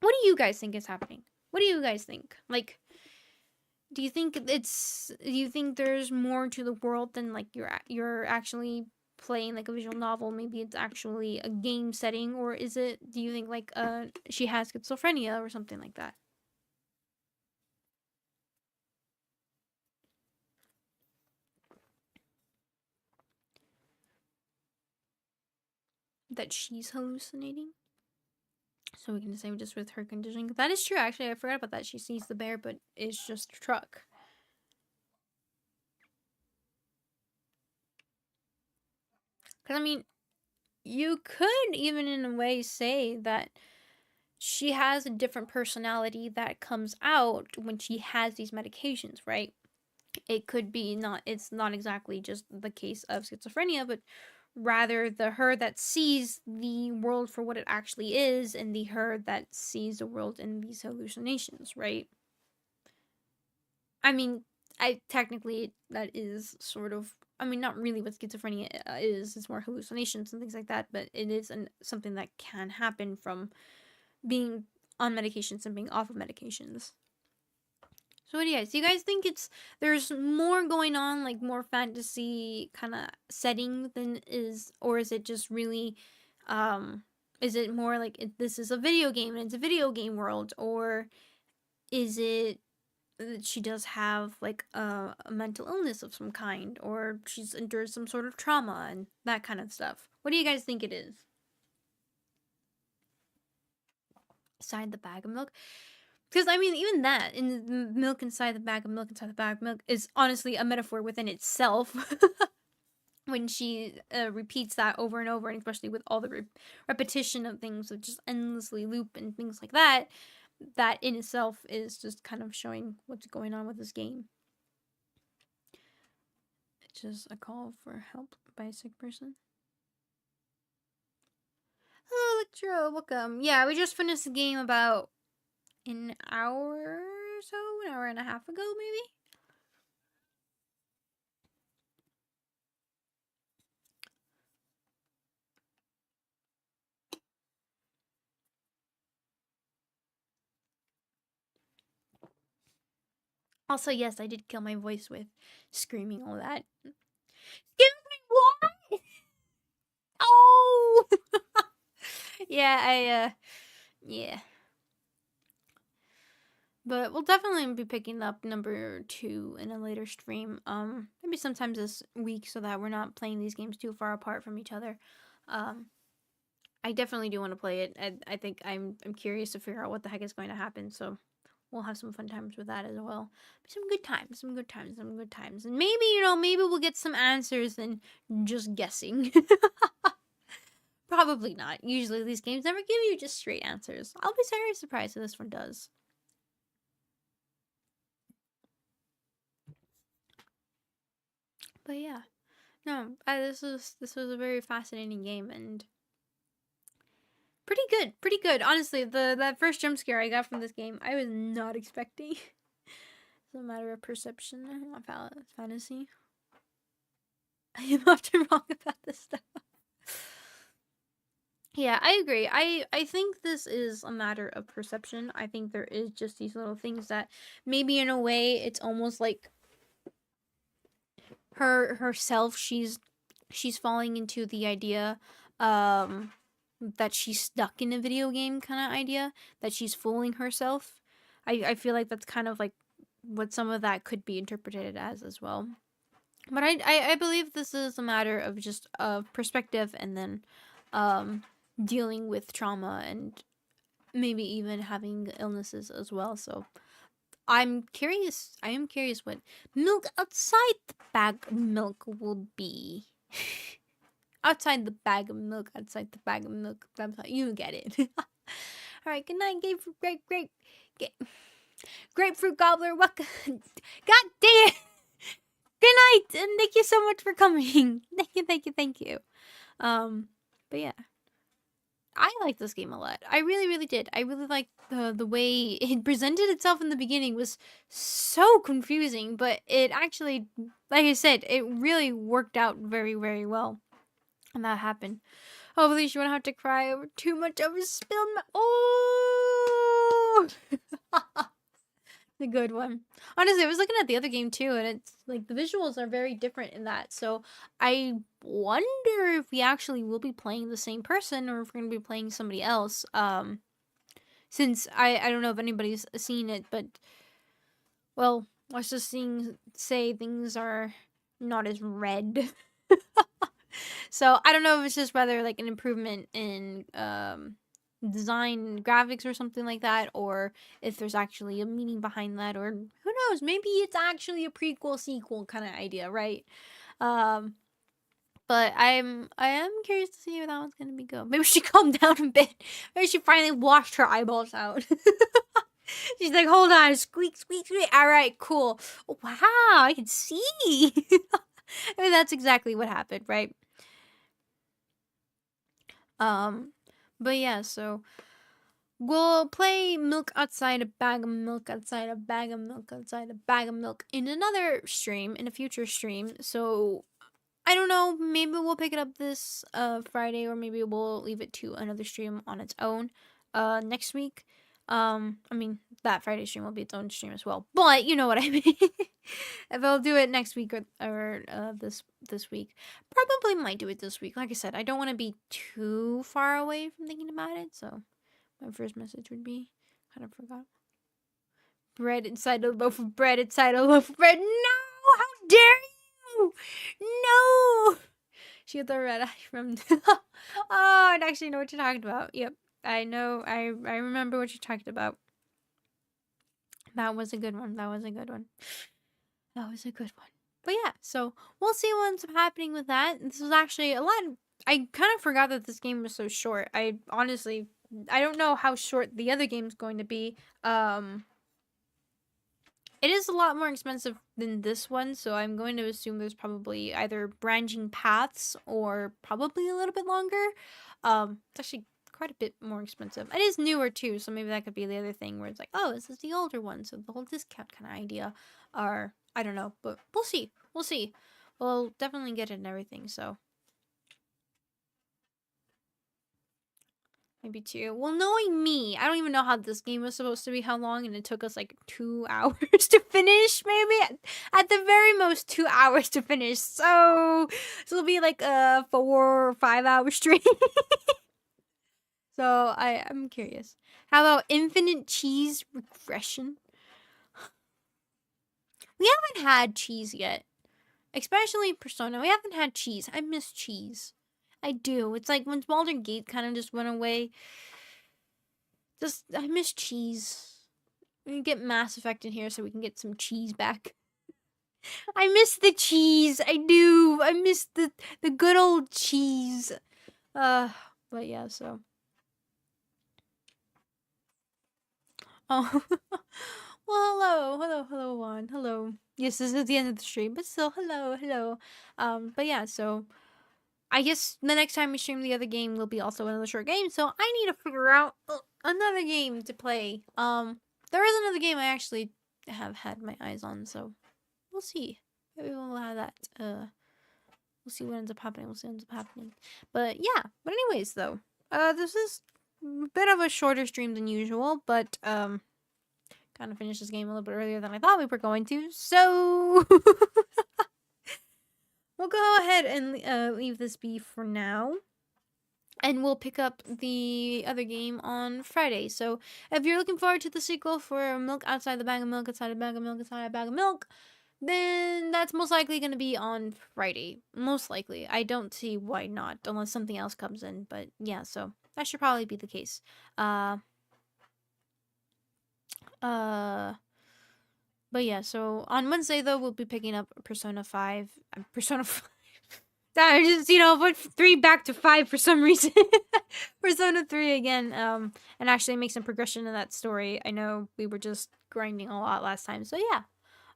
What do you guys think is happening? What do you guys think? Like, do you think there's more to the world than like you're actually playing like a visual novel? Maybe it's actually a game setting, or do you think like she has schizophrenia or something like that? That she's hallucinating? So we can say just with her conditioning. That is true, actually. I forgot about that. She sees the bear, but it's just a truck. Because, I mean, you could even in a way say that she has a different personality that comes out when she has these medications, right? It could be it's not exactly just the case of schizophrenia, but rather the her that sees the world for what it actually is, and the her that sees the world in these hallucinations, right? I mean, I technically that is sort of, I mean, not really what schizophrenia is. It's more hallucinations and things like that, but it is something that can happen from being on medications and being off of medications. So what do you guys? Do you guys think there's more going on, like more fantasy kind of setting than is, or is it just really, is it more like this is a video game and it's a video game world, or is it that she does have like a mental illness of some kind, or she's endured some sort of trauma and that kind of stuff? What do you guys think it is? Inside the bag of milk? Because, I mean, even that, in the milk inside the bag of milk inside the bag of milk, is honestly a metaphor within itself. When she repeats that over and over, and especially with all the repetition of things that just endlessly loop and things like that, that in itself is just kind of showing what's going on with this game. It's just a call for help by a sick person. Hello, Electro, welcome. Yeah, we just finished the game about an hour or so, an hour and a half ago, maybe? Also, yes, I did kill my voice with screaming all that. Excuse me, what? Oh! Yeah, yeah. But we'll definitely be picking up number 2 in a later stream. Maybe sometimes this week, so that we're not playing these games too far apart from each other. I definitely do want to play it. I think I'm curious to figure out what the heck is going to happen. So we'll have some fun times with that as well. Some good times, some good times, some good times. And maybe, maybe we'll get some answers than just guessing. Probably not. Usually these games never give you just straight answers. I'll be very surprised if this one does. But yeah. No, this was a very fascinating game and pretty good. Honestly, that first jump scare I got from this game, I was not expecting. It's a matter of perception, not fantasy. I am often wrong about this stuff. Yeah, I agree. I think this is a matter of perception. I think there is just these little things that maybe in a way it's almost like herself. She's falling into the idea that she's stuck in a video game kind of idea, that she's fooling herself. I feel like that's kind of like what some of that could be interpreted as well. But I believe this is a matter of just perspective and then dealing with trauma and maybe even having illnesses as well. So I am curious what milk outside the bag of milk will be. Outside the bag of milk, you get it. Alright, good night, grapefruit gobbler. What? God damn it! Good night, and thank you so much for coming. Thank you. But yeah. I like this game a lot. I really did. I really liked the way it presented itself in the beginning was so confusing, but it actually, like I said, it really worked out very well. And that happened. Hopefully she won't have to cry over too much over spilled oh! The good one. Honestly, I was looking at the other game too, and it's like the visuals are very different in that. So I wonder if we actually will be playing the same person or if we're gonna be playing somebody else. Since I don't know if anybody's seen it, but well, let's just say things are not as red. So I don't know if it's just rather like an improvement in design graphics or something like that, or if there's actually a meaning behind that, or who knows, maybe it's actually a prequel sequel kind of idea, right? But I am curious to see where that one's gonna be go. Maybe she calmed down a bit. Maybe she finally washed her eyeballs out. She's like, hold on, squeak. All right, cool. Wow, I can see. I mean, that's exactly what happened, right? But yeah, so we'll play milk outside a bag of milk outside a bag of milk outside a bag of milk in another stream, in a future stream. So I don't know, maybe we'll pick it up this Friday, or maybe we'll leave it to another stream on its own next week. I mean, that Friday stream will be its own stream as well, but you know what I mean. If I'll do it next week or this week, probably might do it this week. Like I said, I don't want to be too far away from thinking about it, so my first message would be, kind of forgot. Bread inside a loaf of bread inside a loaf of bread. No! How dare you! No! She had the red eye from... Oh, I actually know what you're talking about. Yep. I know. I remember what you're talking about. That was a good one. But yeah, so we'll see what's happening with that. This was actually a lot. I kind of forgot that this game was so short. I don't know how short the other game's going to be. It is a lot more expensive than this one, so I'm going to assume there's probably either branching paths or probably a little bit longer. It's actually quite a bit more expensive. It is newer too, so maybe that could be the other thing where it's like, oh, this is the older one, so the whole discount kind of idea. Or I don't know, but we'll see. We'll definitely get it and everything. So maybe 2. Well, knowing me, I don't even know how this game was supposed to be how long, and it took us like 2 hours to finish. Maybe at the very most 2 hours to finish. So it'll be like a 4 or 5 hour stream. So I'm curious. How about infinite cheese regression? We haven't had cheese yet. Especially Persona. We haven't had cheese. I miss cheese. I do. It's like when Baldur's Gate kind of just went away. Just I miss cheese. We can get Mass Effect in here so we can get some cheese back. I miss the cheese. I do. I miss the good old cheese. But yeah, so. Oh. Well, hello, Juan. Hello. Yes, this is the end of the stream, but still, hello. But yeah, so I guess the next time we stream the other game will be also another short game. So I need to figure out another game to play. There is another game I actually have had my eyes on, so we'll see. Maybe we'll have that. We'll see what ends up happening. But yeah. But anyways, though, this is a bit of a shorter stream than usual, but kind of finished this game a little bit earlier than I thought we were going to. So we'll go ahead and leave this be for now. And we'll pick up the other game on Friday. So if you're looking forward to the sequel for Milk Outside the Bag of Milk, Outside a Bag of Milk, Outside a Bag of Milk, then that's most likely going to be on Friday. Most likely. I don't see why not, unless something else comes in. But yeah, so that should probably be the case. But yeah, so on Wednesday, though, we'll be picking up Persona 5. Persona 5. I just, put 3 back to 5 for some reason. Persona 3 again, and actually make some progression in that story. I know we were just grinding a lot last time, so yeah.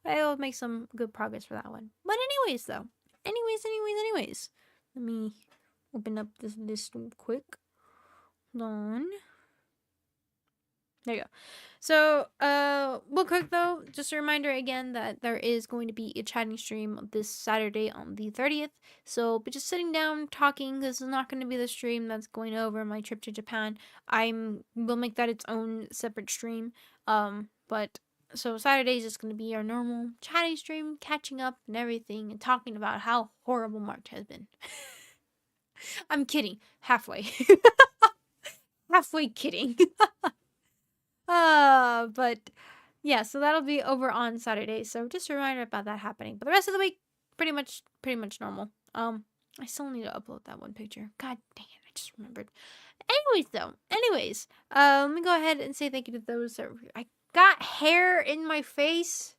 I'll make some good progress for that one. But anyways, though. Anyways. Let me open up this list real quick. Hold on. There you go. So, real quick though, just a reminder again that there is going to be a chatting stream this Saturday on the 30th. So, but just sitting down talking. This is not going to be the stream that's going over my trip to Japan. We'll make that its own separate stream. But so Saturday is just going to be our normal chatting stream, catching up and everything, and talking about how horrible March has been. I'm kidding, halfway. Halfway kidding. But yeah, so that'll be over on Saturday. So just a reminder about that happening. But the rest of the week, pretty much normal. I still need to upload that one picture. God dang it, I just remembered. Anyways, let me go ahead and say thank you to those that I got hair in my face.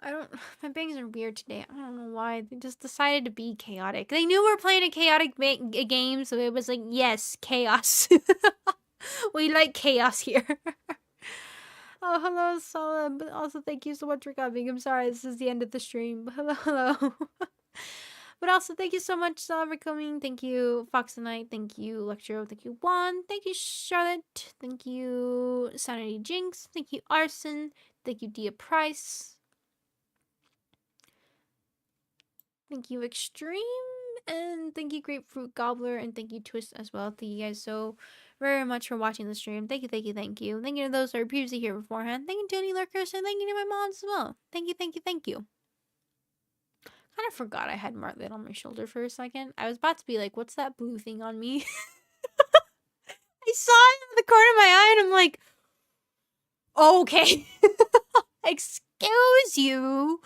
My bangs are weird today. I don't know why. They just decided to be chaotic. They knew we were playing a chaotic game, so it was like, yes, chaos. We like chaos here. Oh, hello, Sala. But also, thank you so much for coming. I'm sorry, this is the end of the stream. But hello. But also, thank you so much, Sala, for coming. Thank you, Fox and Knight. Thank you, Lecturo. Thank you, Juan. Thank you, Charlotte. Thank you, Sanity Jinx. Thank you, Arson. Thank you, Dia Price. Thank you, Extreme. And thank you, Grapefruit Gobbler. And thank you, Twist, as well. Thank you guys so very much for watching the stream. Thank you. Thank you to those that were previously here beforehand. Thank you to any lurkers, and thank you to my mods as well. Thank you. Kind of forgot I had Martlet on my shoulder for a second. I was about to be like, what's that blue thing on me? I saw it in the corner of my eye, and I'm like, okay. Excuse you.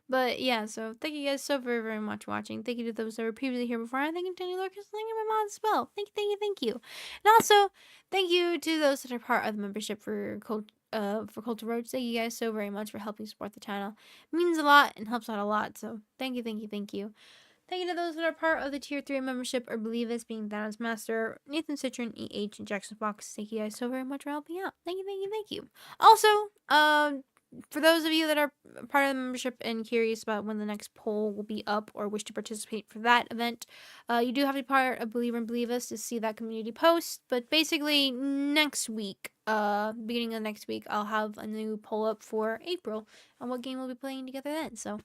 But yeah, so thank you guys so very, very much for watching. Thank you to those that were previously here before. And thank you to any lurkers. Thank you to my mods as well. Thank you. And also, thank you to those that are part of the membership for Cult of Roach. Thank you guys so very much for helping support the channel. It means a lot and helps out a lot. So thank you. Thank you to those that are part of the Tier 3 membership or believe this, being Thanos Master, Nathan Citron, EH, and Jackson Fox. Thank you guys so very much for helping out. Thank you. Also, for those of you that are part of the membership and curious about when the next poll will be up or wish to participate for that event, you do have to be part of Believer and Believe Us to see that community post. But basically, next week, beginning of next week, I'll have a new poll up for April on what game we'll be playing together then. So,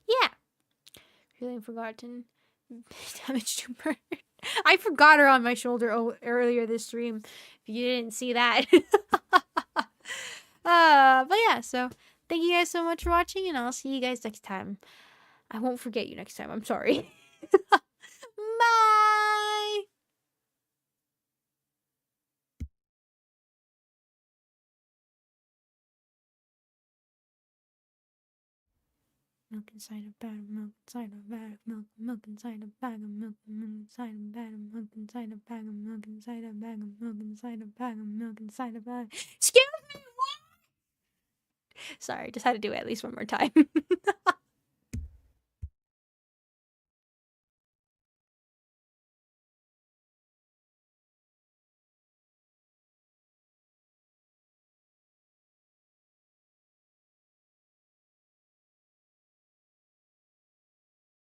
yeah. Feeling forgotten. Damage to burn. I forgot her on my shoulder earlier this stream. If you didn't see that. But yeah, so thank you guys so much for watching, and I'll see you guys next time. I won't forget you next time. I'm sorry. Bye! Milk inside a bag of milk inside a bag of milk, milk inside a bag of milk, milk inside a bag of milk inside a bag of milk inside a bag of milk inside a bag of milk inside a bag. Excuse me, what? Sorry, just had to do it at least one more time.